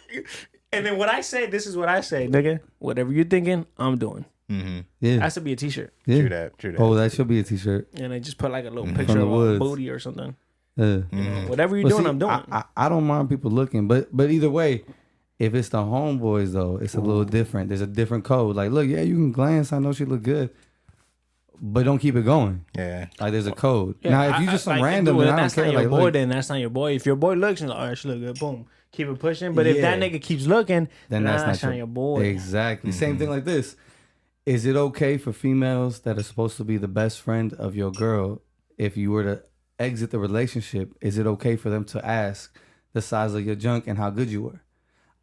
And then what I say, this is what I say, nigga. Whatever you're thinking, I'm doing. Mm-hmm. Yeah. That should be a t-shirt. Yeah. True that. True that. Oh, that should be a t-shirt. And I just put like a little From picture the of a WOODZ. booty or something. Yeah. Whatever you're But doing, see, I'm doing. I don't mind people looking, but either way, if it's the homeboys though, it's a little different. There's a different code. Like, look, yeah, you can glance. I know she look good, but don't keep it going. Yeah. Like, there's a code. Yeah, now, if you just some random, dude, then I don't that's care. not your Like, boy. look, Then that's not your boy. If your boy looks, and like, all right, she look good. Boom, keep it pushing. But if that Yeah. nigga keeps looking, then nah, that's not your boy. Exactly. Same thing like this. Is it okay for females that are supposed to be the best friend of your girl, if you were to exit the relationship, is it okay for them to ask the size of your junk and how good you were?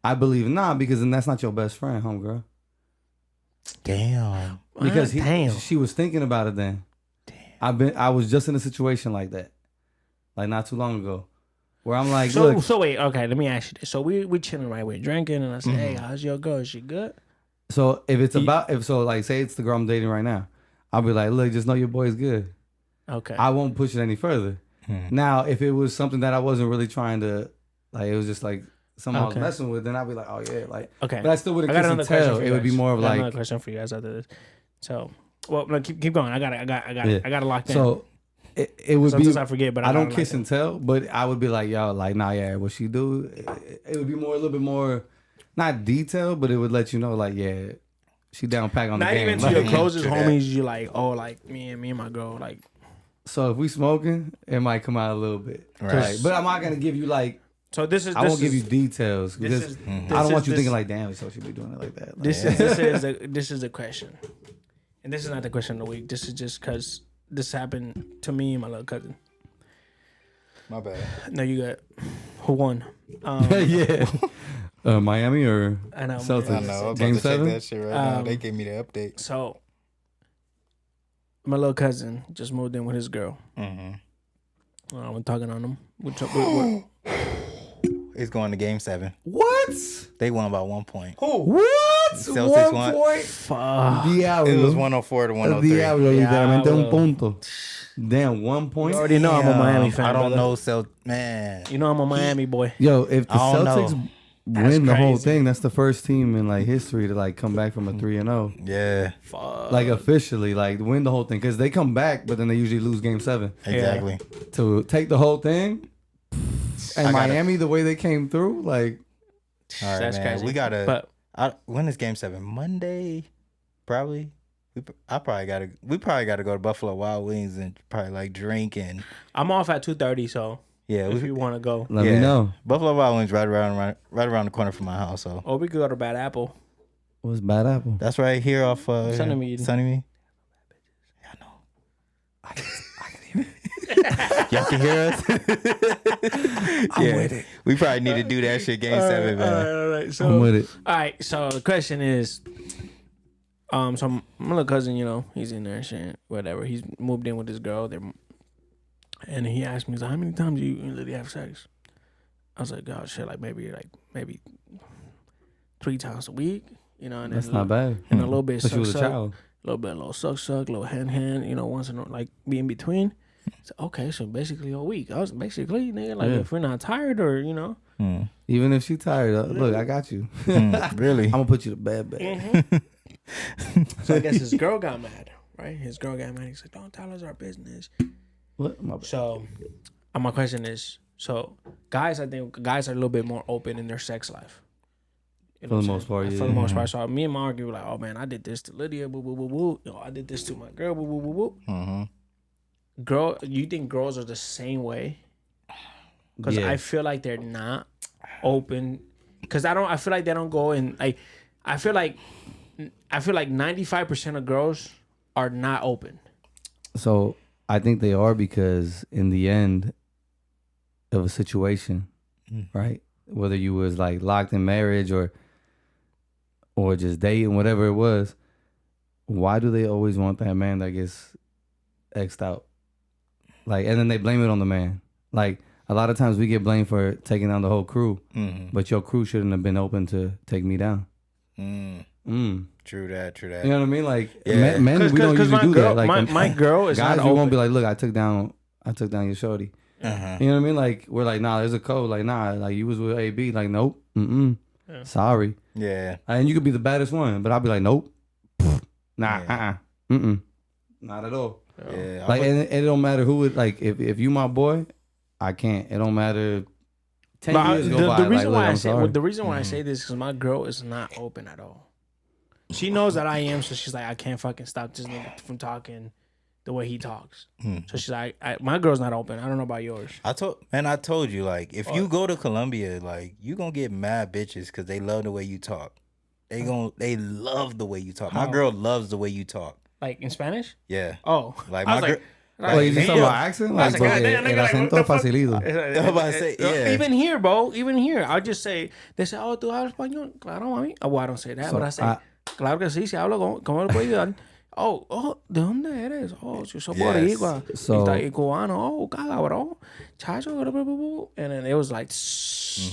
I believe not, because then that's not your best friend, homegirl. Damn. Because Damn. she was thinking about it then. I was just in a situation like that, like not too long ago, where I'm like, look, So wait, okay, let me ask you this. So we chilling right, we're drinking, and I say, hey, how's your girl? Is she good? so if it's about, if so, like, say it's the girl I'm dating right now, I'll be like, look, just know your boy's good. Okay. I won't push it any further. Now, if it was something that I wasn't really trying to, like, it was just like something I was Okay. messing with, then I'd be like, oh yeah, like, Okay. but I still wouldn't I got kiss another and question tell. for you It would be guys. more of I got like, another question for you guys after this. So, well, no, keep going. I got it locked in. so it would Sometimes be. I forget, but I I don't got it kiss locked in. and tell, but I would be like, yo, like, nah, yeah, what she do, it would be more, a little bit more, not detailed, but it would let you know, like, yeah, she down pack on Not the game. even to Like, your closest True that. homies. You like, oh, like me and my girl, like. so if we smoking, it might come out a little bit, Right. Like, but I'm not gonna give you like. So this is. I won't give you details because I don't want you thinking like, damn, so she be doing it like that. Like, This is a question, and this is not the question of the week. This is just because this happened to me and my little cousin. My bad. No, you got who won? yeah. Miami or I know. Celtics? I know. I'm about Game to check 7? that shit right now. They gave me the update. So my little cousin just moved in with his girl. Mm-hmm. We're talking on him. It's going to game 7. What? They won by 1 point. What? Celtics 1 won. point? Fuck. Diablo. It was 104 to 103. Diablo, literalmente un Diablo. punto. Damn, 1 point. You already know I'm a Miami fan. I don't brother. know, man. You know I'm a Miami boy. Yo, if the I don't Celtics know. win the whole crazy. thing, that's the first team in like history to like come back from a 3-0. Yeah, Fuck. Like officially, like win the whole thing, because they come back, but then they usually lose game 7. exactly. To take the whole thing, and I gotta- Miami, the way they came through, like, All right, That's man. crazy. We gotta. But When is game 7? Monday, probably. We probably gotta go to Buffalo Wild Wings and probably like drink and I'm off at 2:30, so yeah. if you want to go, let me know. Buffalo Wild Wings right around the corner from my house. So or we could go to Bad Apple. What's Bad Apple? that's right here off Sunnymead. Sunnymead. Yeah, I know. I can hear it. Y'all can hear us? I'm with it. We probably need to do that shit game 7, man. All right. So, I'm with it. All right. So the question is, so my little cousin, you know, he's in there and shit, whatever. He's moved in with this girl. And he asked me, he's like, how many times do you literally have sex? I was like, oh shit, maybe 3 times a week, you know. And That's not bad. And a little bit But she was a suck, child. a little suck, a little hand, you know, once in like be in between. So, okay, so basically a week. I was basically, nigga, like if we're not tired or, you know. Even if she tired, look, I got you. Really? I'm gonna put you to bed. So I guess his girl got mad, right? His girl got mad. He's like, don't tell us our business. What? My bad. So my question is, so guys, I think guys are a little bit more open in their sex life. You know For the what I'm most saying? part, yeah. For the most part. So me and my argue like, oh man, I did this to Lydia, boo boo boo boo. You know, I did this to my girl, boo boo boo boo. Girl, you think girls are the same way? Because Yeah. I feel like they're not open. Because I feel like they don't go in. Like, I feel like 95% of girls are not open. So I think they are because in the end of a situation, right? Whether you was like locked in marriage or just dating, whatever it was, why do they always want that man that gets X'd out? Like, and then they blame it on the man. Like, a lot of times we get blamed for taking down the whole crew, but your crew shouldn't have been open to take me down. True that. You know what I mean? Like, Yeah. men, we don't usually do that. Like, my girl is guys, not we open. won't be like, look, I took down your shorty. You know what I mean? Like, we're like, nah, there's a code. Like, nah, like you was with AB. Like, nope, sorry. Yeah. And you could be the baddest one, but I'll be like, nope, nah, not at all. Yeah. Like, and it don't matter who it. Like, if you my boy, I can't. It don't matter. 10 years go by. The reason like, why look, the reason why I say this is because my girl is not open at all. She knows that I am, so she's like, I can't fucking stop this nigga from talking the way he talks. So she's like, my girl's not open. I don't know about yours. I told you, like, if you go to Colombia, like, you gonna get mad bitches because they love the way you talk. They love the way you talk. My girl loves the way you talk. Like in Spanish? Yeah. Oh, Like I was my girl. Wait, you just talking about accent? Like, I was like, "God damn, el nigga, like, acento what the fuck?" facilito. I'm about to say, yeah. Even here, bro. Even here, I just say, they say, oh, ¿tú hablas español? Claro, mami. Oh, well, I don't say that, but I say, claro que sí, si hablo, ¿cómo lo puedo ayudar? Oh, ¿de dónde eres? Oh, yo soy boricua. Y cubano. Oh, caga, bro. Chacho. And then it was like,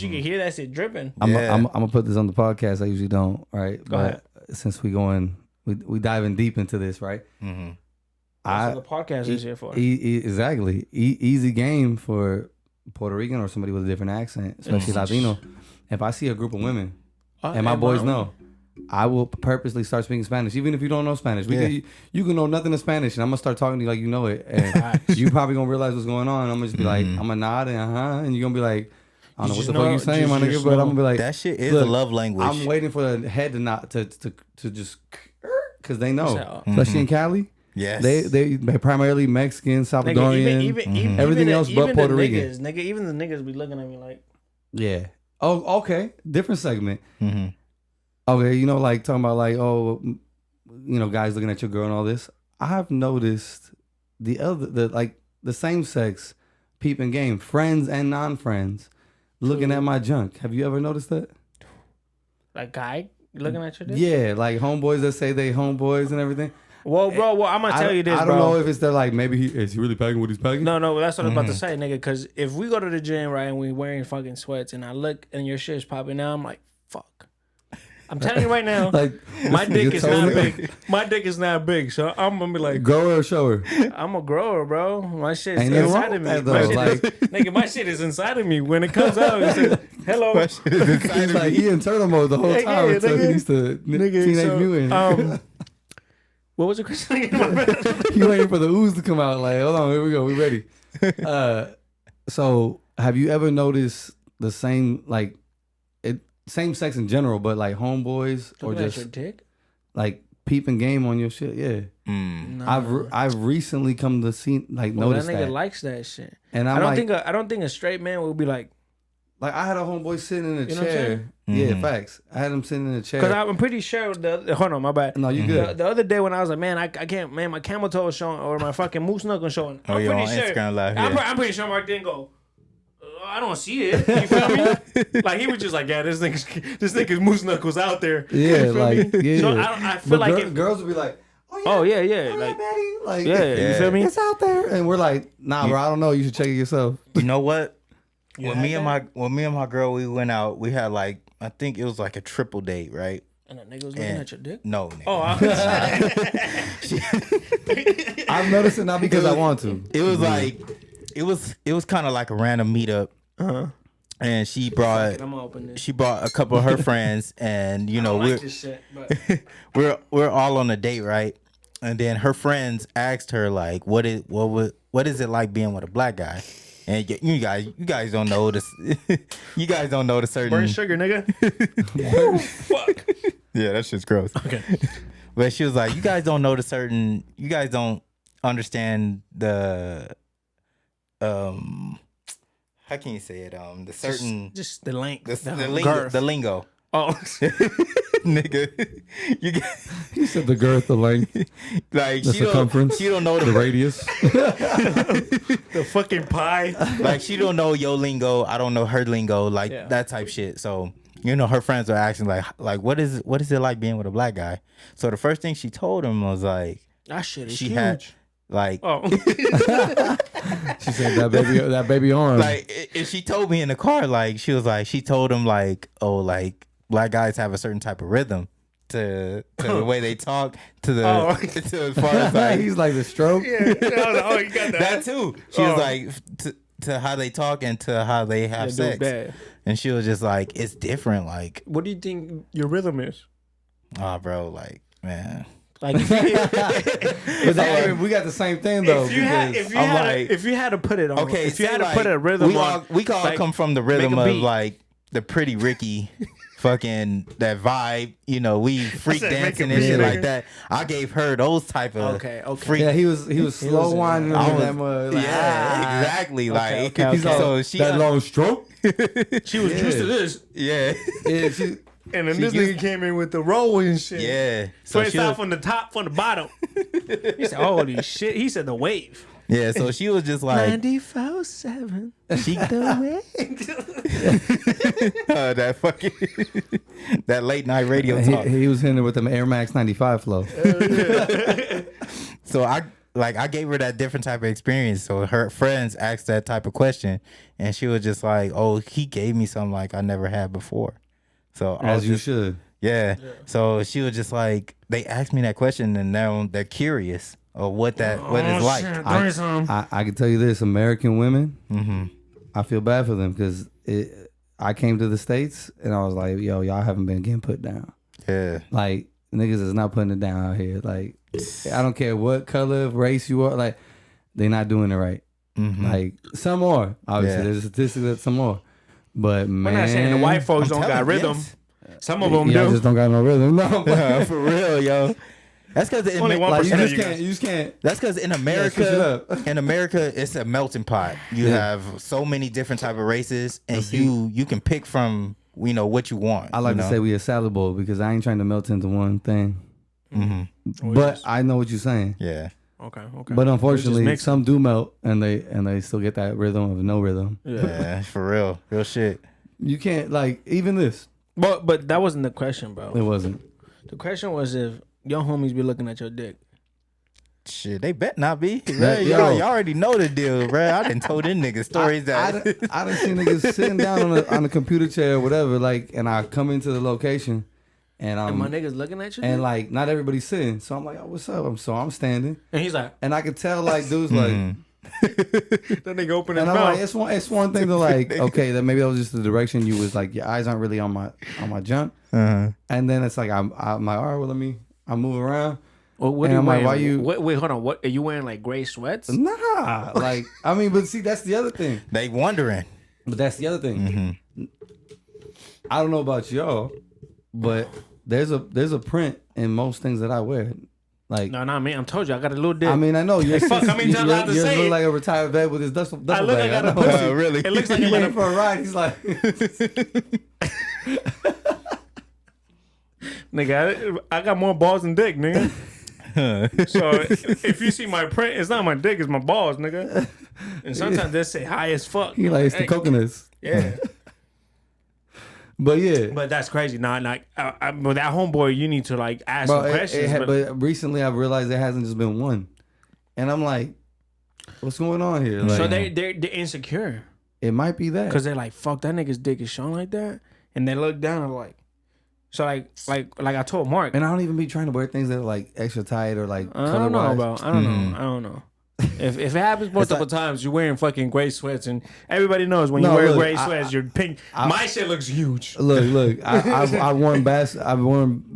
you can hear that shit dripping. I'm gonna put this on the podcast. I usually don't, right? Go ahead. Since we diving deep into this, right? That's what the podcast is here for. Exactly. Easy game for Puerto Rican or somebody with a different accent, especially Latino. If I see a group of women and my boys know, I will purposely start speaking Spanish, even if you don't know Spanish. You can know nothing of Spanish, and I'm gonna start talking to you like you know it, and you probably gonna realize what's going on. I'm gonna just be like, I'm gonna nod and and you're gonna be like, I don't know what the fuck you saying, my nigga, but I'm gonna be like, that shit is a love language. I'm waiting for the head to not to just because they know, especially in Cali. Yes, they primarily Mexican, Salvadorian, even everything else but Puerto Rican. Nigga, even the niggas be looking at me like, yeah. Oh, okay, different segment. Okay, you know, like talking about like, oh, you know, guys looking at your girl and all this. I've noticed the same sex peeping game, friends and non-friends, looking at my junk. Have you ever noticed that? Like guy looking at your dick? Yeah, like homeboys that say they homeboys and everything. Well, bro, I'm gonna tell you this, bro. I don't know if it's that like maybe is he really packing what he's packing? No, that's what I was about to say, nigga. Because if we go to the gym, right, and we wearing fucking sweats, and I look and your shit's popping out, I'm like, fuck. I'm telling you right now, like my dick is not big. My dick is not big, so I'm gonna be like, grower or shower. I'm a grower, bro. My shit's Ain't inside of me. that, though, Nigga, my shit is inside of me. When it comes out, it says, hello. He's like he in turtle mode the whole time until he's the Teenage Mutant. What was the question again? You waiting for the ooze to come out? Like, hold on, here we go, we ready. So, have you ever noticed the same same sex in general, but like homeboys or just your dick? Like peeping game on your shit? Yeah. No. I've recently come to see notice that nigga that. likes that shit. And I don't think a straight man will be like Like I had a homeboy sitting in a You know what I'm chair. Yeah, facts. I had him sitting in a chair. Because I'm pretty sure hold on, my bad. No, you good. The other day when I was like, man, I can't, man, my camel toe is showing or my fucking moose knuckle showing. Oh, I'm yeah, pretty on sure. Instagram Live, I'm pretty sure Mark didn't go. I don't see it. You feel me? Like he was just like, yeah, this nigga's moose knuckles out there. Yeah, You feel like me? yeah. So I feel But like girls would be like, oh yeah, oh, like Betty. Like yeah, you feel me? it's out there, and we're like, nah, bro, I don't know. You should check it yourself. You know what? You When had me that? and my girl, we went out. We had like, I think it was like a triple date, right? And that nigga was looking at your dick. No, nigga. Oh, I'm noticing not because I want to. It was like, it was kind of like a random meetup. And she brought I'm gonna open this. a couple of her friends, and you know I don't like this shit, but we're all on a date, right? And then her friends asked her like, what is it like being with a black guy? And you guys don't know this. You guys don't know the certain burn sugar, nigga. Woo, fuck. Yeah, that shit's gross. Okay. But she was like, you guys don't know the certain. You guys don't understand the how can you say it? The certain Just the length. the lingo. Oh, Nigga, you get, He said the girth, the length, like the circumference, she don't know the radius. the fucking pie. Like she don't know your lingo. I don't know her lingo. Like that type shit. So you know her friends are asking like what is it like being with a black guy? So the first thing she told him was like That shit is she huge. had like Oh, She said that baby arm. like if she told me in the car, like she was like she told him like, oh, like black guys have a certain type of rhythm to the way they talk to the to as far as like He's like the stroke. yeah. Oh, you got that too. She was like to how they talk and to how they have sex. And she was just like, it's different. Like, What do you think your rhythm is? oh, bro, like, man. Like, But that, we got the same thing though. if you had to put it on, Okay, if you say, had to like, put a rhythm we on, all like, come from the rhythm make a of beat. like the Pretty Ricky, fucking that vibe. You know, we freak said, make a dancing and beat, shit nigga. like that. I gave her those type of Okay. freak. Yeah, he was slow winding I on was- that mud. Like, yeah, exactly. Like, okay. He's all, so she that long stroke. she was used to this, yeah, Yeah, she, and then She this used- nigga came in with the roll and shit. yeah. So So it she started was, from the top, from the bottom. He said, "Holy shit!" He said, "The wave." yeah. So she was just like 94.7. she that fucking that late night radio talk. he was hitting it with them Air Max 95 flow. So I gave her that different type of experience. So her friends asked that type of question, and she was just like, "Oh, he gave me something like I never had before." So I was As you just, should. yeah. So she was just like, they asked me that question, and now they're curious of what it's like. I can tell you this: American women, I feel bad for them because I came to the States and I was like, "Yo, y'all haven't been getting put down. Yeah, Like niggas is not putting it down out here. Like I don't care what color, race you are. Like they're not doing it right. Like some more. Obviously, Yeah. there's a statistic that some more. But man, We're not saying the white folks I'm don't got telling- rhythm. yes. Some of them y'all do. just don't got no rhythm. No, Yeah, for real, yo. That's because Only 1% like, of you you just can't. That's because in switch it America, up. it's a melting pot. You have so many different type of races, and you can pick from what you want. I like you to know? say we a salad bowl because I ain't trying to melt into one thing. But I know what you're saying. Yeah, Okay. But unfortunately, mix some do melt, and they still get that rhythm of no rhythm. yeah, for real shit. You can't like even this. But that wasn't the question, bro. It wasn't. The question was if your homies be looking at your dick. Shit, they bet not be. Yo. Right? Y'all already know the deal, bro. I done told them niggas stories that. I done seen niggas sitting down on a computer chair or whatever, like, and I come into the location, and And my niggas looking at you. and like not everybody's sitting, so I'm like, oh, what's up? I'm standing, and he's like, and I could tell like dudes like. that nigga open his And I'm like, mouth. it's one thing to like, okay, that maybe that was just the direction you was like, your eyes aren't really on my jump, and then it's like I'm like, all right, well I move around. Well, what and are you I'm like, wearing? why you- Wait, hold on. What are you wearing? Like gray sweats? Nah, like I mean, but see, that's the other thing. They wondering. But that's the other thing. I don't know about y'all, but there's a print in most things that I wear. Like, No, not me. I told you I got a little dick. I mean, I know you're Fuck, I mean, you're allowed to yours say look it. like a retired vet with his duffel I bag. look like I got a know. pussy. Really? It looks like He I'm waiting for a ride. He's like, nigga, I got more balls than dick, nigga. So if you see my print, it's not my dick, it's my balls, nigga. And sometimes they say high as fuck. he like, it's the Hey, coconuts. Yeah, But yeah. but that's crazy. Nah, like, with that homeboy, you need to like ask Bro, some questions. but recently I've realized there hasn't just been one. And I'm like, what's going on here? Like, so they're insecure it might be that. because they're like, fuck, that nigga's dick is shown like that, and they look down and like, so like I told Mark, And I don't even be trying to wear things that are like extra tight or like I don't know, color-wise. bro. I don't know. If it happens multiple times, you're wearing fucking gray sweats, and everybody knows when you No, wear look, gray sweats, you're pink. My shit looks huge, Look, I've worn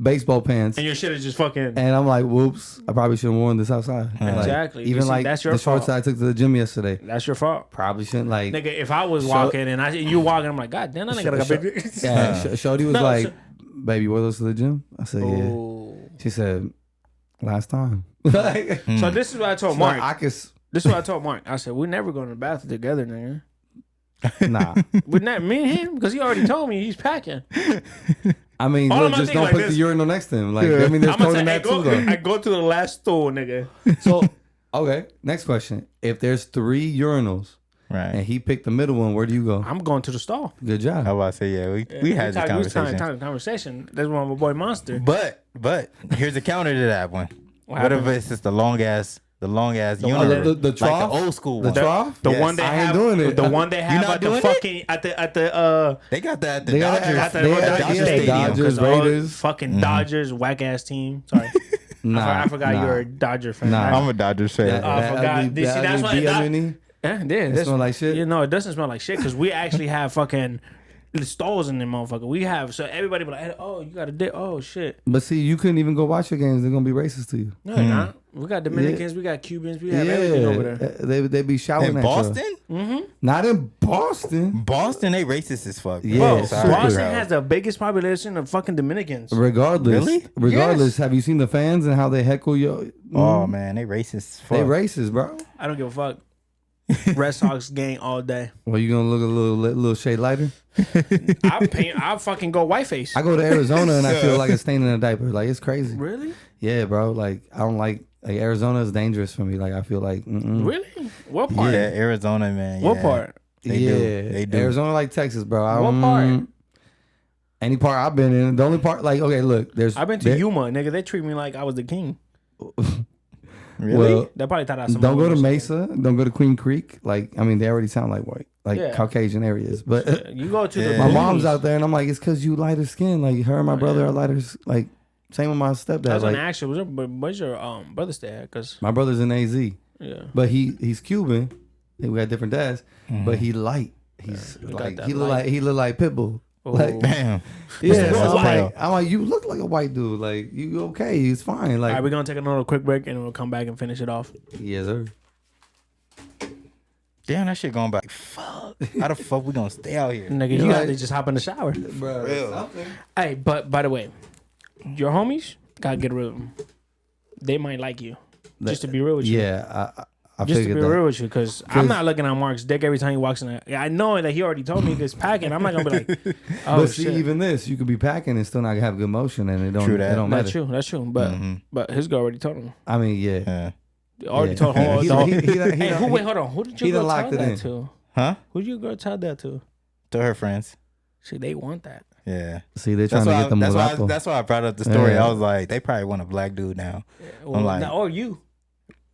baseball pants, and your shit is just fucking. and I'm like, whoops, I probably shouldn't have worn this outside. Like, Exactly. You even see, like that's your the shorts fault. that I took to the gym yesterday, That's your fault, probably shouldn't like. nigga. If I was walking and you walking, I'm like, God damn, that nigga got a big dick. Yeah, Shorty was No, like, so- baby, you wore those to the gym? I said, yeah. Ooh. She said, last time. Like, So this is what I told so Mark. I could, This is what I told Mark. I said, we're never going to the bathroom together, nigga. nah. We're not me and him because he already told me he's packing. I mean, All look, I'm just thinking don't like put this. the urinal next to him. Like, I mean, there's I'm gonna code say, in hey, that too, though. I go to the last stool, nigga. So, okay, next question. If there's 3 urinals and Right. he picked the middle one, where do you go? I'm going to the stall. Good job. I was about to say, yeah, we had this conversation. Conversation. That's one of my boy Monster. But here's a counter to that one. What if happened? it's just the long ass urinal, the trough? like the old school The one? trough? The Yes. one they I ain't have, doing it. the one they have not at the doing it? fucking at the They got that at the They got Dodgers. that at the They Dodger had- yeah, Stadium. Dodgers, 'Cause all Raiders. fucking Dodgers, whack ass team. Sorry, Nah, I forgot nah. you're a Dodger fan. Nah. I'm a Dodgers fan. That, I that forgot. ugly, See, that that's ugly why that- B-U-N-E? Yeah, it did. It smell like shit? You know, it doesn't smell like shit because we actually have fucking stalls in them motherfucker. We have, so everybody be like, oh, you got a dick. Oh shit. But see, you couldn't even go watch your games. They're gonna be racist to you. No, they're not. We got Dominicans, we got Cubans, we have everything over there. They be shouting In at Boston? you. Not in Boston. Boston, they racist as fuck. Bro. Yeah, Bro, super. Boston has the biggest population of fucking Dominicans. Regardless, Really? have you seen the fans and how they heckle you? Oh man, they racist as fuck. They racist, bro. I don't give a fuck. Red Sox gang all day. Well, you gonna look a little shade lighter? I fucking go whiteface. I go to Arizona and I feel like a stain in a diaper. Like it's crazy. Really? Yeah, bro. Like I don't like Arizona is dangerous for me. Like I feel like Really? What part? Yeah, Arizona, man. What yeah. part? They do. They do. Arizona like Texas, bro. What part? Any part I've been in. The only part, like, okay, look, I've been to Yuma, nigga. They treat me like I was the king. Really? Well, They probably thought I was some don't go to homeless Mesa. Don't go to Queen Creek. Like, I mean, they already sound like white, like Yeah. Caucasian areas. But shit. You go to the Yeah. my Please. mom's out there, and I'm like, it's because you lighter skin. Like her and my brother are lighter. Like same with my stepdad. I was Like gonna ask you, where's your brother stay at? Cause my brother's in AZ, yeah, but he's Cuban. We got different dads, but he light. He's like that he look light. like Pitbull. Oh. Like, Damn. yeah, That's so wild. I'm like, you look like a white dude. Like you okay? He's fine. Like all right, we're gonna take another quick break and we'll come back and finish it off. yes, sir. Damn, that shit going back. Fuck. How the fuck we gonna stay out here? Nigga, You you know, got I- to just hop in the shower. Bro, Real. Hey, but by the way, your homies gotta get rid of them. They might like you. Just to be real with you. Yeah, I Just to figured be that. real with you, because I'm not looking at Mark's dick every time he walks in there. I know that he already told me this packing. I'm not gonna be like, oh But see, shit. even this, you could be packing and still not have good motion, and it don't. True that. It don't matter. That's true. That's true. But his girl already told him. I mean, yeah. Yeah. Already Yeah. told her. He- Hey, who? Wait, hold on. Who did he you done girl locked tell it that in. to? Huh? Who did your girl tell that to? To her friends. See, they want that. Yeah. See, they're trying That's to get the mulatto. that's why I brought up the story. Yeah. I was like, they probably want a black dude now. Well, like- or you.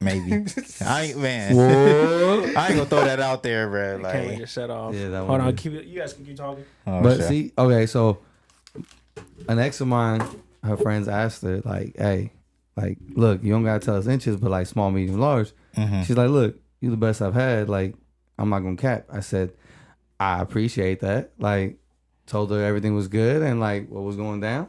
Maybe. I ain't man. Whoa. I ain't gonna throw that out there, bro. Can't Like, just shut off. Yeah, that Hold one on. is- Keep it. You guys can keep talking. oh, But shit. see, okay, so an ex of mine, her friends asked her, like, hey, like, look, you don't gotta tell us inches, but like small, medium, large. She's like, look, you the best I've had. Like, I'm not gonna cap. I said, I appreciate that. Like, told her everything was good and like what was going down.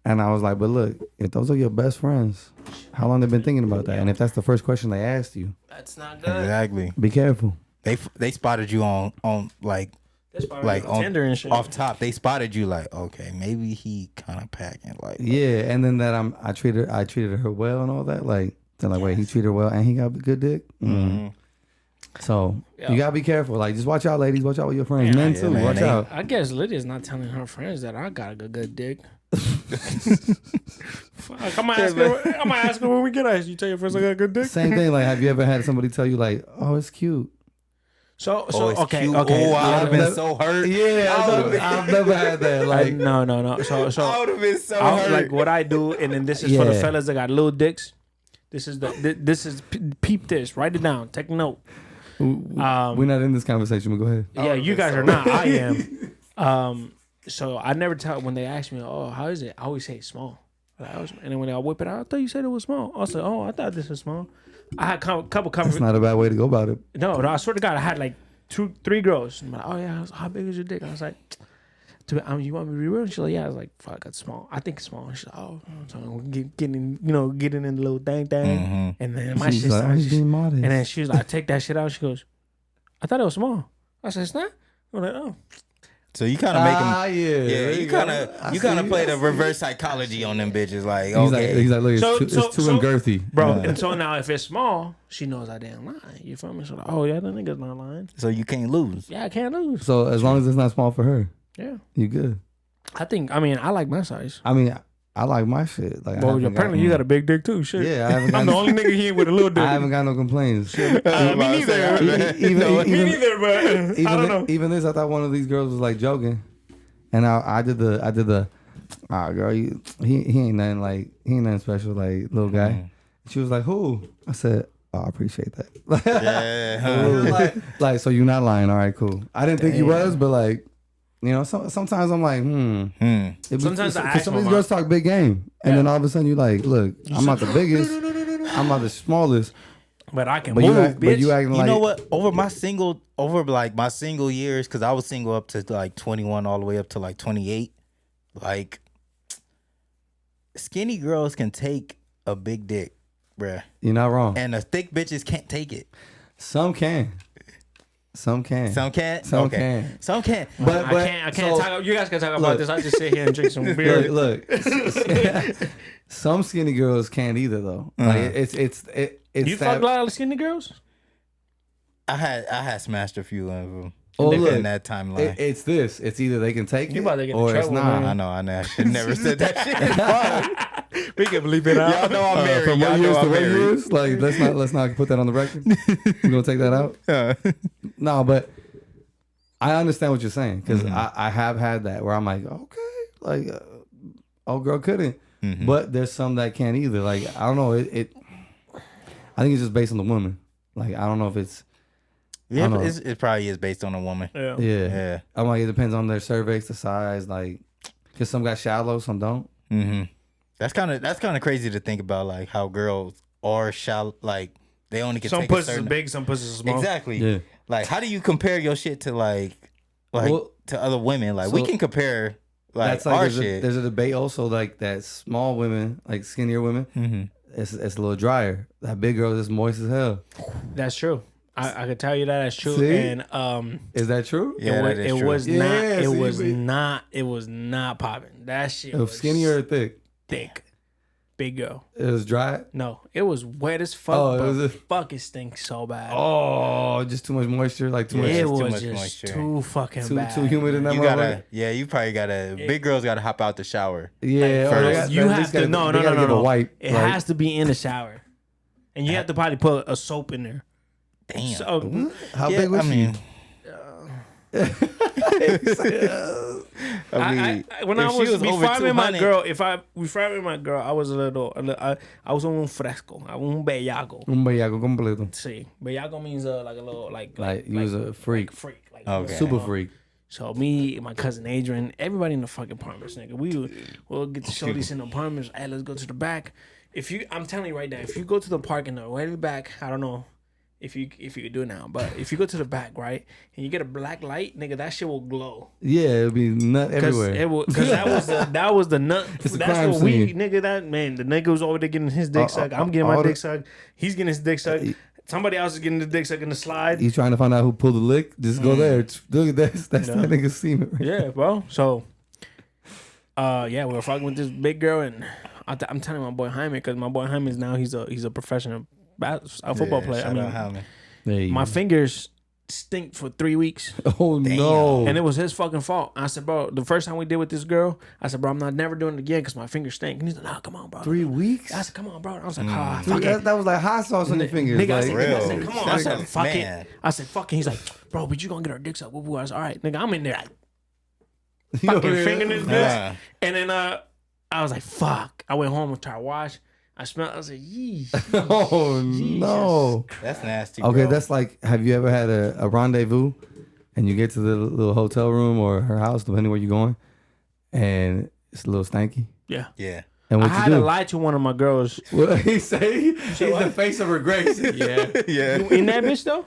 And I was like, but look, if those are your best friends, how long they been thinking about that? And if that's the first question they asked you, That's not good. Exactly. be careful. They spotted you on like That's probably like on Tinder and shit. off top, they spotted you like, okay, maybe he kind of packing like. Yeah, and then that I treated her well and all that. Like, they're like, wait, he treated her well and he got a good dick. So you gotta be careful. Like, just watch out, ladies. Watch out with your friends. Men too. man, Watch out. I guess Lydia's not telling her friends that I got a good dick. Fuck, I'm gonna ask her when we get out. You tell your friends I got a good dick. Same thing. Like, have you ever had somebody tell you like, oh, it's cute? So it's okay, cute. okay. Oh, I would have been never- so hurt. Yeah, I've never had that. Like, No. So I would have been so I, hurt. like what I do, and then this is for the Yeah. fellas that got little dicks. This is peep this. Write it down. Take a note. we're not in this conversation. But go ahead. Yeah, you guys are not. I am. So I never tell when they ask me, "Oh, how is it?" I always say it's small. And then when I whip it out, I thought you said it was small. I said, "Oh, I thought this was small." I had a couple That's conversations. not a bad way to go about it. No, I swear to God, I had like 2-3 girls. I'm like, "Oh yeah, how big is your dick?" I was like, "You want me to be real?" She's like, "Yeah." I was like, "Fuck, it's small. I think it's small." She's like, "Oh, so getting in the little thing." And then my She's shit like, started. I'm being modest. And then she was like, "Take that shit out." She goes, "I thought it was small." I said, "It's not." I'm like, "Oh." So you kind of make them. Yeah. Yeah, you kind of play the reverse psychology on them bitches. Like, He's like, look, it's So- too, so- it's too so- girthy, Bro, and so now if it's small, she knows I didn't lie. You feel me? So like, oh yeah, that nigga's not lying. so you can't lose. Yeah, I can't lose. So as long as it's not small for her, Yeah, you good. I like my size. I mean, I like my shit. Like, Well, apparently you got a big dick too. Shit. Yeah, I haven't I'm got the only nigga here with a little dick. I haven't got no complaints. Me neither. Even, Me neither, but I don't know. Even this, I thought one of these girls was like joking, and I did the girl, he ain't nothing special, like little guy. She was like, who? I said, oh, I appreciate that. Yeah. like, so you're not lying. All right, cool. I didn't think you was, but like, you know, sometimes I'm like, Sometimes I because ask some my of these mom. girls talk big game, and then all of a sudden you like, look, I'm not the biggest, I'm not the smallest, But I can but move, you bitch. acting You like, know what? Over my single years, because I was single up to like 21 all the way up to like 28. Like, skinny girls can take a big dick, bruh. You're not wrong. And the thick bitches can't take it. Some can. Some can. Some can't? Some Okay. can. Some can't. But I can't so- talk. You guys can talk about look. this. I just sit here and drink some beer. Look. Some skinny girls can't either though. Like it's You fuck a lot of skinny girls? I had smashed a few of them. Oh, in look. that timeline. It's this. It's either they can take You it about to get in or it's trouble, not. man. I know. I should never said that shit. We can bleep it out. Y'all know I'm married. From Y'all what know years to I'm what married. years? Like let's not put that on the record. You gonna take that out? No, but I understand what you're saying because I have had that where I'm like, okay, like, oh girl couldn't, but there's some that can't either. Like I don't know, it. I think it's just based on the woman. Like I don't know if it's. Yeah, I don't know. it probably is based on a woman. Yeah. Yeah. I'm like, it depends on their cervix, the size, like, because some got shallow, some don't. Mm-hmm. That's kind of crazy to think about, like how girls are shallow, like they only can Some take a pussies certain. are big, some pussies are small. Exactly. Yeah. Like, how do you compare your shit to like Well, to other women? Like, we so can compare like That's like our there's shit. there's a debate also like that small women, like skinnier women, it's a little drier. That big girl is moist as hell. That's true. I can tell you that's true. See? And Is that true? Yeah, that is it true. was Yeah, not. see, It was not popping. That shit Of was skinnier or thick? thick. Big girl. It was dry. No, it was wet as fuck. Oh, it but was a- fuck, it stinks so bad. Oh, just too much moisture, like too much. it too was much just moisture. too fucking bad. Too humid in that You motherfucker. you probably gotta. Big girls gotta hop out the shower. Yeah, or first. they got- You they at have least to gotta- no they gotta give a wipe. It like- has to be in the shower, and you have to probably put a soap in there. Damn. So, How Yeah, big was I mean, when if I she was was over before I met my 200 girl, before I met my girl, I was I was un fresco, un bellaco. Un bellaco completo. See, bellaco means like a little like you was a freak. freak, like Okay. Super freak. So me, and my cousin Adrian, everybody in the fucking apartments, nigga. We'll get the shorties in the apartments. Hey, let's go to the back. I'm telling you right now, if you go to the park in the way to the back, I don't know if you could do it now, but if you go to the back, right, and you get a black light, nigga, that shit will glow. Yeah, it'll be nut everywhere. Because that was the nut. It's a That's crime what we scene. nigga. That man, the nigga was over there getting his dick sucked. I'm getting my all dick the- sucked. He's getting his dick sucked. somebody else is getting the dick sucking the slide. You trying to find out who pulled the lick? Just go there. Look at this. That's that nigga's semen. Right? Yeah, bro. So, we were fucking with this big girl, and I'm telling my boy Jaime, because my boy Jaime is now he's a professional football player. Shout out Jaime. My fingers stink for 3 weeks. Oh no! And it was his fucking fault. I said, bro, the first time we did with this girl, I said, bro, I'm not never doing it again because my fingers stink. And he's like, nah, come on, bro. 3 weeks? I said, come on, bro. I was like, fuck it. That was like hot sauce on your fingers. Nigga, Like, I said, come on. I said, fuck Man. it. I said, fuck it. He's like, bro, but you gonna get our dicks up. I was all right, nigga. I'm in there like fucking fingering this bitch. And then I was like, fuck. I went home and tried to wash. I smelled. I was like, yee. Oh no! That's nasty. Okay, bro. that's like, have you ever had a rendezvous and you get to the little hotel room or her house, depending where you're going, and it's a little stanky? Yeah. Yeah. And what I you had do? to lie to one of my girls. What he say? He's the face of regret. Yeah. Yeah. You in that bitch though?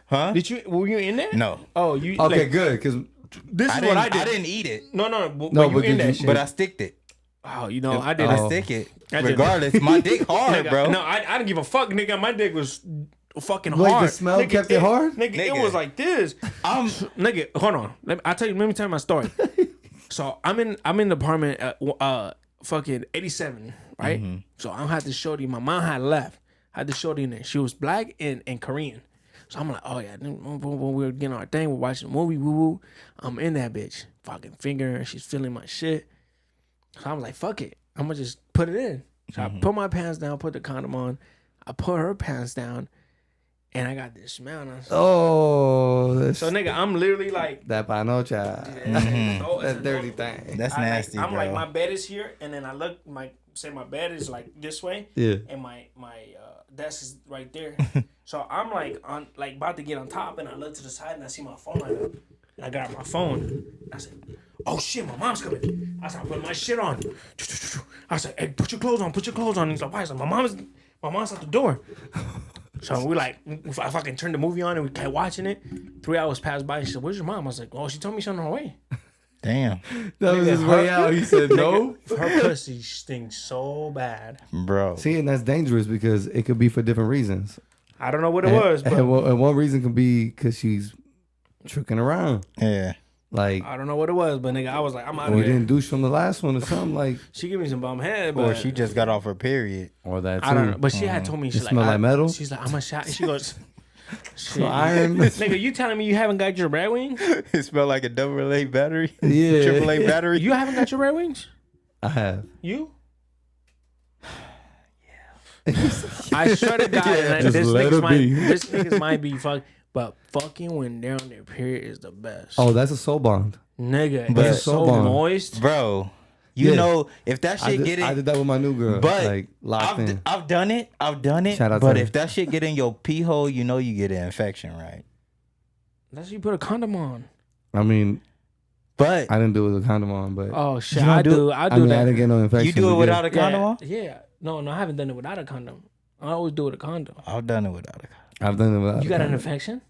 Huh? Were you in there? No. Oh, you. Okay, like, good, because this is I what didn't, I did. I didn't eat it, No, No, but you but in did that you- shit. but I sticked it. Oh, you know, I did. I Oh. stick it. I did. Regardless, my dick hard, Nigga, bro. No, I didn't give a fuck, nigga. My dick was fucking Like, hard. the smell Nigga, kept it hard? Nigga, it Nigga. was like this. Nigga, hold on. Let me tell you my story. So I'm in the apartment at fucking 87, right? Mm-hmm. So I had this shorty. My mom had left. I had this shorty in there. She was black and Korean. So I'm like, oh yeah, then we were getting our thing. We're watching a movie. Woo woo. I'm in that bitch, fucking fingering her. She's feeling my shit. So I'm like, fuck it. I'm gonna just put it in. So I put my pants down, put the condom on. I put her pants down, and I got this smell. And I was, that's so nigga, I'm literally like, that panocha. That dirty thing. That's nasty, I'm bro. like, my bed is here, and then I look, my bed is like this way, Yeah. and my desk is right there. So I'm like about to get on top, and I look to the side, and I see my phone light up. And I got my phone. I said, oh shit, my mom's coming. I said, I put my shit on. I said, hey, put your clothes on. He's like, why? I said, my mom's at the door. So we like, I fucking turned the movie on and we kept watching it. 3 hours passed by and she said, where's your mom? I was like, oh, she told me she's on her way. Damn, That was his way out. He said no. Her pussy stinks so bad. bro. See, and that's dangerous because it could be for different reasons. I don't know what it was, but and one reason could be because she's tricking around. Yeah. Like, I don't know what it was, but nigga, I was like, I'm out we of here. didn't douche from the last one or something. Like, She gave me some bum head, but Or she just got off her period. or that too. I don't know. But she had told me, she's like, smell like metal? She's like, I'm a shot. She goes, shit. Iron. Nigga, you telling me you haven't got your Red Wings? It smelled like a AA battery. Yeah. AAA battery. You haven't got your Red Wings? I have. You? I swear to God, and Just this let it be. niggas might be fuck, but fucking when they're on their period is the best. Oh, that's a soul bond. Nigga, But it's it's so so bomb. moist. Bro, you Yeah. know, if that shit get I in, did that with my new girl. but like locked in. I've done it. Shout out to But her. if that shit get in your pee hole, you know you get an infection, right? That's you put a condom on. I mean, But I didn't do it with a condom on, but Oh shit, You don't I do- do. I I do mean, I that. didn't get no infection. you do it without a condom on? Yeah. No, I haven't done it without a condom. I always do it with a condom. I've done it without a condom. I've done it without. You got an infection?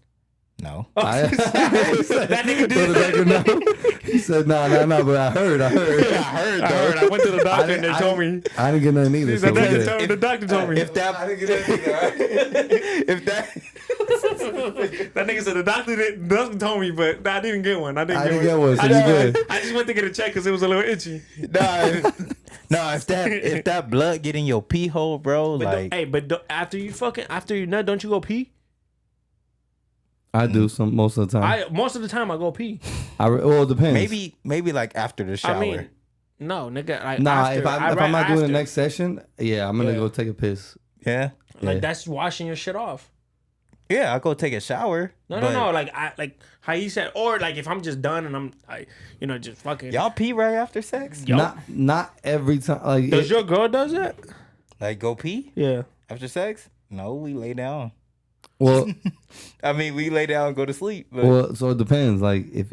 No. That nigga did. He said, "No, but I heard. I heard. I went to the doctor and they told me. I didn't get nothing either. So we good. The doctor told me. If that, I didn't get nothing either. if that, That nigga said the doctor told me, but I didn't get one. I didn't get one. So you good? I just went to get a check because it was a little itchy. no, if that blood get in your pee hole, bro, But like, after you nut, don't you go pee? I do some most of the time. Most of the time I go pee. Well, it depends. maybe like after the shower. I mean, no, nigga. Like, Nah, after, if I'm not doing the after. next session, yeah, I'm gonna Yeah. go take a piss. yeah, Like Yeah. that's washing your shit off. yeah, I'll go take a shower. No, but no. Like how he said, or like if I'm just done and I'm just fucking. Y'all pee right after sex? Yo. Not every time. Like Does your girl does that? Like go pee Yeah. after sex? No, we lay down. well, I mean, we lay down and go to sleep. But well, so it depends. Like if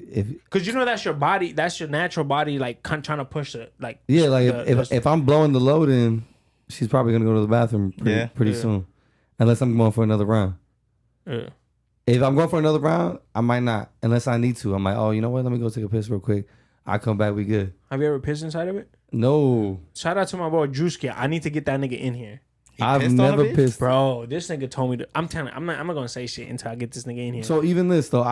Cause you know that's your body, that's your natural body, like trying to push it, like yeah, like the- if I'm blowing the load in, she's probably gonna go to the bathroom pretty soon, unless I'm going for another round. Yeah. If I'm going for another round, I might not, unless I need to. I'm like, oh, you know what? Let me go take a piss real quick. I come back, we good. Have you ever pissed inside of it? No, Shout out to my boy Drewski. I need to get that nigga in here. I've pissed on a never bitch? pissed. Bro, this nigga told me to. I'm telling you, I'm not gonna say shit until I get this nigga in here. So even this though,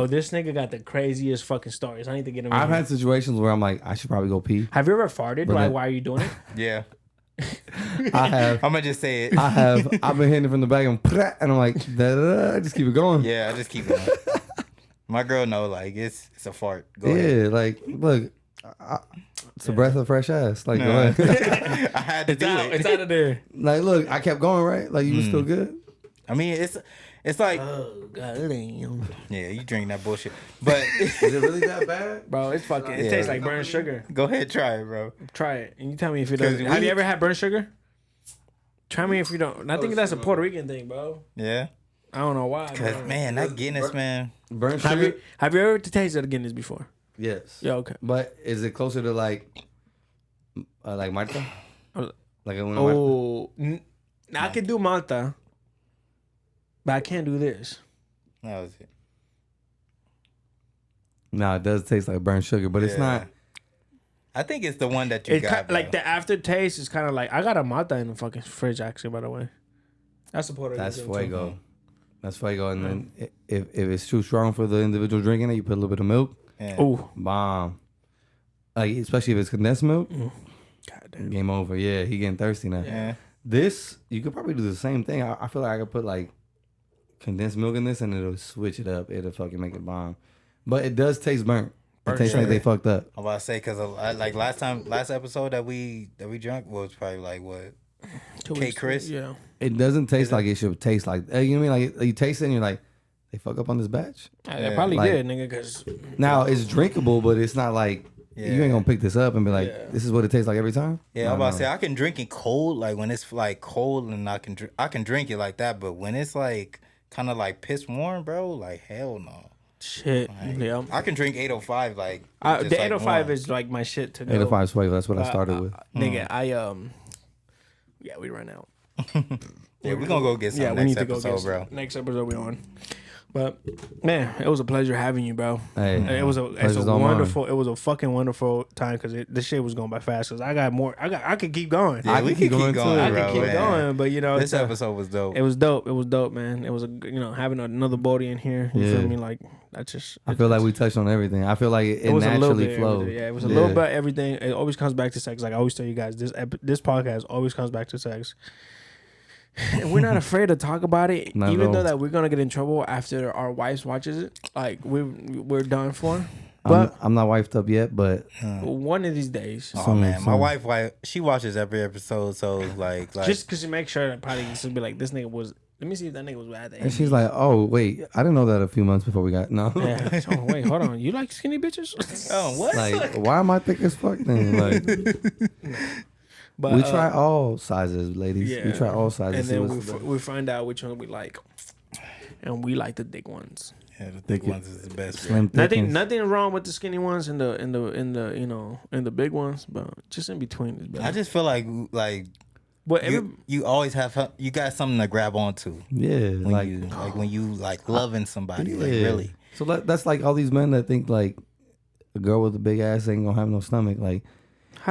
This nigga got the craziest fucking stories. I need to get him. I've in here. had situations where I'm like, I should probably go pee. Have you ever farted? But Like, then- why are you doing it? Yeah. I have. I'm gonna just say it. I've been hitting it from the back and I'm like, da-da-da, just keep it going. Yeah, I just keep going. My girl know, like, it's a fart. Go Yeah, ahead. like, look, it's a breath of fresh ass. Like, go ahead. I had to It's do out. it. It's out of there. Like, look, I kept going, right? Like, you was still good. I mean, it's like, Oh god damn, yeah, you drink that bullshit. But Is it really that bad? bro, it's fucking. It Yeah. tastes like burnt sugar. go ahead, try it, bro. Try it, and you tell me if it 'Cause doesn't. Have we- you ever had burnt sugar? Try me if you don't. I think that's a Puerto Rican thing, bro. Yeah. I don't know why. Cause bro. man, that Guinness, man. Burnt Have sugar? you ever tasted a Guinness before? Yes. Yeah, okay. But is it closer to like Marta? Oh. Like a Marta? Oh, I can do Malta, but I can't do this. That was it. No, it does taste like burnt sugar, but it's Yeah. not. I think it's the one that you It's got. like bro. the aftertaste is kind of like I got a Malta in the fucking fridge actually. By the way, that's a Puerto Rican. That's thing, too. fuego. That's fuego. And then if it's too strong for the individual drinking it, you put a little bit of milk. Yeah. Oh, Bomb. Like, especially if it's condensed milk, goddamn. game over. Yeah, he getting thirsty now. Yeah. This, you could probably do the same thing. I feel like I could put like condensed milk in this and it'll switch it up. It'll fucking make it bomb. But it does taste burnt. It tastes like they fucked up. I'm about to say because like last episode that we drank was probably like what 2 K. weeks. Chris? Yeah. It doesn't taste like it should taste like. You know what I mean? Like you taste it and you're like, they fuck up on this batch. They probably Like- did, nigga, because Now it's drinkable, but it's not like you Yeah. ain't gonna pick this up and be like, Yeah. this is what it tastes like every time. Yeah, No, I'm about no. to say I can drink it cold, like when it's like cold, and I can drink it like that. But when it's like kind of like piss warm, bro, like hell no. shit. Yeah. I can drink 805 like The just, like, 805 warm. is like my shit to go. 805 flavor. That's what I started with. Nigga, yeah, we ran out. Yeah, we're gonna go get some Yeah, we next need to go episode, get bro. next episode we on. But man, it was a pleasure having you, bro. Hey, It was pleasure's a all mine. wonderful. It was a fucking wonderful time because this shit was going by fast. Cause I got more. I could keep going. Yeah, I we can can keep keep going, going, too. I bro. could keep man. going, but you know, This episode was dope. it was dope. It was dope, man. It was a having another body in here. You Yeah. feel me? Like that's just. I feel like we touched on everything. I feel like it was a little naturally bit flowed. everything. Yeah, it was a little bit everything. It always comes back to sex. Like I always tell you guys, this podcast always comes back to sex. And we're not afraid to talk about it, Not at even though all. that we're gonna get in trouble after our wives watches it. Like we're done for. I'm, But I'm not wifed up yet, but one of these days, Oh Some- man, my some- wife, she watches every episode, so like just because you make sure that probably just be like, this nigga was. Let me see if that nigga was at the and she's like, oh wait, I didn't know that a few months before we got no. yeah. Oh wait, hold on. You like skinny bitches? oh what? Like, why am I thick as fuck then? Like, But we try all sizes, ladies. yeah. We try all and sizes. see then what's the- we find out which one we like, and we like the thick ones. yeah, the thick ones is the best. bro. slim Nothing wrong with the skinny ones and the big ones, but just in between is better. I just feel like but every, you always you got something to grab onto Yeah, when you loving somebody, like yeah. really. So that's like all these men that think like a girl with a big ass ain't gonna have no stomach. Like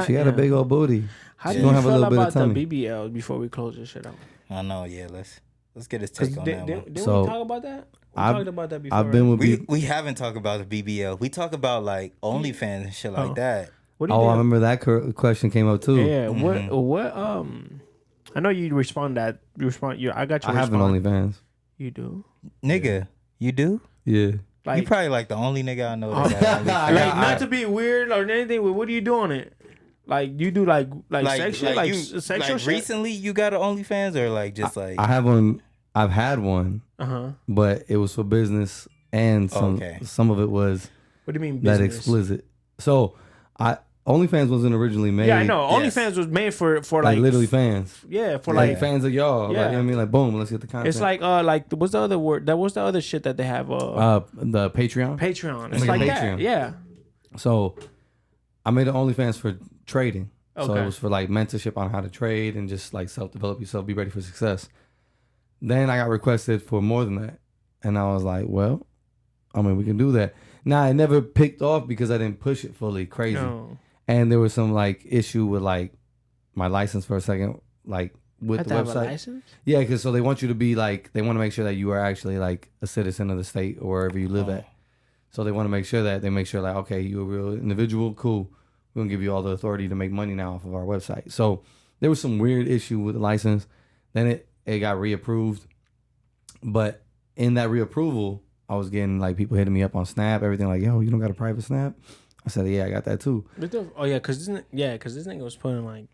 she got a big old booty. How She do you gonna have a feel little bit of about the tummy. BBL before we close this shit out? I know, yeah. Let's get his 'Cause take on that one. didn't So, we talk about that? We I've- talked about that before. I've been with We haven't talked about the BBL. We talk about like OnlyFans and shit like that. What do you Oh, I think? remember that question came up too. Yeah. Mm-hmm. What I know you respond that. I got you. I have an OnlyFans. You do. Nigga, you do? Yeah. You probably like the only nigga I know that got OnlyFans. like not to be weird or anything, but what do you do on it? Like you do like sexual like sexual like shit? recently you got an OnlyFans or like just like I have one. I've had one, Uh-huh. but it was for business, and Okay. some of it was What do you mean that business? explicit. So, OnlyFans wasn't originally made. Yeah, I know. Yes. OnlyFans was made for Like, like literally fans. Yeah, for Like like fans of y'all. Yeah. Like, you know what I mean? Like, boom, let's get the content. it's like what's the other word? What's the other shit that they have? the Patreon. Patreon. It's like like a that. Patreon. Yeah. So, I made an OnlyFans for trading. So Okay. it was for like mentorship on how to trade and just like self-develop yourself, be ready for success. Then I got requested for more than that. And I was like, well, I mean, we can do that. Now, I never picked off because I didn't push it fully crazy. No. And there was some like issue with like my license for a second. Like with the have a website. license? Yeah, because so they want you to be like, they want to make sure that you are actually like a citizen of the state or wherever you live at. So they want to make sure that like, okay, you're a real individual. Cool. We're going to give you all the authority to make money now off of our website. So there was some weird issue with the license. Then it got reapproved. But in that reapproval, I was getting like people hitting me up on Snap, everything like, yo, you don't got a private Snap? I said, yeah, I got that too. Oh yeah, because this nigga was putting like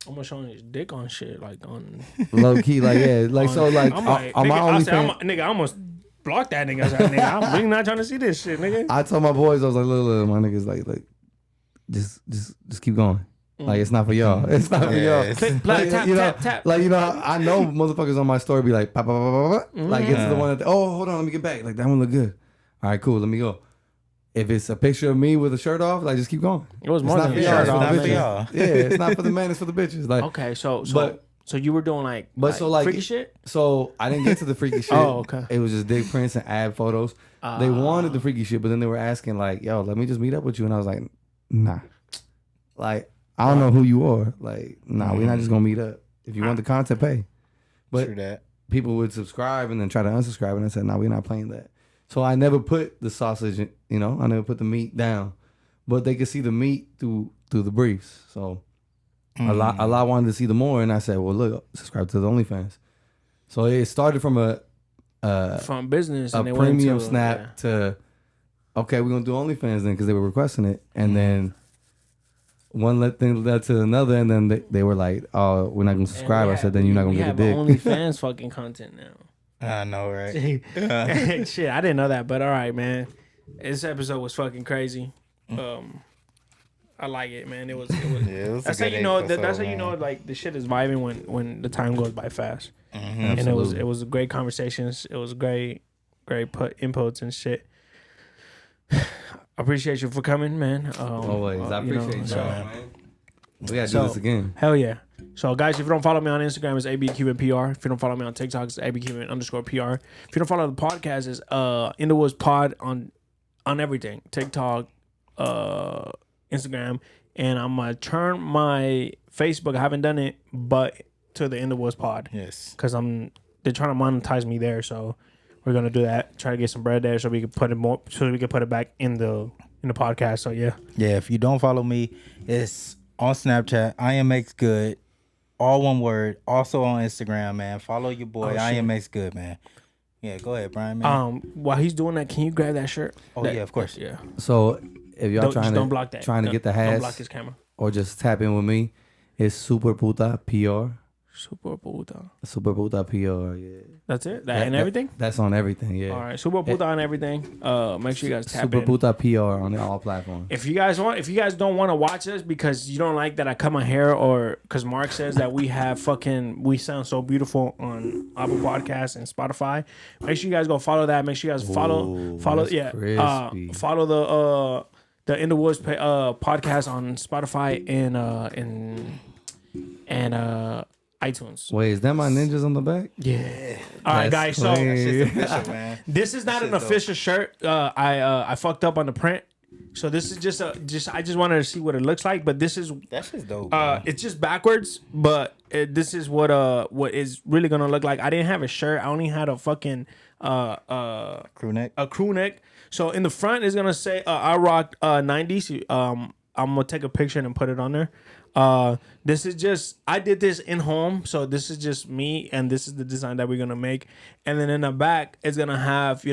almost showing his dick on shit, like on Low key, like yeah, like on, so like on my OnlyFans. Nigga, I almost blocked that nigga. I was like, nigga, I'm really not trying to see this shit, nigga. I told my boys, I was like, look, my niggas like just keep going. Like it's not for y'all. It's not for y'all. Like, tap. Like I know motherfuckers on my story be like, pop, pop, pop, pop. Like it's the one that hold on, let me get back. Like that one look good. All right, cool, let me go. If it's a picture of me with a shirt off, like just keep going. It was more than a shirt off. It's not for y'all. Yeah, it's not for the men, it's for the bitches. Like okay, so you were doing like freaky shit. So I didn't get to the freaky shit. Oh, okay. It was just dick prints and ad photos. They wanted the freaky shit, but then they were asking like, yo, let me just meet up with you, and I was like, nah. Like I don't know who you are. Like nah, we're not just gonna meet up. If you want the content, pay. But True that. people would subscribe and then try to unsubscribe, and I said, no, we're not playing that. So I never put the sausage, I never put the meat down, but they could see the meat through the briefs. So a lot wanted to see the more, and I said, well, look, subscribe to the OnlyFans. So it started from from business, a and they premium went to, snap to okay, we're gonna do OnlyFans then because they were requesting it, and then one thing led to another, and then they were like, oh, we're not gonna subscribe. I said, then you're not gonna get a dick. OnlyFans fucking content now. I know, right? Shit, I didn't know that, but all right, man. This episode was fucking crazy. I like it, man. It was. That's how you know. That's how you know. Like the shit is vibing when the time goes by fast. And it was great conversations. It was great inputs and shit. I appreciate you for coming, man. Always, I appreciate you, man. We gotta do this again. Hell yeah. So, guys, if you don't follow me on Instagram, it's ABQNPR. If you don't follow me on TikTok, it's ABQN_PR. If you don't follow the podcast, it's In the Woods Pod on everything. TikTok, Instagram. And I'm going to turn my Facebook. I haven't done it, but to the In the Woods Pod. Yes. Because they're trying to monetize me there. So, we're going to do that. Try to get some bread there so we can put it back in the podcast. So, yeah. Yeah, if you don't follow me, it's on Snapchat, IMX Good. All one word. Also on Instagram, man. Follow your boy, IMX Good, man. Yeah, go ahead, Bryan, man. While he's doing that, can you grab that shirt? Yeah, of course. Yeah. So if y'all don't block that. trying to get the hats, don't block his camera. Or just tap in with me, it's Super Puta PR. Super Puta. Super Puta PR, yeah. That's it? And everything? That's on everything, yeah. All right, Super Puta on everything. Make sure you guys tap Super in. Puta PR on all platforms. If you guys don't want to watch us because you don't like that I cut my hair, or because Mark says that we sound so beautiful on Apple Podcasts and Spotify, make sure you guys go follow that. Make sure you guys follow the In the Woods podcast on Spotify and iTunes. Wait, is that my ninjas on the back? Yeah. All right, guys. So this is not an official shirt. I fucked up on the print. So this is just I just wanted to see what it looks like. But that's just dope. It's just backwards, but this is what is really gonna look like. I didn't have a shirt. I only had a fucking crew neck. A crew neck. So in the front is gonna say I rock 90s. I'm gonna take a picture and put it on there. This is just, I did this in home, so this is just me, and this is the design that we're gonna make. And then in the back, it's gonna have,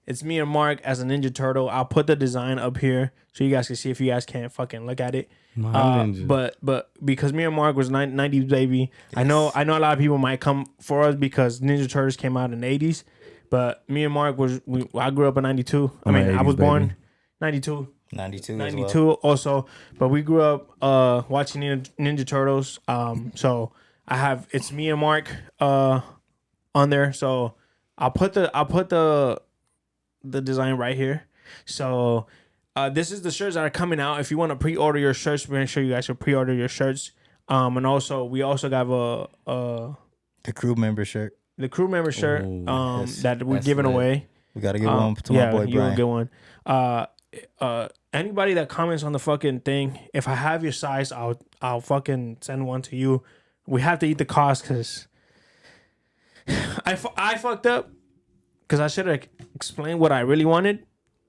it's me and Mark as a Ninja Turtle. I'll put the design up here so you guys can see if you guys can't fucking look at it. But because me and Mark was 90s baby, yes. I know a lot of people might come for us because Ninja Turtles came out in the 80s, but me and Mark I grew up in 92. I was born 92. 92 also, but we grew up watching Ninja Turtles. So it's me and Mark on there. So I'll put the design right here. So this is the shirts that are coming out. If you want to pre-order your shirts, make sure you guys should pre-order your shirts. And also we also got the crew member shirt. The crew member shirt that we're giving away. We gotta get one to my boy Bryan. Yeah, you get one. Anybody that comments on the fucking thing, if I have your size, I'll fucking send one to you we have to eat the cost because I fucked up because I should have explained what I really wanted,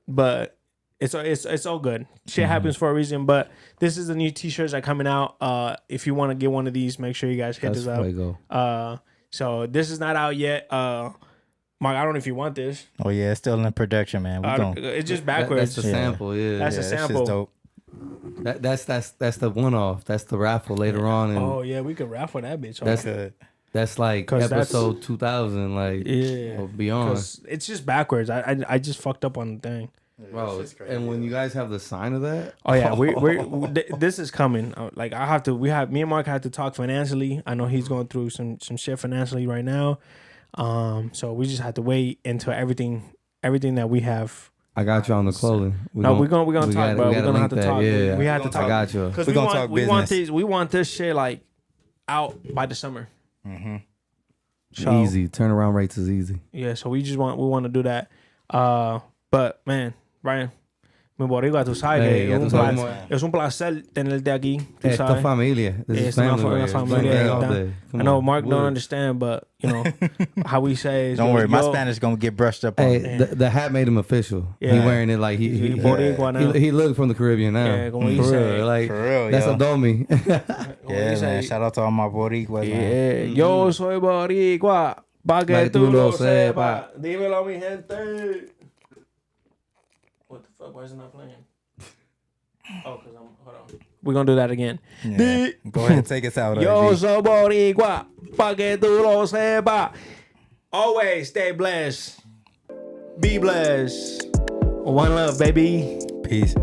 but it's all good. Shit happens for a reason. But this is the new T-shirts that are coming out. If you want to get one of these, make sure you guys hit this up. So this is not out yet. Mark, I don't know if you want this. Oh yeah, it's still in production, man. It's just backwards. That's the sample. Yeah, that's a sample. Dope. That's the one off. That's the raffle later on. And oh yeah, we could raffle that bitch. That's like episode 2000, like or beyond. It's just backwards. I just fucked up on the thing. Bro, and when you guys have the sign of that, oh yeah, this is coming. Like me and Mark have to talk financially. I know he's going through some shit financially right now. So we just have to wait until everything that we have. I got you on the clothing. We're gonna talk, bro. We're gonna have to talk. Yeah, we have to talk. I got you. We're gonna talk business. We want this shit like out by the summer. Mm-hmm. So, easy turnaround rates is easy. Yeah, so we want to do that. But man, Bryan, mi boricua, tú sabes que es un placer tenerte aquí. Esta familia. This is family. Familia. I know Mark don't understand, but you know how we say. Is, don't worry, my Spanish gonna get brushed up. Hey, the hat made him official. Yeah. He wearing it like he looked from the Caribbean now. Yeah, como dice, like for real, that's yo. a domi. Yeah, man. Shout out to all my boricuas. Yeah, yo soy boricua, pa que tú lo sepas. Dímelo, mi gente. What the fuck? Why is it not playing? Oh, because hold on. We're gonna do that again. Yeah. Go ahead and take us out. Yo soy boricua, pa que tú lo sepas. Always stay blessed. Be blessed. One love, baby. Peace.